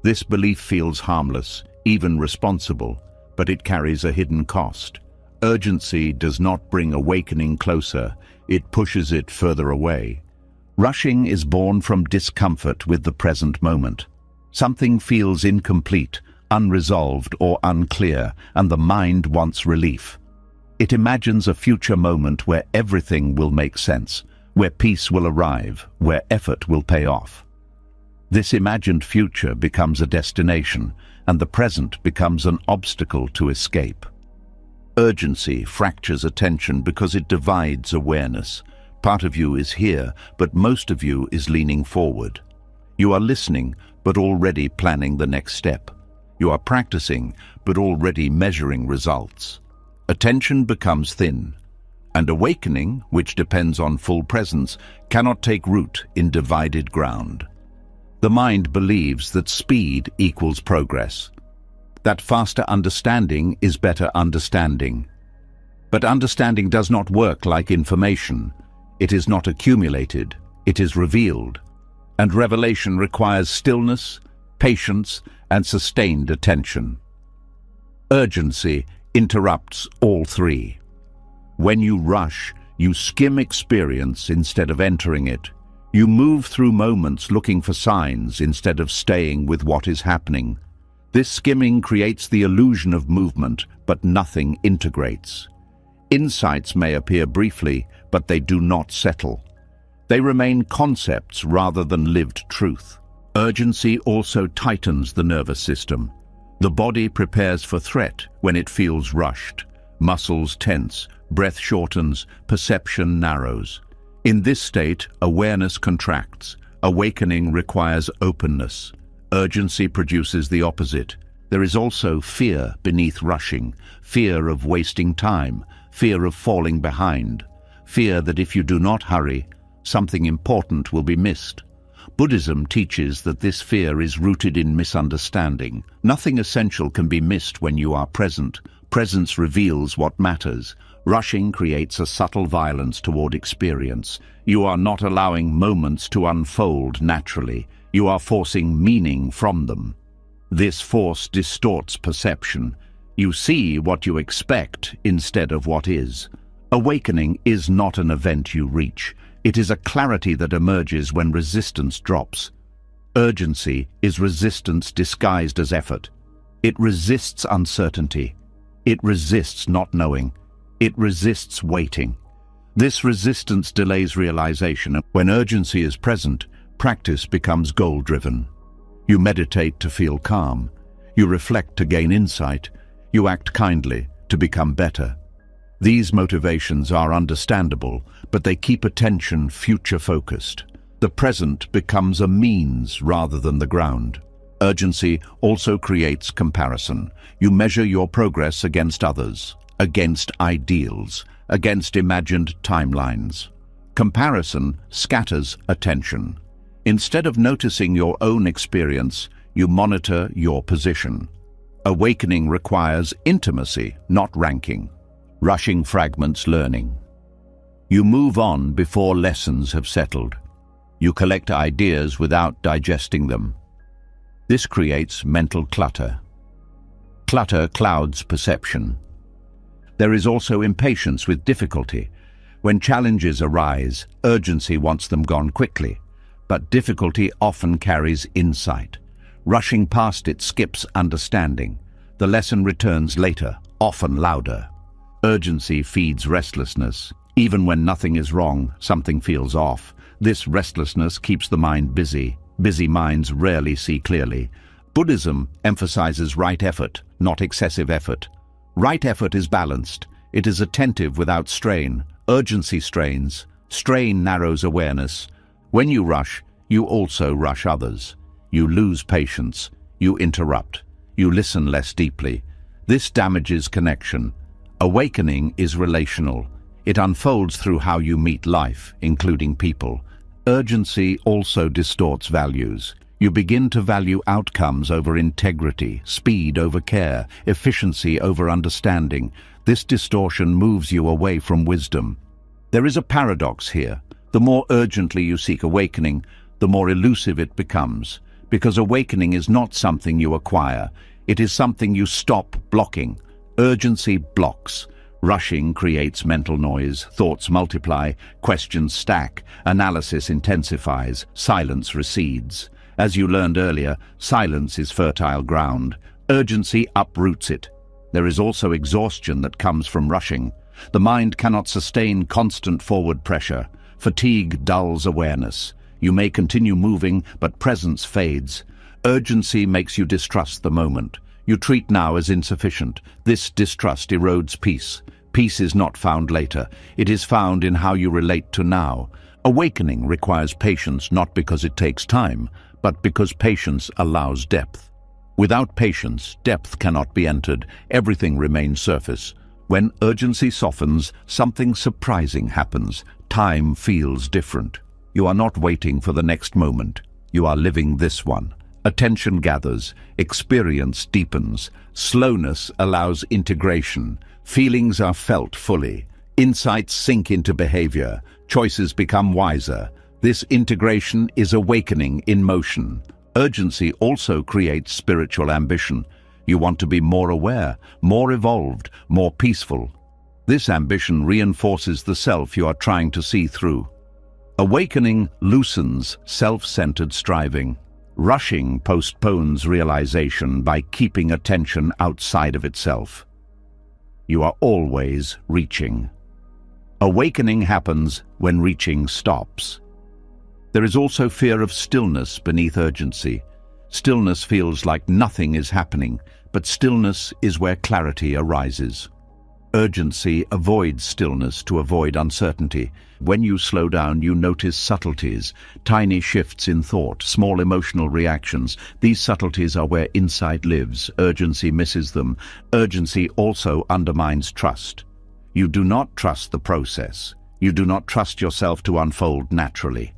This belief feels harmless, even responsible, but it carries a hidden cost. Urgency does not bring awakening closer, it pushes it further away. Rushing is born from discomfort with the present moment. Something feels incomplete, unresolved, or unclear, and the mind wants relief. It imagines a future moment where everything will make sense, where peace will arrive, where effort will pay off. This imagined future becomes a destination, and the present becomes an obstacle to escape. Urgency fractures attention because it divides awareness. Part of you is here, but most of you is leaning forward. You are listening, but already planning the next step. You are practicing, but already measuring results. Attention becomes thin, and awakening, which depends on full presence, cannot take root in divided ground. The mind believes that speed equals progress, that faster understanding is better understanding. But understanding does not work like information. It is not accumulated, it is revealed. And revelation requires stillness, patience, and sustained attention. Urgency interrupts all three. When you rush, you skim experience instead of entering it. You move through moments looking for signs instead of staying with what is happening. This skimming creates the illusion of movement, but nothing integrates. Insights may appear briefly, but they do not settle. They remain concepts rather than lived truth. Urgency also tightens the nervous system. The body prepares for threat when it feels rushed. Muscles tense, breath shortens, perception narrows. In this state, awareness contracts. Awakening requires openness. Urgency produces the opposite. There is also fear beneath rushing, fear of wasting time, fear of falling behind, fear that if you do not hurry, something important will be missed. Buddhism teaches that this fear is rooted in misunderstanding. Nothing essential can be missed when you are present. Presence reveals what matters. Rushing creates a subtle violence toward experience. You are not allowing moments to unfold naturally. You are forcing meaning from them. This force distorts perception. You see what you expect instead of what is. Awakening is not an event you reach. It is a clarity that emerges when resistance drops. Urgency is resistance disguised as effort. It resists uncertainty. It resists not knowing. It resists waiting. This resistance delays realization, and when urgency is present, practice becomes goal-driven. You meditate to feel calm. You reflect to gain insight. You act kindly to become better. These motivations are understandable, but they keep attention future-focused. The present becomes a means rather than the ground. Urgency also creates comparison. You measure your progress against others, against ideals, against imagined timelines. Comparison scatters attention. Instead of noticing your own experience, you monitor your position. Awakening requires intimacy, not ranking. Rushing fragments learning. You move on before lessons have settled. You collect ideas without digesting them. This creates mental clutter. Clutter clouds perception. There is also impatience with difficulty. When challenges arise, urgency wants them gone quickly, but difficulty often carries insight. Rushing past it skips understanding. The lesson returns later, often louder. Urgency feeds restlessness. Even when nothing is wrong, something feels off. This restlessness keeps the mind busy. Busy minds rarely see clearly. Buddhism emphasizes right effort, not excessive effort. Right effort is balanced. It is attentive without strain. Urgency strains. Strain narrows awareness. When you rush, you also rush others. You lose patience. You interrupt. You listen less deeply. This damages connection. Awakening is relational. It unfolds through how you meet life, including people. Urgency also distorts values. You begin to value outcomes over integrity, speed over care, efficiency over understanding. This distortion moves you away from wisdom. There is a paradox here. The more urgently you seek awakening, the more elusive it becomes. Because awakening is not something you acquire. It is something you stop blocking. Urgency blocks. Rushing creates mental noise, thoughts multiply, questions stack, analysis intensifies, silence recedes. As you learned earlier, silence is fertile ground. Urgency uproots it. There is also exhaustion that comes from rushing. The mind cannot sustain constant forward pressure. Fatigue dulls awareness. You may continue moving, but presence fades. Urgency makes you distrust the moment. You treat now as insufficient. This distrust erodes peace. Peace is not found later. It is found in how you relate to now. Awakening requires patience not because it takes time, but because patience allows depth. Without patience, depth cannot be entered. Everything remains surface. When urgency softens, something surprising happens. Time feels different. You are not waiting for the next moment. You are living this one. Attention gathers, experience deepens, slowness allows integration, feelings are felt fully, insights sink into behavior, choices become wiser. This integration is awakening in motion. Urgency also creates spiritual ambition. You want to be more aware, more evolved, more peaceful. This ambition reinforces the self you are trying to see through. Awakening loosens self-centered striving. Rushing postpones realization by keeping attention outside of itself. You are always reaching. Awakening happens when reaching stops. There is also fear of stillness beneath urgency. Stillness feels like nothing is happening, but stillness is where clarity arises. Urgency avoids stillness to avoid uncertainty. When you slow down, you notice subtleties, tiny shifts in thought, small emotional reactions. These subtleties are where insight lives. Urgency misses them. Urgency also undermines trust. You do not trust the process. You do not trust yourself to unfold naturally.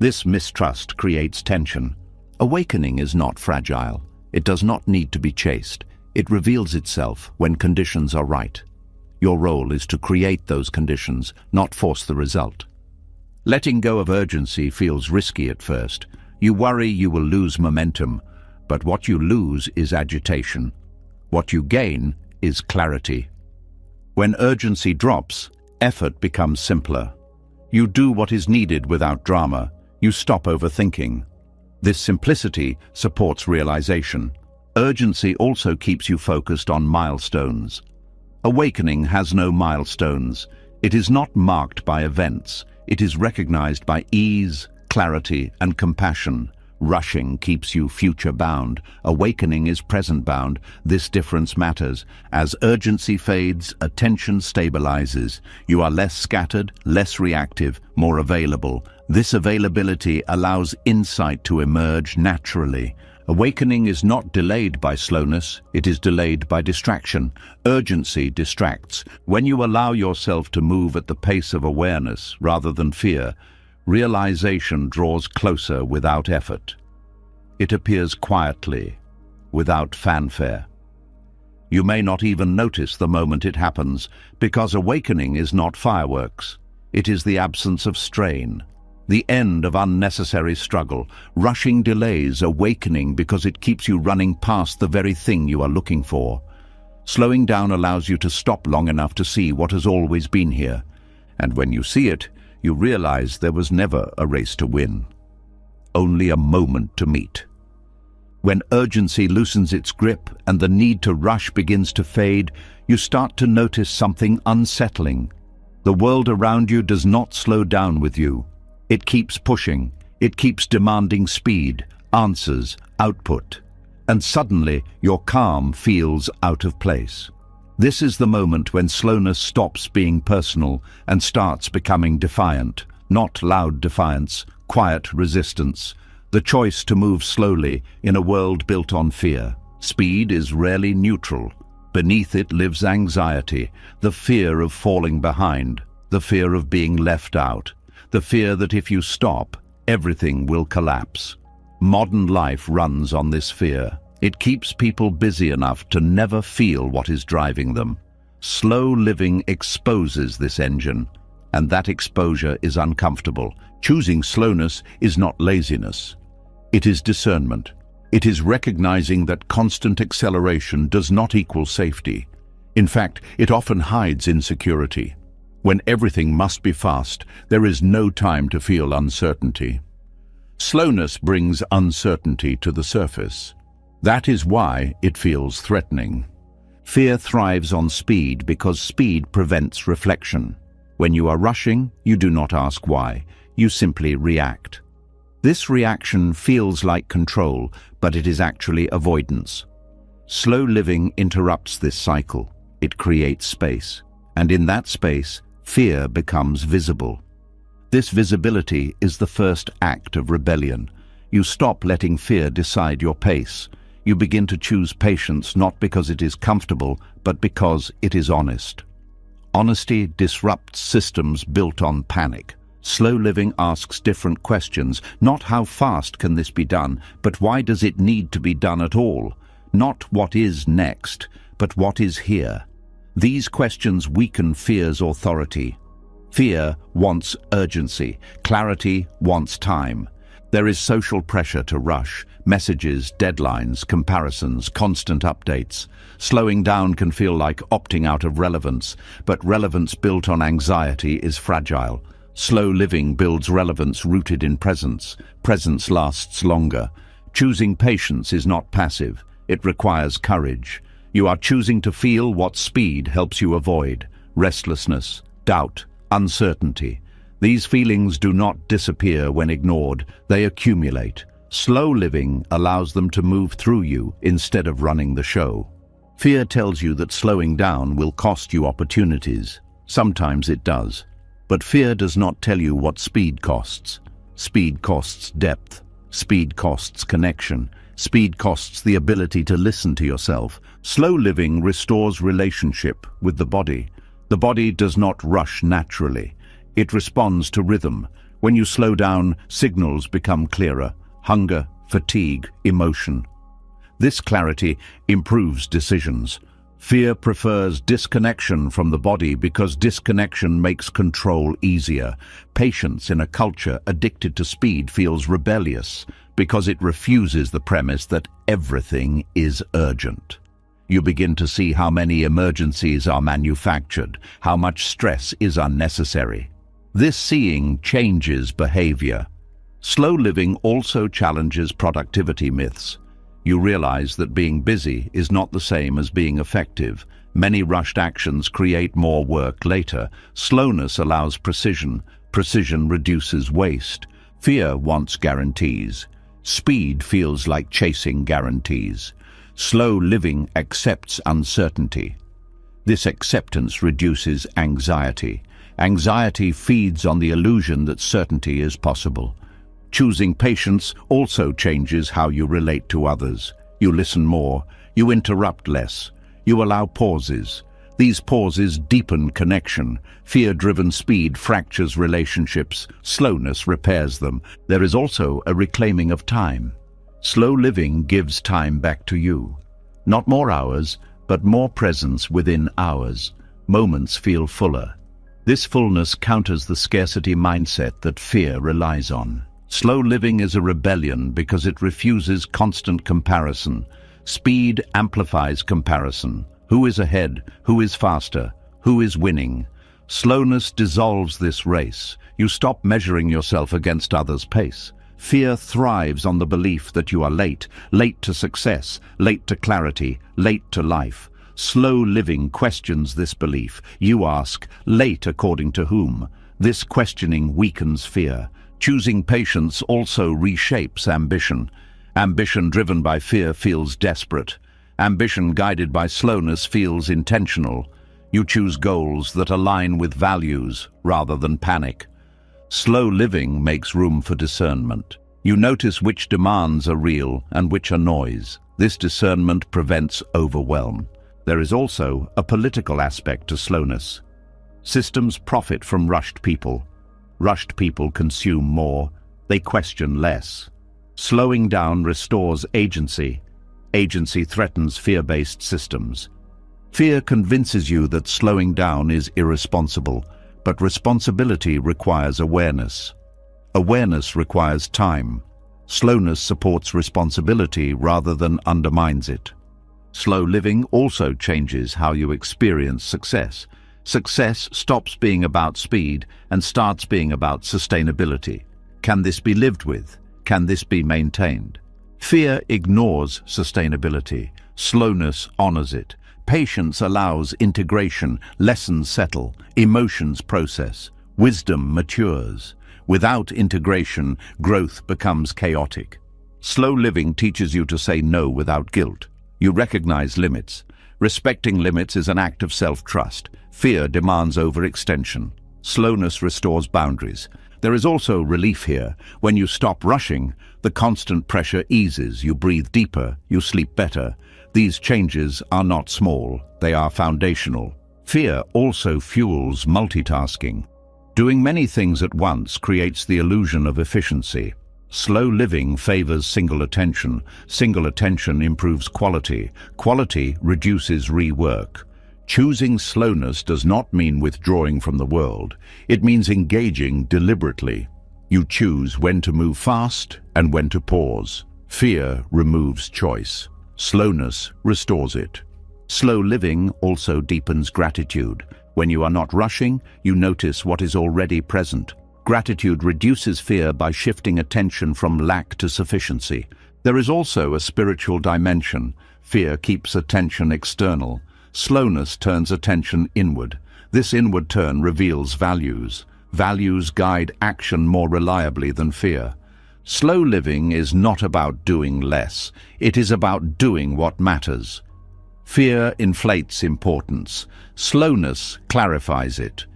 This mistrust creates tension. Awakening is not fragile. It does not need to be chased. It reveals itself when conditions are right. Your role is to create those conditions, not force the result. Letting go of urgency feels risky at first. You worry you will lose momentum, but what you lose is agitation. What you gain is clarity. When urgency drops, effort becomes simpler. You do what is needed without drama. You stop overthinking. This simplicity supports realization. Urgency also keeps you focused on milestones. Awakening has no milestones. It is not marked by events. It is recognized by ease, clarity, and compassion. Rushing keeps you future-bound. Awakening is present-bound. This difference matters. As urgency fades, attention stabilizes. You are less scattered, less reactive, more available. This availability allows insight to emerge naturally. Awakening is not delayed by slowness, it is delayed by distraction. Urgency distracts. When you allow yourself to move at the pace of awareness rather than fear, realization draws closer without effort. It appears quietly, without fanfare. You may not even notice the moment it happens, because awakening is not fireworks. It is the absence of strain. The end of unnecessary struggle. Rushing delays awakening because it keeps you running past the very thing you are looking for. Slowing down allows you to stop long enough to see what has always been here. And when you see it, you realize there was never a race to win, only a moment to meet. When urgency loosens its grip and the need to rush begins to fade, you start to notice something unsettling. The world around you does not slow down with you. It keeps pushing. It keeps demanding speed, answers, output. And suddenly, your calm feels out of place. This is the moment when slowness stops being personal and starts becoming defiant. Not loud defiance, quiet resistance. The choice to move slowly in a world built on fear. Speed is rarely neutral. Beneath it lives anxiety, the fear of falling behind, the fear of being left out. The fear that if you stop, everything will collapse. Modern life runs on this fear. It keeps people busy enough to never feel what is driving them. Slow living exposes this engine, and that exposure is uncomfortable. Choosing slowness is not laziness. It is discernment. It is recognizing that constant acceleration does not equal safety. In fact, it often hides insecurity. When everything must be fast, there is no time to feel uncertainty. Slowness brings uncertainty to the surface. That is why it feels threatening. Fear thrives on speed because speed prevents reflection. When you are rushing, you do not ask why. You simply react. This reaction feels like control, but it is actually avoidance. Slow living interrupts this cycle. It creates space. And in that space, fear becomes visible. This visibility is the first act of rebellion. You stop letting fear decide your pace. You begin to choose patience not because it is comfortable, but because it is honest. Honesty disrupts systems built on panic. Slow living asks different questions. Not how fast can this be done, but why does it need to be done at all? Not what is next, but what is here. These questions weaken fear's authority. Fear wants urgency. Clarity wants time. There is social pressure to rush. Messages, deadlines, comparisons, constant updates. Slowing down can feel like opting out of relevance, but relevance built on anxiety is fragile. Slow living builds relevance rooted in presence. Presence lasts longer. Choosing patience is not passive. It requires courage. You are choosing to feel what speed helps you avoid. Restlessness, doubt, uncertainty. These feelings do not disappear when ignored. They accumulate. Slow living allows them to move through you instead of running the show. Fear tells you that slowing down will cost you opportunities. Sometimes it does. But fear does not tell you what speed costs. Speed costs depth. Speed costs connection. Speed costs the ability to listen to yourself. Slow living restores relationship with the body. The body does not rush naturally. It responds to rhythm. When you slow down, signals become clearer. Hunger, fatigue, emotion. This clarity improves decisions. Fear prefers disconnection from the body because disconnection makes control easier. Patience in a culture addicted to speed feels rebellious because it refuses the premise that everything is urgent. You begin to see how many emergencies are manufactured, how much stress is unnecessary. This seeing changes behavior. Slow living also challenges productivity myths. You realize that being busy is not the same as being effective. Many rushed actions create more work later. Slowness allows precision. Precision reduces waste. Fear wants guarantees. Speed feels like chasing guarantees. Slow living accepts uncertainty. This acceptance reduces anxiety. Anxiety feeds on the illusion that certainty is possible. Choosing patience also changes how you relate to others. You listen more. You interrupt less. You allow pauses. These pauses deepen connection. Fear-driven speed fractures relationships. Slowness repairs them. There is also a reclaiming of time. Slow living gives time back to you. Not more hours, but more presence within hours. Moments feel fuller. This fullness counters the scarcity mindset that fear relies on. Slow living is a rebellion because it refuses constant comparison. Speed amplifies comparison. Who is ahead? Who is faster? Who is winning? Slowness dissolves this race. You stop measuring yourself against others' pace. Fear thrives on the belief that you are late, late to success, late to clarity, late to life. Slow living questions this belief. You ask, late according to whom? This questioning weakens fear. Choosing patience also reshapes ambition. Ambition driven by fear feels desperate. Ambition guided by slowness feels intentional. You choose goals that align with values rather than panic. Slow living makes room for discernment. You notice which demands are real and which are noise. This discernment prevents overwhelm. There is also a political aspect to slowness. Systems profit from rushed people. Rushed people consume more. They question less. Slowing down restores agency. Agency threatens fear-based systems. Fear convinces you that slowing down is irresponsible, but responsibility requires awareness. Awareness requires time. Slowness supports responsibility rather than undermines it. Slow living also changes how you experience success. Success stops being about speed and starts being about sustainability. Can this be lived with? Can this be maintained? Fear ignores sustainability. Slowness honors it. Patience allows integration. Lessons settle. Emotions process. Wisdom matures. Without integration, growth becomes chaotic. Slow living teaches you to say no without guilt. You recognize limits. Respecting limits is an act of self-trust. Fear demands overextension. Slowness restores boundaries. There is also relief here. When you stop rushing, the constant pressure eases. You breathe deeper. You sleep better. These changes are not small. They are foundational. Fear also fuels multitasking. Doing many things at once creates the illusion of efficiency. Slow living favors single attention. Single attention improves quality. Quality reduces rework. Choosing slowness does not mean withdrawing from the world. It means engaging deliberately. You choose when to move fast and when to pause. Fear removes choice. Slowness restores it. Slow living also deepens gratitude. When you are not rushing, you notice what is already present. Gratitude reduces fear by shifting attention from lack to sufficiency. There is also a spiritual dimension. Fear keeps attention external. Slowness turns attention inward. This inward turn reveals values. Values guide action more reliably than fear. Slow living is not about doing less. It is about doing what matters. Fear inflates importance. Slowness clarifies it.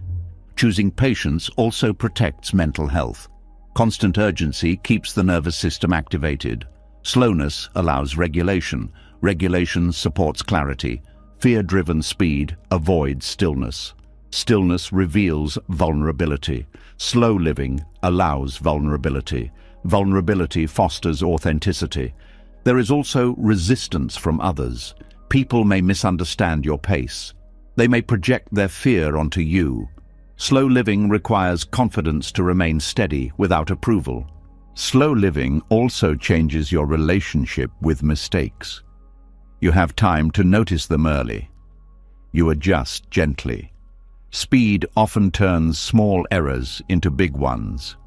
Choosing patience also protects mental health. Constant urgency keeps the nervous system activated. Slowness allows regulation. Regulation supports clarity. Fear-driven speed avoids stillness. Stillness reveals vulnerability. Slow living allows vulnerability. Vulnerability fosters authenticity. There is also resistance from others. People may misunderstand your pace. They may project their fear onto you. Slow living requires confidence to remain steady without approval. Slow living also changes your relationship with mistakes. You have time to notice them early. You adjust gently. Speed often turns small errors into big ones.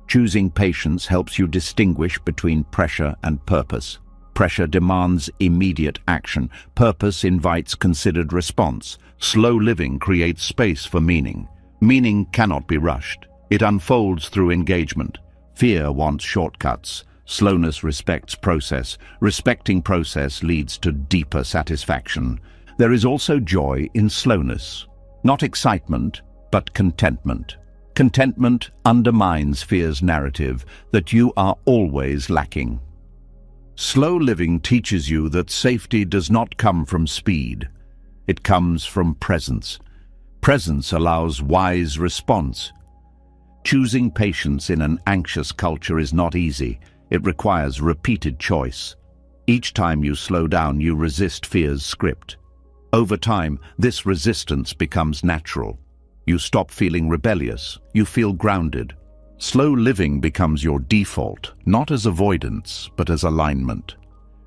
Choosing patience helps you distinguish between pressure and purpose. Pressure demands immediate action. Purpose invites considered response. Slow living creates space for meaning. Meaning cannot be rushed. It unfolds through engagement. Fear wants shortcuts. Slowness respects process. Respecting process leads to deeper satisfaction. There is also joy in slowness. Not excitement, but contentment. Contentment undermines fear's narrative that you are always lacking. Slow living teaches you that safety does not come from speed. It comes from presence. Presence allows wise response. Choosing patience in an anxious culture is not easy. It requires repeated choice. Each time you slow down, you resist fear's script. Over time, this resistance becomes natural. You stop feeling rebellious. You feel grounded. Slow living becomes your default, not as avoidance, but as alignment.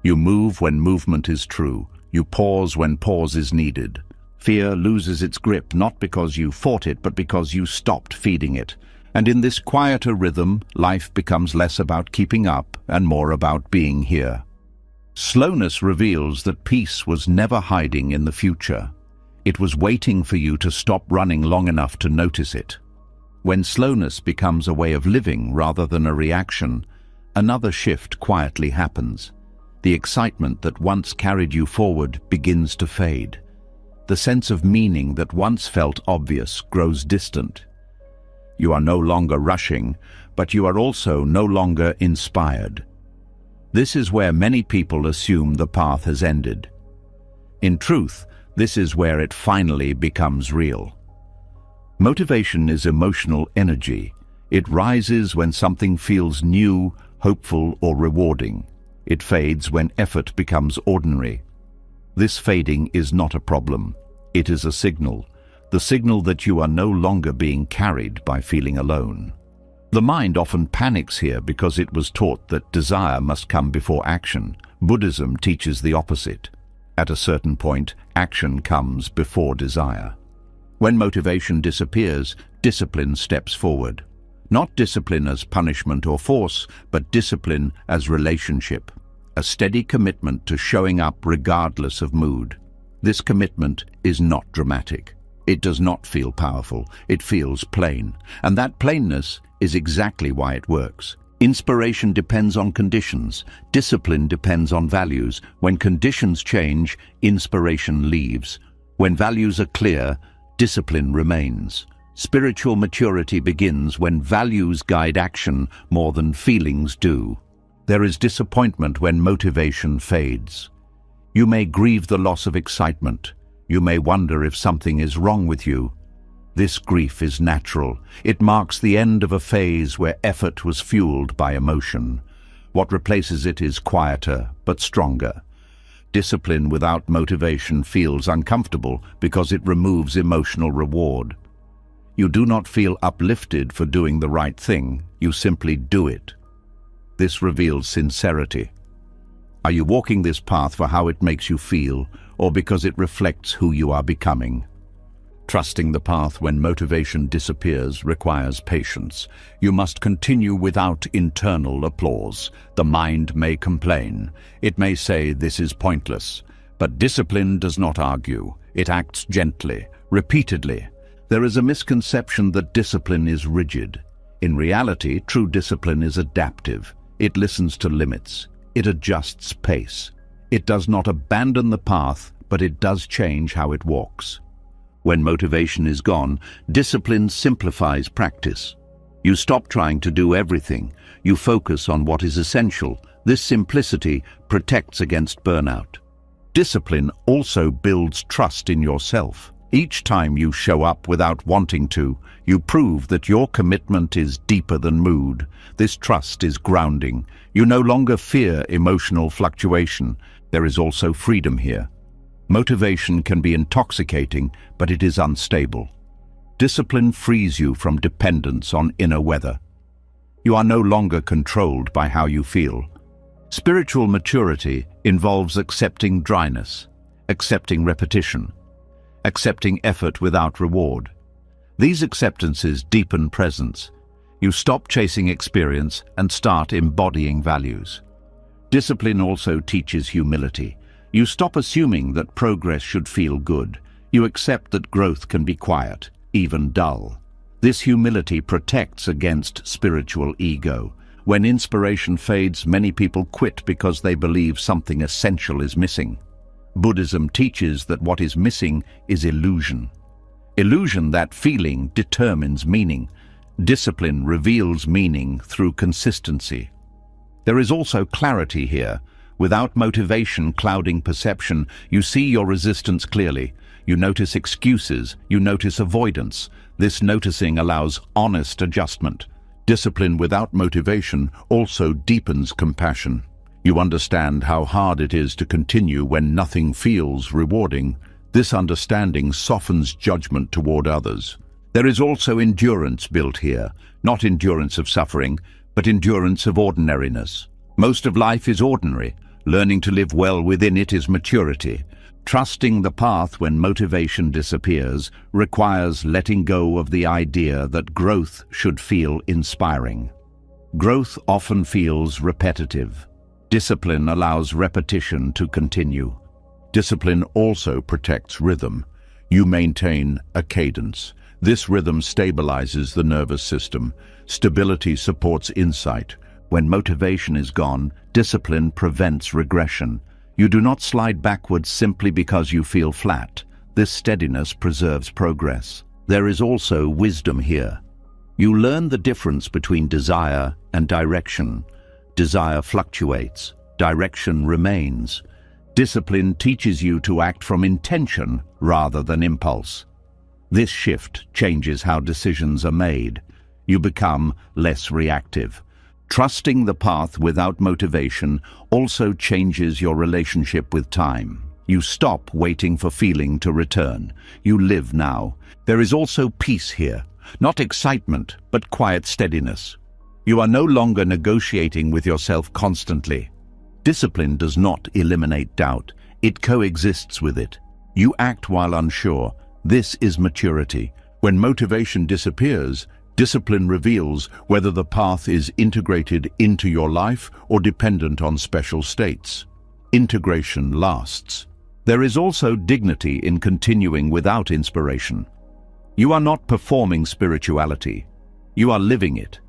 You move when movement is true. You pause when pause is needed. Fear loses its grip not because you fought it, but because you stopped feeding it. And in this quieter rhythm, life becomes less about keeping up and more about being here. Slowness reveals that peace was never hiding in the future. It was waiting for you to stop running long enough to notice it. When slowness becomes a way of living rather than a reaction, another shift quietly happens. The excitement that once carried you forward begins to fade. The sense of meaning that once felt obvious grows distant. You are no longer rushing, but you are also no longer inspired. This is where many people assume the path has ended. In truth, this is where it finally becomes real. Motivation is emotional energy. It rises when something feels new, hopeful, or rewarding. It fades when effort becomes ordinary. This fading is not a problem. It is a signal. The signal that you are no longer being carried by feeling alone. The mind often panics here because it was taught that desire must come before action. Buddhism teaches the opposite. At a certain point, action comes before desire. When motivation disappears, discipline steps forward. Not discipline as punishment or force, but discipline as relationship. A steady commitment to showing up regardless of mood. This commitment is not dramatic. It does not feel powerful. It feels plain. And that plainness is exactly why it works. Inspiration depends on conditions. Discipline depends on values. When conditions change, inspiration leaves. When values are clear, discipline remains. Spiritual maturity begins when values guide action more than feelings do. There is disappointment when motivation fades. You may grieve the loss of excitement. You may wonder if something is wrong with you. This grief is natural. It marks the end of a phase where effort was fueled by emotion. What replaces it is quieter but stronger. Discipline without motivation feels uncomfortable because it removes emotional reward. You do not feel uplifted for doing the right thing. You simply do it. This reveals sincerity. Are you walking this path for how it makes you feel, or because it reflects who you are becoming? Trusting the path when motivation disappears requires patience. You must continue without internal applause. The mind may complain. It may say this is pointless. But discipline does not argue. It acts gently, repeatedly. There is a misconception that discipline is rigid. In reality, true discipline is adaptive. It listens to limits. It adjusts pace. It does not abandon the path, but it does change how it walks. When motivation is gone, discipline simplifies practice. You stop trying to do everything. You focus on what is essential. This simplicity protects against burnout. Discipline also builds trust in yourself. Each time you show up without wanting to, you prove that your commitment is deeper than mood. This trust is grounding. You no longer fear emotional fluctuation. There is also freedom here. Motivation can be intoxicating, but it is unstable. Discipline frees you from dependence on inner weather. You are no longer controlled by how you feel. Spiritual maturity involves accepting dryness, accepting repetition, accepting effort without reward. These acceptances deepen presence. You stop chasing experience and start embodying values. Discipline also teaches humility. You stop assuming that progress should feel good. You accept that growth can be quiet, even dull. This humility protects against spiritual ego. When inspiration fades, many people quit because they believe something essential is missing. Buddhism teaches that what is missing is illusion. Illusion, that feeling, determines meaning. Discipline reveals meaning through consistency. There is also clarity here. Without motivation clouding perception, you see your resistance clearly. You notice excuses, you notice avoidance. This noticing allows honest adjustment. Discipline without motivation also deepens compassion. You understand how hard it is to continue when nothing feels rewarding. This understanding softens judgment toward others. There is also endurance built here, not endurance of suffering, but endurance of ordinariness. Most of life is ordinary. Learning to live well within it is maturity. Trusting the path when motivation disappears requires letting go of the idea that growth should feel inspiring. Growth often feels repetitive. Discipline allows repetition to continue. Discipline also protects rhythm. You maintain a cadence. This rhythm stabilizes the nervous system. Stability supports insight. When motivation is gone, discipline prevents regression. You do not slide backwards simply because you feel flat. This steadiness preserves progress. There is also wisdom here. You learn the difference between desire and direction. Desire fluctuates. Direction remains. Discipline teaches you to act from intention rather than impulse. This shift changes how decisions are made. You become less reactive. Trusting the path without motivation also changes your relationship with time. You stop waiting for feeling to return. You live now. There is also peace here. Not excitement, but quiet steadiness. You are no longer negotiating with yourself constantly. Discipline does not eliminate doubt. It coexists with it. You act while unsure. This is maturity. When motivation disappears, discipline reveals whether the path is integrated into your life or dependent on special states. Integration lasts. There is also dignity in continuing without inspiration. You are not performing spirituality. You are living it.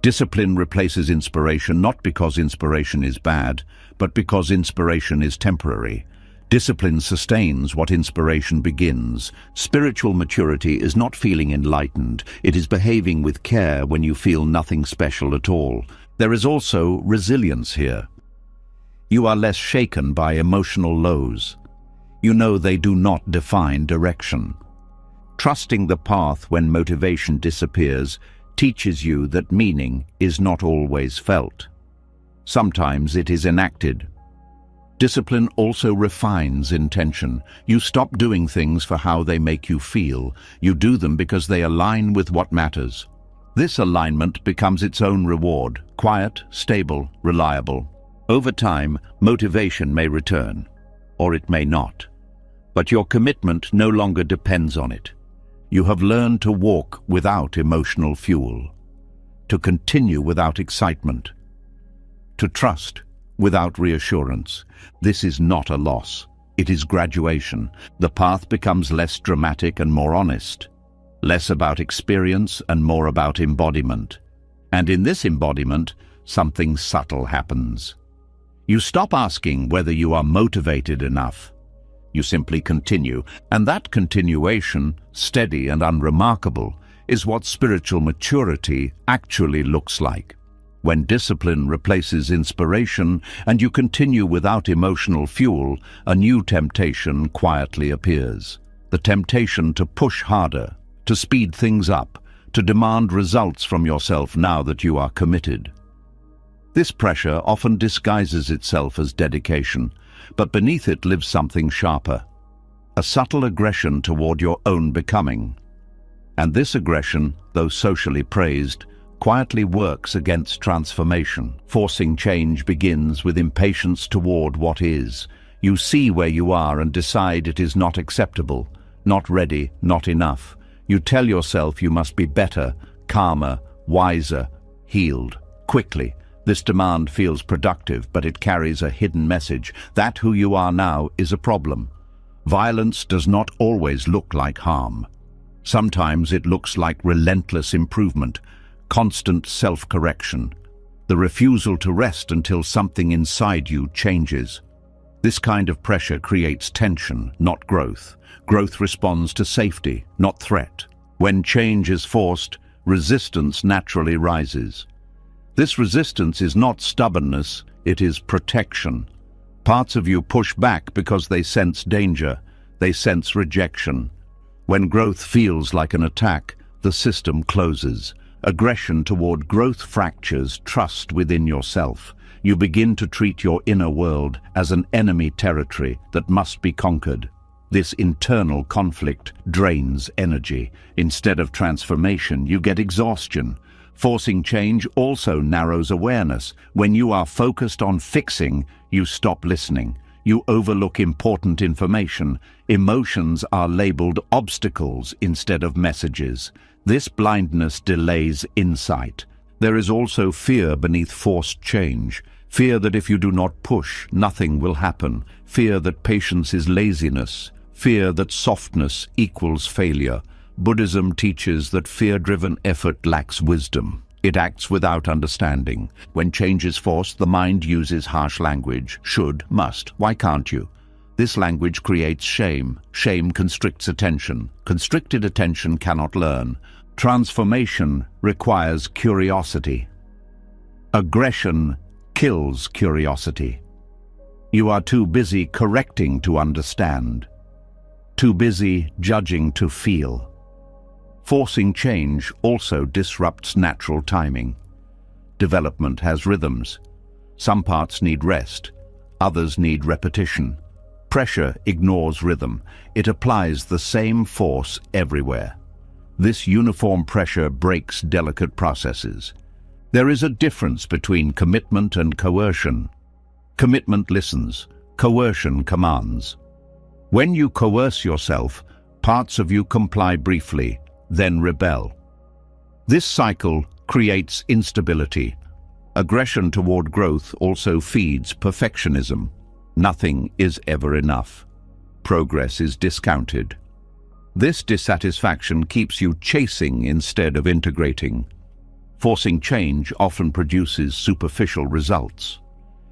Discipline replaces inspiration not because inspiration is bad, but because inspiration is temporary. Discipline sustains what inspiration begins. Spiritual maturity is not feeling enlightened. It is behaving with care when you feel nothing special at all. There is also resilience here. You are less shaken by emotional lows. You know they do not define direction. Trusting the path when motivation disappears teaches you that meaning is not always felt. Sometimes it is enacted. Discipline also refines intention. You stop doing things for how they make you feel. You do them because they align with what matters. This alignment becomes its own reward, quiet, stable, reliable. Over time, motivation may return, or it may not. But your commitment no longer depends on it. You have learned to walk without emotional fuel, to continue without excitement, to trust without reassurance. This is not a loss. It is graduation. The path becomes less dramatic and more honest, less about experience and more about embodiment. And in this embodiment, something subtle happens. You stop asking whether you are motivated enough. You simply continue, and that continuation, steady and unremarkable, is what spiritual maturity actually looks like. When discipline replaces inspiration and you continue without emotional fuel, a new temptation quietly appears. The temptation to push harder, to speed things up, to demand results from yourself now that you are committed. This pressure often disguises itself as dedication, but beneath it lives something sharper, a subtle aggression toward your own becoming. And this aggression, though socially praised, quietly works against transformation. Forcing change begins with impatience toward what is. You see where you are and decide it is not acceptable, not ready, not enough. You tell yourself you must be better, calmer, wiser, healed, quickly. This demand feels productive, but it carries a hidden message. That who you are now is a problem. Violence does not always look like harm. Sometimes it looks like relentless improvement, constant self-correction, the refusal to rest until something inside you changes. This kind of pressure creates tension, not growth. Growth responds to safety, not threat. When change is forced, resistance naturally rises. This resistance is not stubbornness, it is protection. Parts of you push back because they sense danger, they sense rejection. When growth feels like an attack, the system closes. Aggression toward growth fractures trust within yourself. You begin to treat your inner world as an enemy territory that must be conquered. This internal conflict drains energy. Instead of transformation, you get exhaustion. Forcing change also narrows awareness. When you are focused on fixing, you stop listening. You overlook important information. Emotions are labeled obstacles instead of messages. This blindness delays insight. There is also fear beneath forced change. Fear that if you do not push, nothing will happen. Fear that patience is laziness. Fear that softness equals failure. Buddhism teaches that fear-driven effort lacks wisdom. It acts without understanding. When change is forced, the mind uses harsh language. Should, must, why can't you? This language creates shame. Shame constricts attention. Constricted attention cannot learn. Transformation requires curiosity. Aggression kills curiosity. You are too busy correcting to understand. Too busy judging to feel. Forcing change also disrupts natural timing. Development has rhythms. Some parts need rest, others need repetition. Pressure ignores rhythm. It applies the same force everywhere. This uniform pressure breaks delicate processes. There is a difference between commitment and coercion. Commitment listens, coercion commands. When you coerce yourself, parts of you comply briefly, then rebel. This cycle creates instability. Aggression toward growth also feeds perfectionism. Nothing is ever enough. Progress is discounted. This dissatisfaction keeps you chasing instead of integrating. Forcing change often produces superficial results.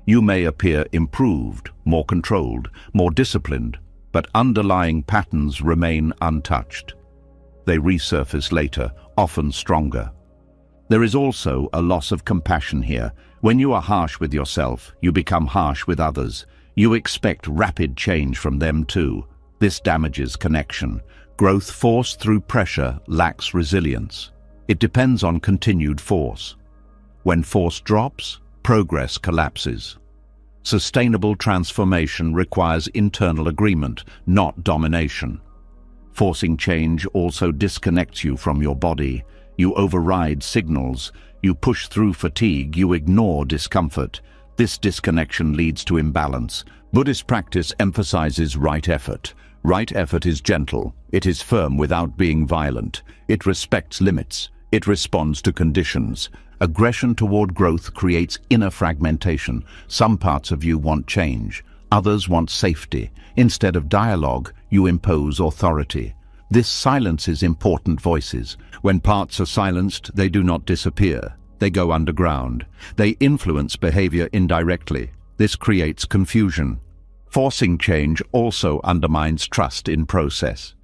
You may appear improved, more controlled, more disciplined, but underlying patterns remain untouched. They resurface later, often stronger. There is also a loss of compassion here. When you are harsh with yourself, you become harsh with others. You expect rapid change from them too. This damages connection. Growth forced through pressure lacks resilience. It depends on continued force. When force drops, progress collapses. Sustainable transformation requires internal agreement, not domination. Forcing change also disconnects you from your body. You override signals. You push through fatigue. You ignore discomfort. This disconnection leads to imbalance. Buddhist practice emphasizes right effort. Right effort is gentle. It is firm without being violent. It respects limits. It responds to conditions. Aggression toward growth creates inner fragmentation. Some parts of you want change. Others want safety. Instead of dialogue, you impose authority. This silences important voices. When parts are silenced, they do not disappear. They go underground. They influence behavior indirectly. This creates confusion. Forcing change also undermines trust in process.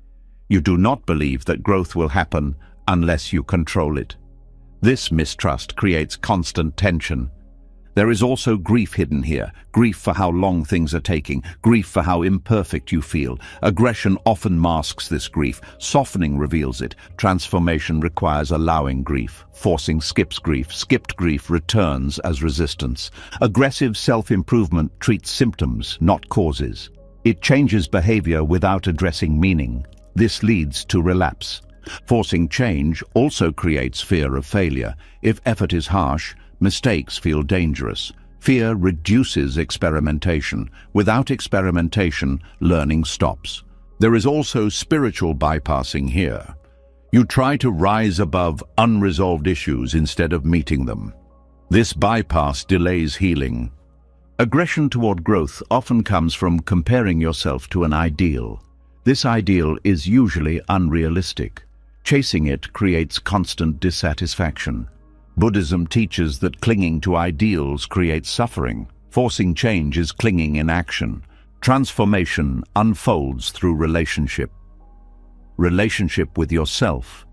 You do not believe that growth will happen unless you control it. This mistrust creates constant tension. There is also grief hidden here, grief for how long things are taking, grief for how imperfect you feel. Aggression often masks this grief, softening reveals it. Transformation requires allowing grief. Forcing skips grief, skipped grief returns as resistance. Aggressive self-improvement treats symptoms, not causes. It changes behavior without addressing meaning. This leads to relapse. Forcing change also creates fear of failure. If effort is harsh, mistakes feel dangerous. Fear reduces experimentation. Without experimentation, learning stops. There is also spiritual bypassing here. You try to rise above unresolved issues instead of meeting them. This bypass delays healing. Aggression toward growth often comes from comparing yourself to an ideal. This ideal is usually unrealistic. Chasing it creates constant dissatisfaction. Buddhism teaches that clinging to ideals creates suffering. Forcing change is clinging in action. Transformation unfolds through relationship. Relationship with yourself,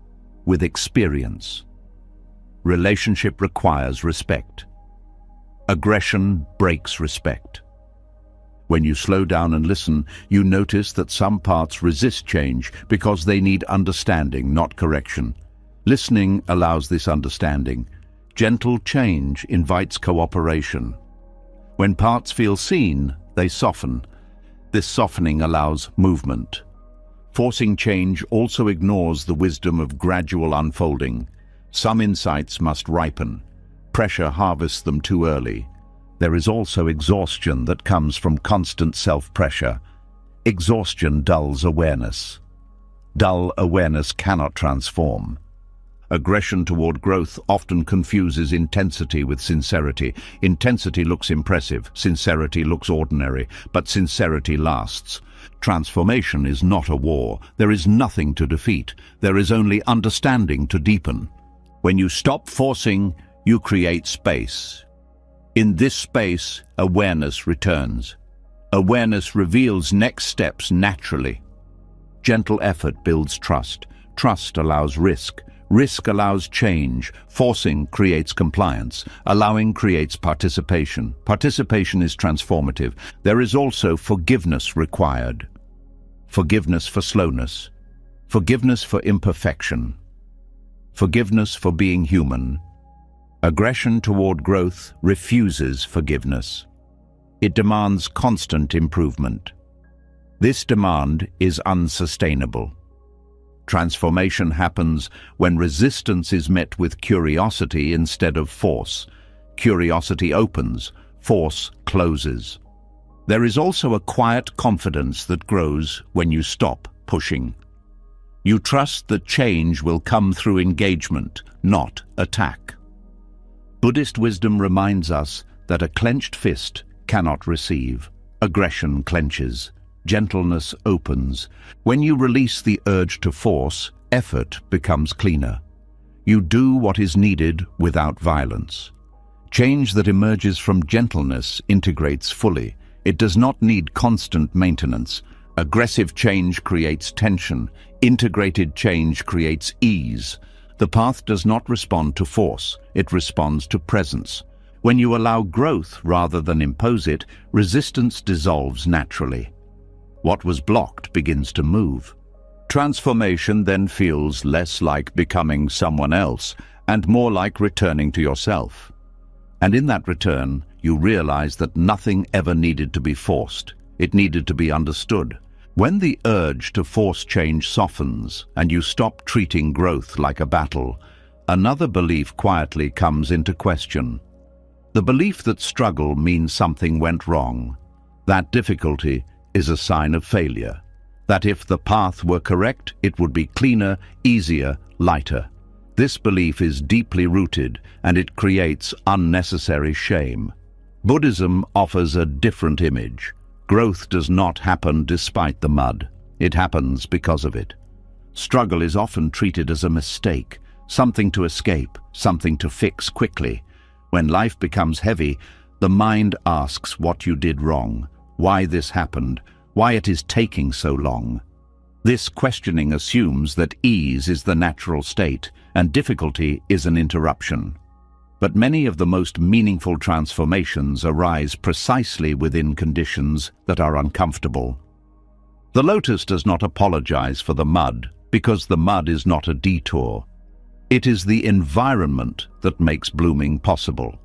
with experience. Relationship requires respect. Aggression breaks respect. When you slow down and listen, you notice that some parts resist change because they need understanding, not correction. Listening allows this understanding. Gentle change invites cooperation. When parts feel seen, they soften. This softening allows movement. Forcing change also ignores the wisdom of gradual unfolding. Some insights must ripen. Pressure harvests them too early. There is also exhaustion that comes from constant self-pressure. Exhaustion dulls awareness. Dull awareness cannot transform. Aggression toward growth often confuses intensity with sincerity. Intensity looks impressive, sincerity looks ordinary, but sincerity lasts. Transformation is not a war. There is nothing to defeat. There is only understanding to deepen. When you stop forcing, you create space. In this space, awareness returns. Awareness reveals next steps naturally. Gentle effort builds trust. Trust allows risk. Risk allows change. Forcing creates compliance. Allowing creates participation. Participation is transformative. There is also forgiveness required. Forgiveness for slowness. Forgiveness for imperfection. Forgiveness for being human. Aggression toward growth refuses forgiveness. It demands constant improvement. This demand is unsustainable. Transformation happens when resistance is met with curiosity instead of force. Curiosity opens, force closes. There is also a quiet confidence that grows when you stop pushing. You trust that change will come through engagement, not attack. Buddhist wisdom reminds us that a clenched fist cannot receive. Aggression clenches. Gentleness opens. When you release the urge to force, effort becomes cleaner. You do what is needed without violence. Change that emerges from gentleness integrates fully. It does not need constant maintenance. Aggressive change creates tension. Integrated change creates ease. The path does not respond to force, it responds to presence. When you allow growth rather than impose it, resistance dissolves naturally. What was blocked begins to move. Transformation then feels less like becoming someone else and more like returning to yourself. And in that return, you realize that nothing ever needed to be forced. It needed to be understood. When the urge to force change softens and you stop treating growth like a battle, another belief quietly comes into question. The belief that struggle means something went wrong. That difficulty is a sign of failure. That if the path were correct, it would be cleaner, easier, lighter. This belief is deeply rooted and it creates unnecessary shame. Buddhism offers a different image. Growth does not happen despite the mud. It happens because of it. Struggle is often treated as a mistake, something to escape, something to fix quickly. When life becomes heavy, the mind asks what you did wrong. why this happened, why it is taking so long. This questioning assumes that ease is the natural state and difficulty is an interruption. But many of the most meaningful transformations arise precisely within conditions that are uncomfortable. The lotus does not apologize for the mud because the mud is not a detour. It is the environment that makes blooming possible.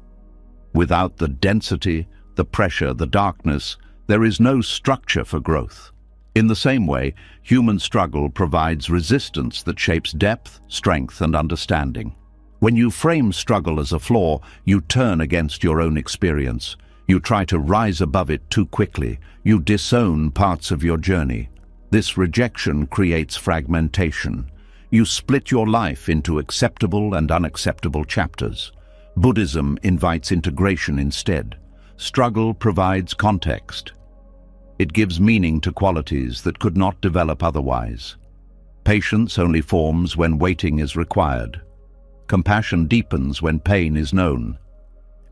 Without the density, the pressure, the darkness, there is no structure for growth. In the same way, human struggle provides resistance that shapes depth, strength, and understanding. When you frame struggle as a flaw, you turn against your own experience. You try to rise above it too quickly. You disown parts of your journey. This rejection creates fragmentation. You split your life into acceptable and unacceptable chapters. Buddhism invites integration instead. Struggle provides context. It gives meaning to qualities that could not develop otherwise. Patience only forms when waiting is required. Compassion deepens when pain is known.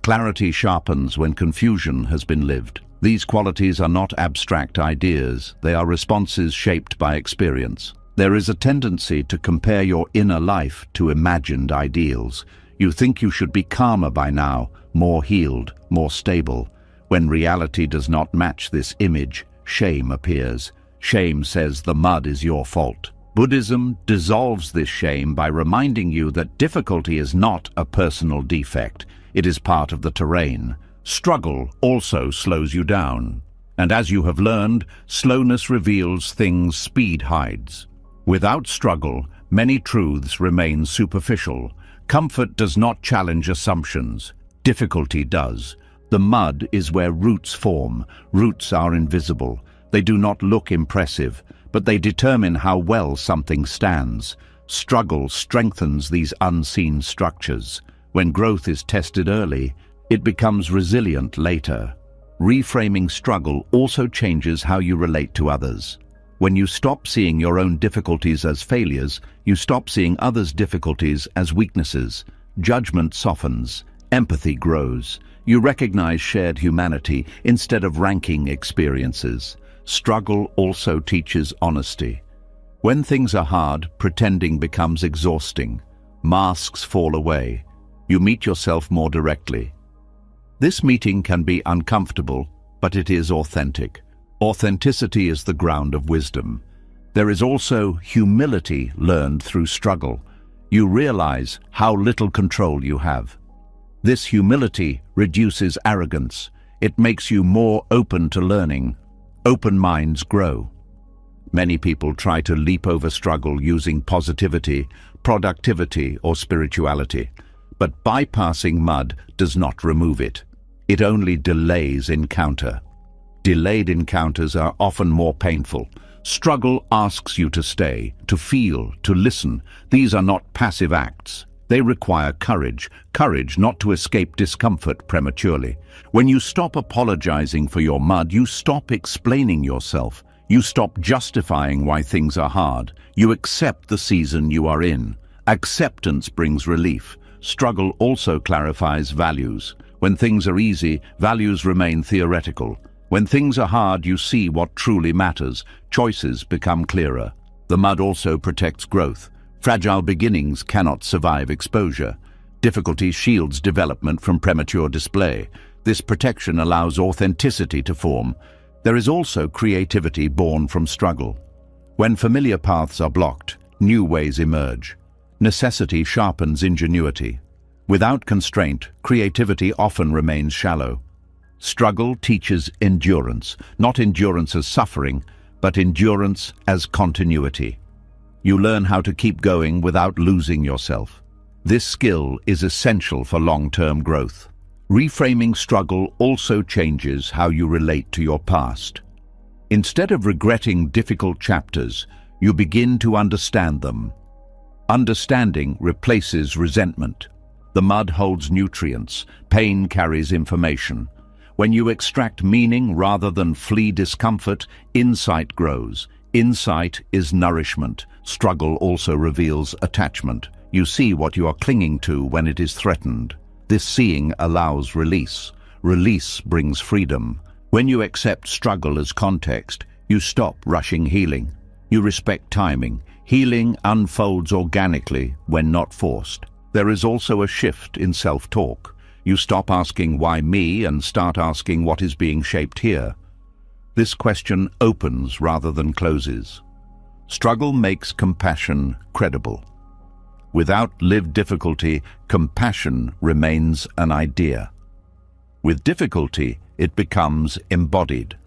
Clarity sharpens when confusion has been lived. These qualities are not abstract ideas, they are responses shaped by experience. There is a tendency to compare your inner life to imagined ideals. You think you should be calmer by now, more healed, more stable. When reality does not match this image, shame appears. Shame says the mud is your fault. Buddhism dissolves this shame by reminding you that difficulty is not a personal defect. It is part of the terrain. Struggle also slows you down. And as you have learned, slowness reveals things speed hides. Without struggle, many truths remain superficial. Comfort does not challenge assumptions. Difficulty does. The mud is where roots form. Roots are invisible. They do not look impressive, but they determine how well something stands. Struggle strengthens these unseen structures. When growth is tested early, it becomes resilient later. Reframing struggle also changes how you relate to others. When you stop seeing your own difficulties as failures, you stop seeing others' difficulties as weaknesses. Judgment softens. Empathy grows. You recognize shared humanity instead of ranking experiences. Struggle also teaches honesty. When things are hard, pretending becomes exhausting. Masks fall away. You meet yourself more directly. This meeting can be uncomfortable, but it is authentic. Authenticity is the ground of wisdom. There is also humility learned through struggle. You realize how little control you have. This humility reduces arrogance. It makes you more open to learning. Open minds grow. Many people try to leap over struggle using positivity, productivity, or spirituality. But bypassing mud does not remove it. It only delays encounter. Delayed encounters are often more painful. Struggle asks you to stay, to feel, to listen. These are not passive acts. They require courage. Courage not to escape discomfort prematurely. When you stop apologizing for your mud, you stop explaining yourself. You stop justifying why things are hard. You accept the season you are in. Acceptance brings relief. Struggle also clarifies values. When things are easy, values remain theoretical. When things are hard, you see what truly matters. Choices become clearer. The mud also protects growth. Fragile beginnings cannot survive exposure. Difficulty shields development from premature display. This protection allows authenticity to form. There is also creativity born from struggle. When familiar paths are blocked, new ways emerge. Necessity sharpens ingenuity. Without constraint, creativity often remains shallow. Struggle teaches endurance, not endurance as suffering, but endurance as continuity. You learn how to keep going without losing yourself. This skill is essential for long-term growth. Reframing struggle also changes how you relate to your past. Instead of regretting difficult chapters, you begin to understand them. Understanding replaces resentment. The mud holds nutrients. Pain carries information. When you extract meaning rather than flee discomfort, insight grows. Insight is nourishment. Struggle also reveals attachment. You see what you are clinging to when it is threatened. This seeing allows release. Release brings freedom. When you accept struggle as context, you stop rushing healing. You respect timing. Healing unfolds organically when not forced. There is also a shift in self-talk. You stop asking why me and start asking what is being shaped here. This question opens rather than closes. Struggle makes compassion credible. Without lived difficulty, compassion remains an idea. With difficulty, it becomes embodied.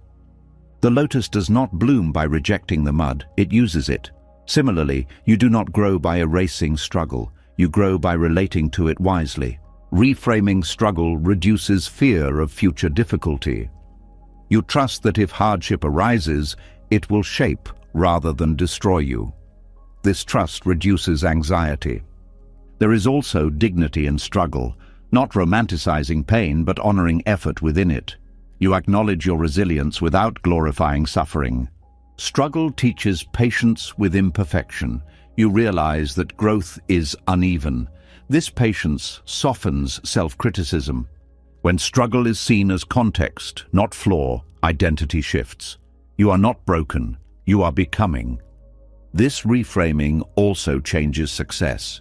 The lotus does not bloom by rejecting the mud, it uses it. Similarly, you do not grow by erasing struggle, you grow by relating to it wisely. Reframing struggle reduces fear of future difficulty. You trust that if hardship arises, it will shape rather than destroy you. This trust reduces anxiety. There is also dignity in struggle, not romanticizing pain but honoring effort within it. You acknowledge your resilience without glorifying suffering. Struggle teaches patience with imperfection. You realize that growth is uneven. This patience softens self-criticism. When struggle is seen as context, not flaw, identity shifts. You are not broken, you are becoming. This reframing also changes success.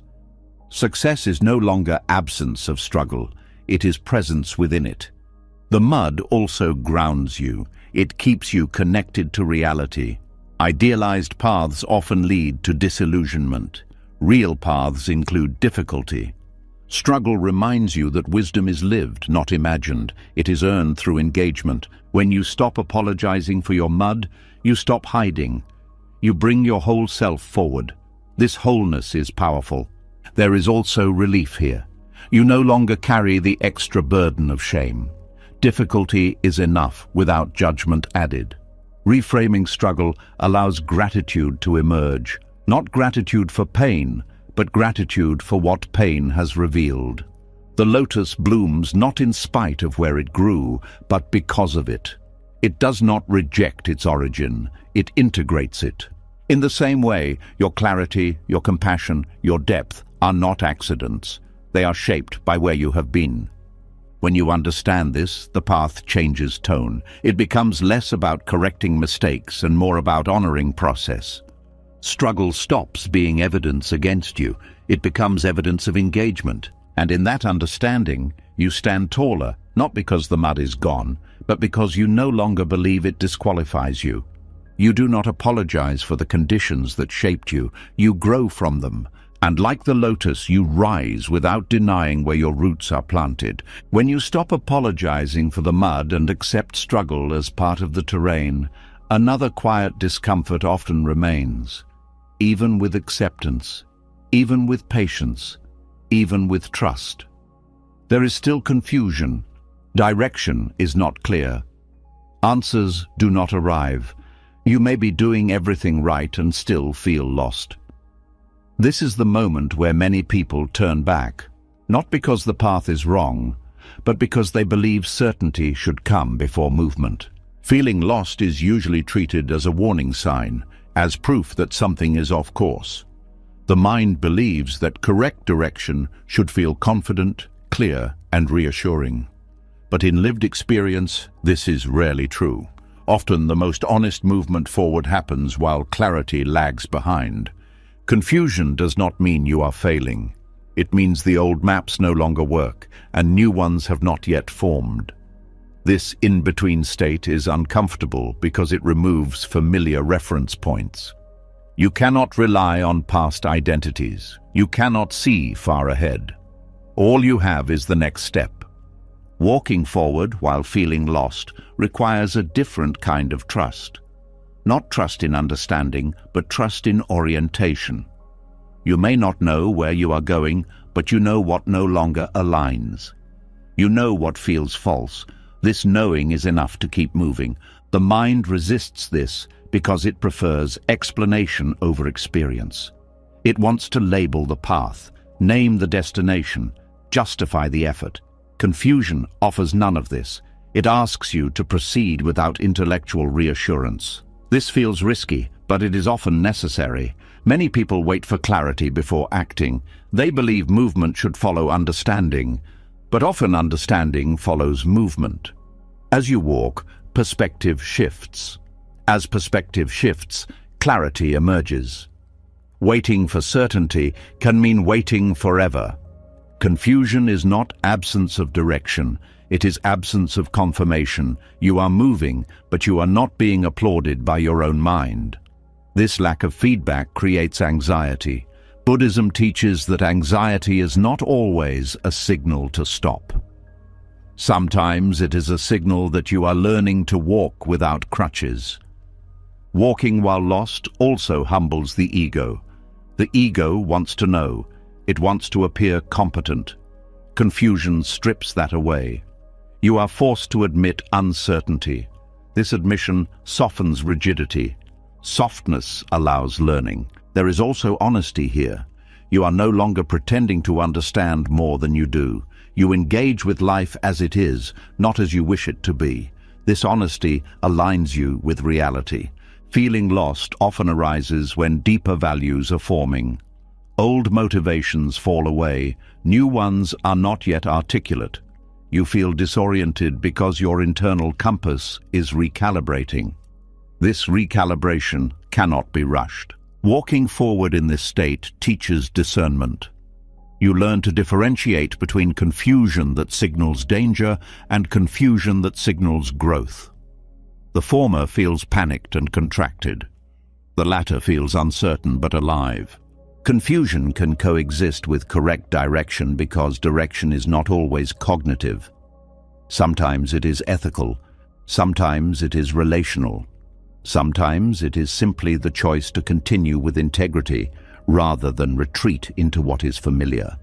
Success is no longer absence of struggle, it is presence within it. The mud also grounds you. It keeps you connected to reality. Idealized paths often lead to disillusionment. Real paths include difficulty. Struggle reminds you that wisdom is lived, not imagined. It is earned through engagement. When you stop apologizing for your mud, you stop hiding. You bring your whole self forward. This wholeness is powerful. There is also relief here. You no longer carry the extra burden of shame. Difficulty is enough without judgment added. Reframing struggle allows gratitude to emerge. Not gratitude for pain, but gratitude for what pain has revealed. The lotus blooms not in spite of where it grew, but because of it. It does not reject its origin, it integrates it. In the same way, your clarity, your compassion, your depth are not accidents. They are shaped by where you have been. When you understand this, the path changes tone. It becomes less about correcting mistakes and more about honoring process. Struggle stops being evidence against you. It becomes evidence of engagement. And in that understanding, you stand taller, not because the mud is gone, but because you no longer believe it disqualifies you. You do not apologize for the conditions that shaped you. You grow from them. And like the lotus, you rise without denying where your roots are planted. When you stop apologizing for the mud and accept struggle as part of the terrain, another quiet discomfort often remains. Even with acceptance, even with patience, even with trust. There is still confusion. Direction is not clear. Answers do not arrive. You may be doing everything right and still feel lost. This is the moment where many people turn back, not because the path is wrong, but because they believe certainty should come before movement. Feeling lost is usually treated as a warning sign, as proof that something is off course. The mind believes that correct direction should feel confident, clear, and reassuring. But in lived experience, this is rarely true. Often the most honest movement forward happens while clarity lags behind. Confusion does not mean you are failing. It means the old maps no longer work, and new ones have not yet formed. This in-between state is uncomfortable because it removes familiar reference points. You cannot rely on past identities. You cannot see far ahead. All you have is the next step. Walking forward while feeling lost requires a different kind of trust. Not trust in understanding, but trust in orientation. You may not know where you are going, but you know what no longer aligns. You know what feels false. This knowing is enough to keep moving. The mind resists this because it prefers explanation over experience. It wants to label the path, name the destination, justify the effort. Confusion offers none of this. It asks you to proceed without intellectual reassurance. This feels risky, but it is often necessary. Many people wait for clarity before acting. They believe movement should follow understanding, but often understanding follows movement. As you walk, Perspective shifts. As perspective shifts, clarity emerges. Waiting for certainty can mean waiting forever. Confusion is not absence of direction, it is absence of confirmation. You are moving, but you are not being applauded by your own mind. This lack of feedback creates anxiety. Buddhism teaches that anxiety is not always a signal to stop. Sometimes it is a signal that you are learning to walk without crutches. Walking while lost also humbles the ego. The ego wants to know. It wants to appear competent. Confusion strips that away. You are forced to admit uncertainty. This admission softens rigidity. Softness allows learning. There is also honesty here. You are no longer pretending to understand more than you do. You engage with life as it is, not as you wish it to be. This honesty aligns you with reality. Feeling lost often arises when deeper values are forming. Old motivations fall away. New ones are not yet articulate. You feel disoriented because your internal compass is recalibrating. This recalibration cannot be rushed. Walking forward in this state teaches discernment. You learn to differentiate between confusion that signals danger and confusion that signals growth. The former feels panicked and contracted. The latter feels uncertain but alive. Confusion can coexist with correct direction because direction is not always cognitive. Sometimes it is ethical, sometimes it is relational. Sometimes it is simply the choice to continue with integrity rather than retreat into what is familiar.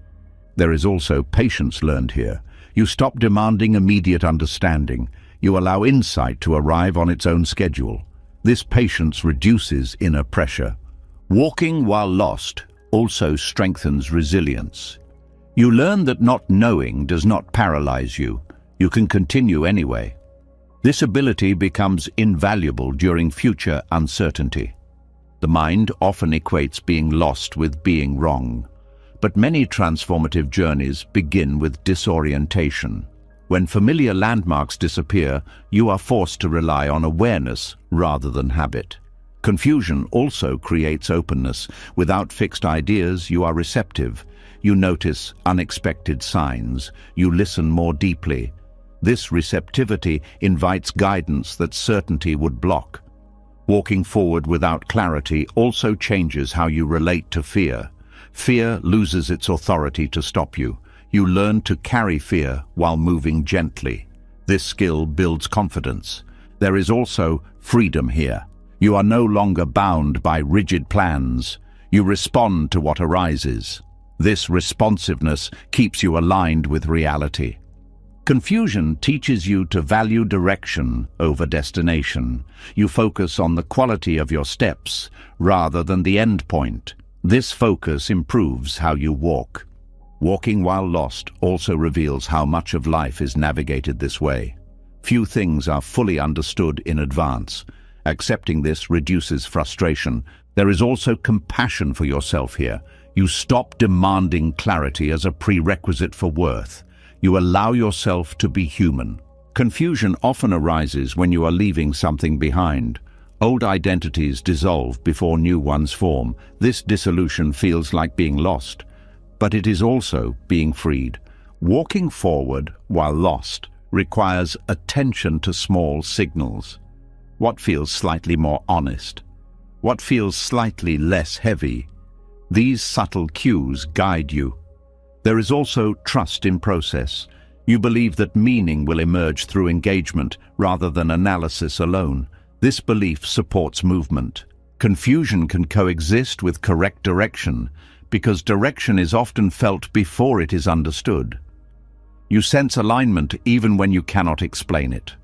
There is also patience learned here. You stop demanding immediate understanding. You allow insight to arrive on its own schedule. This patience reduces inner pressure. Walking while lost also strengthens resilience. You learn that not knowing does not paralyze you. You can continue anyway. This ability becomes invaluable during future uncertainty. The mind often equates being lost with being wrong, but many transformative journeys begin with disorientation. When familiar landmarks disappear, you are forced to rely on awareness rather than habit. Confusion also creates openness. Without fixed ideas, you are receptive. You notice unexpected signs. You listen more deeply. This receptivity invites guidance that certainty would block. Walking forward without clarity also changes how you relate to fear. Fear loses its authority to stop you. You learn to carry fear while moving gently. This skill builds confidence. There is also freedom here. You are no longer bound by rigid plans. You respond to what arises. This responsiveness keeps you aligned with reality. Confusion teaches you to value direction over destination. You focus on the quality of your steps rather than the end point. This focus improves how you walk. Walking while lost also reveals how much of life is navigated this way. Few things are fully understood in advance. Accepting this reduces frustration. There is also compassion for yourself here. You stop demanding clarity as a prerequisite for worth. You allow yourself to be human. Confusion often arises when you are leaving something behind. Old identities dissolve before new ones form. This dissolution feels like being lost, but it is also being freed. Walking forward while lost requires attention to small signals. What feels slightly more honest? What feels slightly less heavy? These subtle cues guide you. There is also trust in process. You believe that meaning will emerge through engagement rather than analysis alone. This belief supports movement. Confusion can coexist with correct direction because direction is often felt before it is understood. You sense alignment even when you cannot explain it.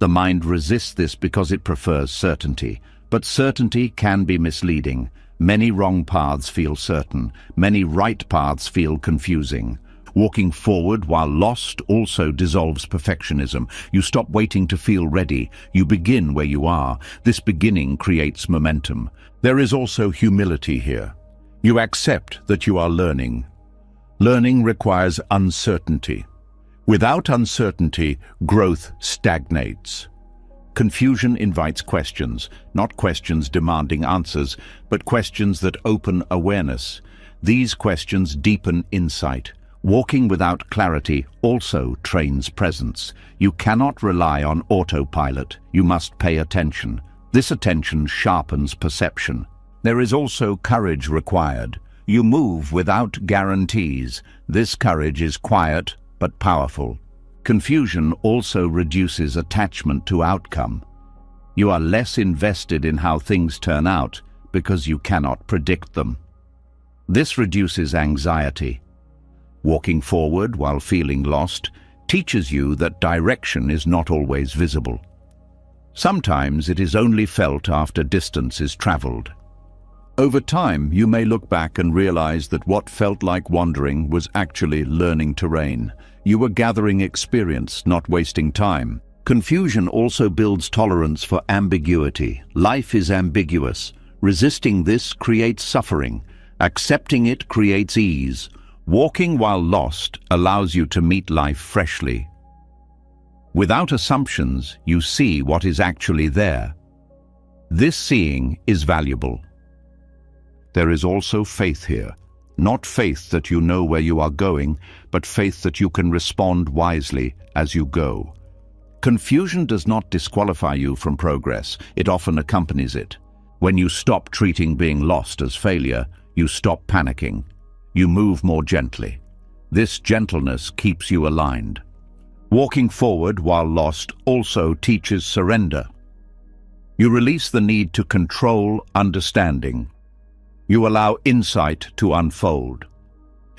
The mind resists this because it prefers certainty, but certainty can be misleading. Many wrong paths feel certain, many right paths feel confusing. Walking forward while lost also dissolves perfectionism. You stop waiting to feel ready. You begin where you are. This beginning creates momentum. There is also humility here. You accept that you are learning. Learning requires uncertainty. Without uncertainty, growth stagnates. Confusion invites questions, not questions demanding answers, but questions that open awareness. These questions deepen insight. Walking without clarity also trains presence. You cannot rely on autopilot. You must pay attention. This attention sharpens perception. There is also courage required. You move without guarantees. This courage is quiet but powerful. Confusion also reduces attachment to outcome. You are less invested in how things turn out because you cannot predict them. This reduces anxiety. Walking forward while feeling lost teaches you that direction is not always visible. Sometimes it is only felt after distance is traveled. Over time, you may look back and realize that what felt like wandering was actually learning terrain. You were gathering experience, not wasting time. Confusion also builds tolerance for ambiguity. Life is ambiguous. Resisting this creates suffering. Accepting it creates ease. Walking while lost allows you to meet life freshly. Without assumptions, you see what is actually there. This seeing is valuable. There is also faith here. Not faith that you know where you are going, but faith that you can respond wisely as you go. Confusion does not disqualify you from progress. It often accompanies it. When you stop treating being lost as failure, you stop panicking. You move more gently. This gentleness keeps you aligned. Walking forward while lost also teaches surrender. You release the need to control understanding. You allow insight to unfold.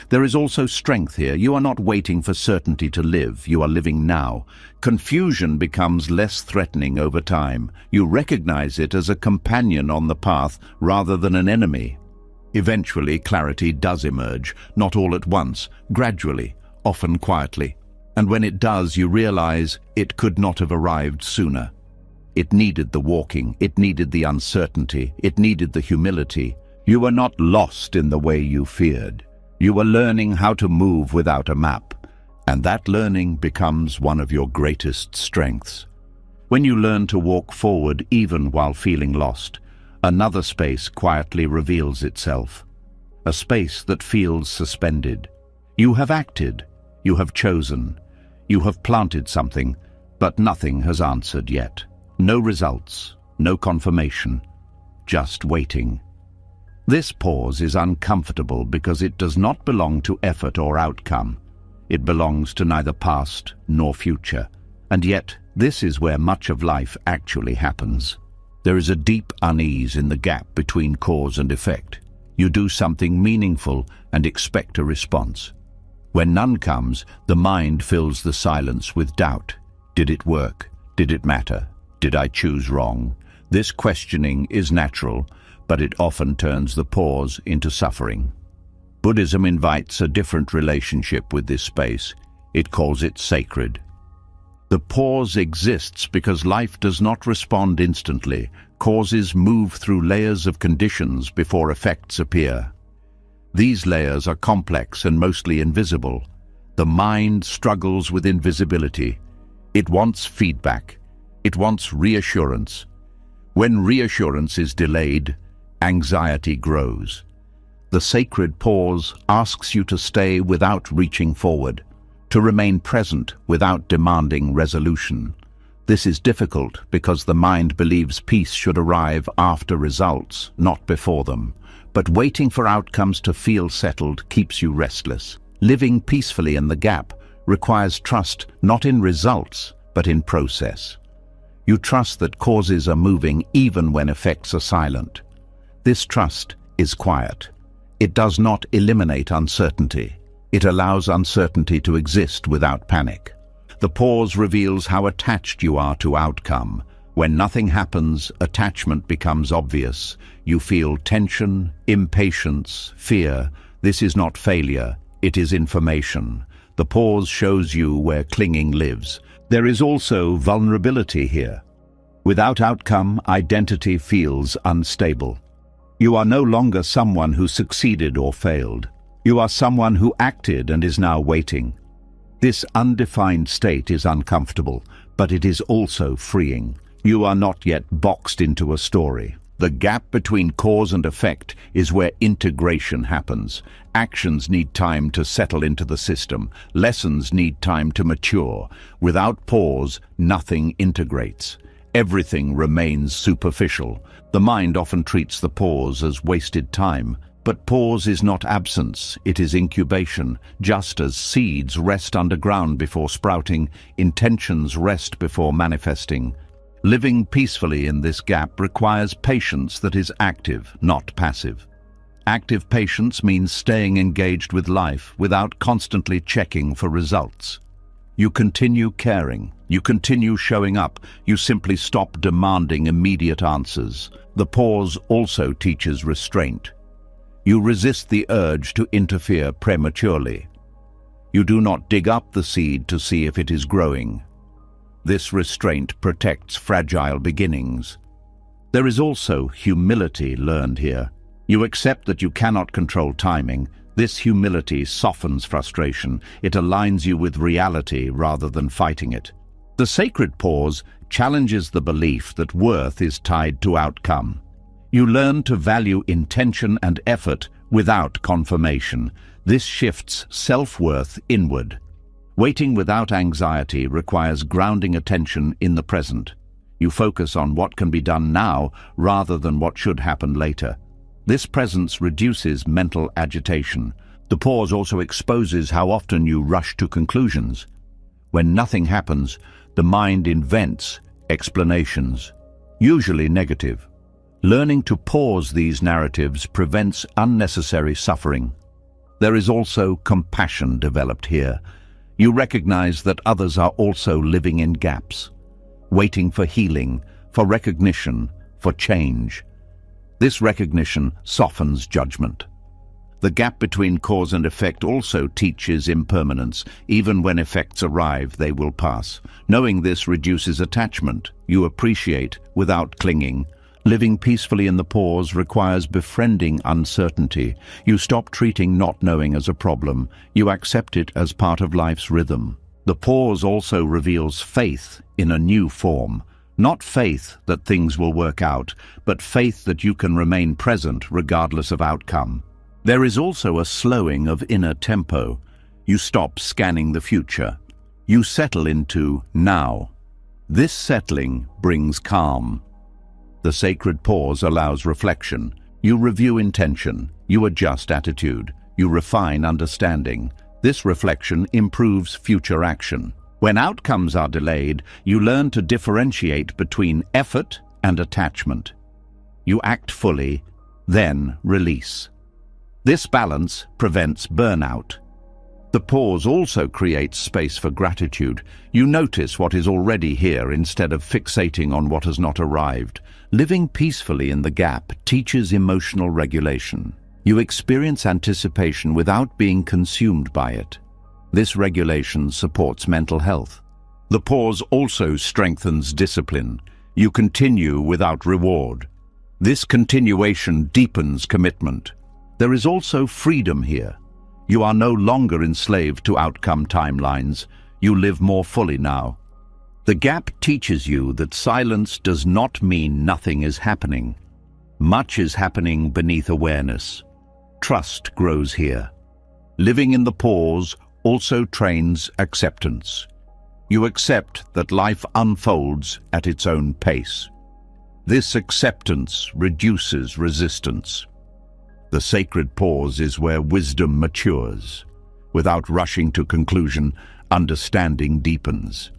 There is also strength here. You are not waiting for certainty to live. You are living now. Confusion becomes less threatening over time. You recognize it as a companion on the path rather than an enemy. Eventually, clarity does emerge, not all at once, gradually, often quietly. And when it does, you realize it could not have arrived sooner. It needed the walking, it needed the uncertainty, it needed the humility. You were not lost in the way you feared. You were learning how to move without a map, and that learning becomes one of your greatest strengths. When you learn to walk forward even while feeling lost, another space quietly reveals itself, a space that feels suspended. You have acted, you have chosen, you have planted something, but nothing has answered yet. No results, no confirmation, just waiting. This pause is uncomfortable because it does not belong to effort or outcome. It belongs to neither past nor future. And yet, this is where much of life actually happens. There is a deep unease in the gap between cause and effect. You do something meaningful and expect a response. When none comes, the mind fills the silence with doubt. Did it work? Did it matter? Did I choose wrong? This questioning is natural, but it often turns the pause into suffering. Buddhism invites a different relationship with this space. It calls it sacred. The pause exists because life does not respond instantly. Causes move through layers of conditions before effects appear. These layers are complex and mostly invisible. The mind struggles with invisibility. It wants feedback. It wants reassurance. When reassurance is delayed, anxiety grows. The sacred pause asks you to stay without reaching forward, to remain present without demanding resolution. This is difficult because the mind believes peace should arrive after results, not before them. But waiting for outcomes to feel settled keeps you restless. Living peacefully in the gap requires trust not in results, but in process. You trust that causes are moving even when effects are silent. This trust is quiet. It does not eliminate uncertainty. It allows uncertainty to exist without panic. The pause reveals how attached you are to outcome. When nothing happens, attachment becomes obvious. You feel tension, impatience, fear. This is not failure, it is information. The pause shows you where clinging lives. There is also vulnerability here. Without outcome, identity feels unstable. You are no longer someone who succeeded or failed. You are someone who acted and is now waiting. This undefined state is uncomfortable, but it is also freeing. You are not yet boxed into a story. The gap between cause and effect is where integration happens. Actions need time to settle into the system. Lessons need time to mature. Without pause, nothing integrates. Everything remains superficial. The mind often treats the pause as wasted time. But pause is not absence, it is incubation. Just as seeds rest underground before sprouting, intentions rest before manifesting. Living peacefully in this gap requires patience that is active, not passive. Active patience means staying engaged with life without constantly checking for results. You continue caring, you continue showing up, you simply stop demanding immediate answers. The pause also teaches restraint. You resist the urge to interfere prematurely. You do not dig up the seed to see if it is growing. This restraint protects fragile beginnings. There is also humility learned here. You accept that you cannot control timing. This humility softens frustration. It aligns you with reality rather than fighting it. The sacred pause challenges the belief that worth is tied to outcome. You learn to value intention and effort without confirmation. This shifts self-worth inward. Waiting without anxiety requires grounding attention in the present. You focus on what can be done now rather than what should happen later. This presence reduces mental agitation. The pause also exposes how often you rush to conclusions. When nothing happens, the mind invents explanations, usually negative. Learning to pause these narratives prevents unnecessary suffering. There is also compassion developed here. You recognize that others are also living in gaps, waiting for healing, for recognition, for change. This recognition softens judgment. The gap between cause and effect also teaches impermanence. Even when effects arrive, they will pass. Knowing this reduces attachment. You appreciate without clinging. Living peacefully in the pause requires befriending uncertainty. You stop treating not knowing as a problem. You accept it as part of life's rhythm. The pause also reveals faith in a new form. Not faith that things will work out, but faith that you can remain present regardless of outcome. There is also a slowing of inner tempo. You stop scanning the future. You settle into now. This settling brings calm. The sacred pause allows reflection. You review intention, you adjust attitude, you refine understanding. This reflection improves future action. When outcomes are delayed, you learn to differentiate between effort and attachment. You act fully, then release. This balance prevents burnout. The pause also creates space for gratitude. You notice what is already here instead of fixating on what has not arrived. Living peacefully in the gap teaches emotional regulation. You experience anticipation without being consumed by it. This regulation supports mental health. The pause also strengthens discipline. You continue without reward. This continuation deepens commitment. There is also freedom here. You are no longer enslaved to outcome timelines. You live more fully now. The gap teaches you that silence does not mean nothing is happening. Much is happening beneath awareness. Trust grows here. Living in the pause also trains acceptance. You accept that life unfolds at its own pace. This acceptance reduces resistance. The sacred pause is where wisdom matures. Without rushing to conclusion, understanding deepens.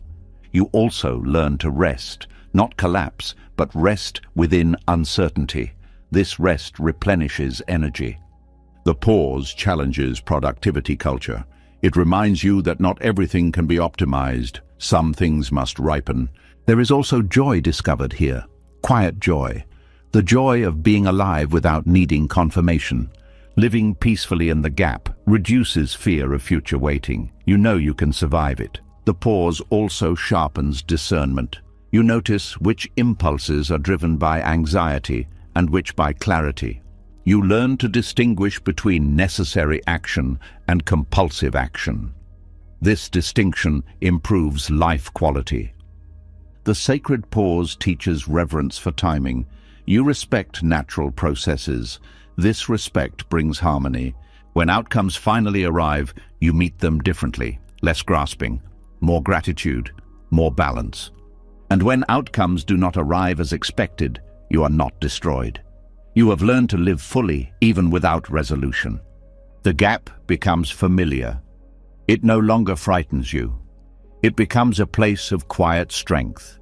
You also learn to rest, not collapse, but rest within uncertainty. This rest replenishes energy. The pause challenges productivity culture. It reminds you that not everything can be optimized. Some things must ripen. There is also joy discovered here. Quiet joy. The joy of being alive without needing confirmation. Living peacefully in the gap reduces fear of future waiting. You know you can survive it. The pause also sharpens discernment. You notice which impulses are driven by anxiety and which by clarity. You learn to distinguish between necessary action and compulsive action. This distinction improves life quality. The sacred pause teaches reverence for timing. You respect natural processes. This respect brings harmony. When outcomes finally arrive, you meet them differently, less grasping, more gratitude, more balance. And when outcomes do not arrive as expected, you are not destroyed. You have learned to live fully, even without resolution. The gap becomes familiar. It no longer frightens you. It becomes a place of quiet strength.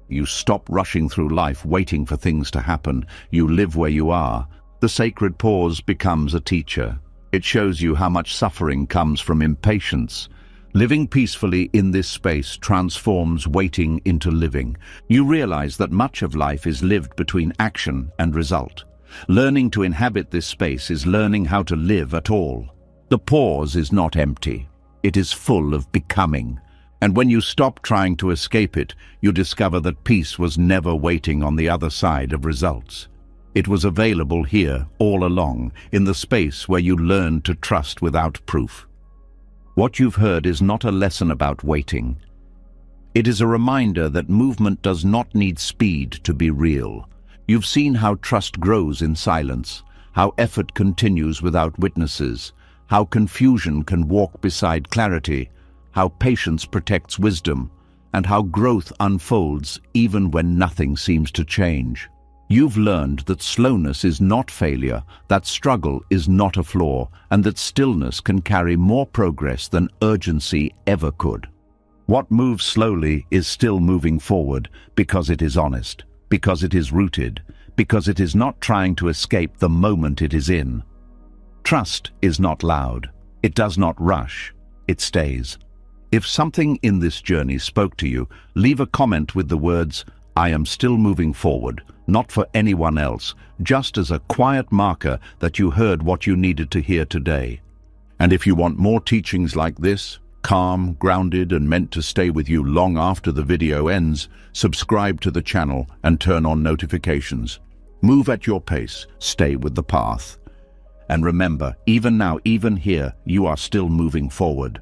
You stop rushing through life waiting for things to happen. You live where you are. The sacred pause becomes a teacher. It shows you how much suffering comes from impatience. Living peacefully in this space transforms waiting into living. You realize that much of life is lived between action and result. Learning to inhabit this space is learning how to live at all. The pause is not empty. It is full of becoming. And when you stop trying to escape it, you discover that peace was never waiting on the other side of results. It was available here all along, in the space where you learned to trust without proof. What you've heard is not a lesson about waiting. It is a reminder that movement does not need speed to be real. You've seen how trust grows in silence, how effort continues without witnesses, how confusion can walk beside clarity, how patience protects wisdom, and how growth unfolds even when nothing seems to change. You've learned that slowness is not failure, that struggle is not a flaw, and that stillness can carry more progress than urgency ever could. What moves slowly is still moving forward because it is honest, because it is rooted, because it is not trying to escape the moment it is in. Trust is not loud. It does not rush. It stays. If something in this journey spoke to you, leave a comment with the words, "I am still moving forward," not for anyone else, just as a quiet marker that you heard what you needed to hear today. And if you want more teachings like this, calm, grounded, and meant to stay with you long after the video ends, subscribe to the channel and turn on notifications. Move at your pace, stay with the path. And remember, even now, even here, you are still moving forward.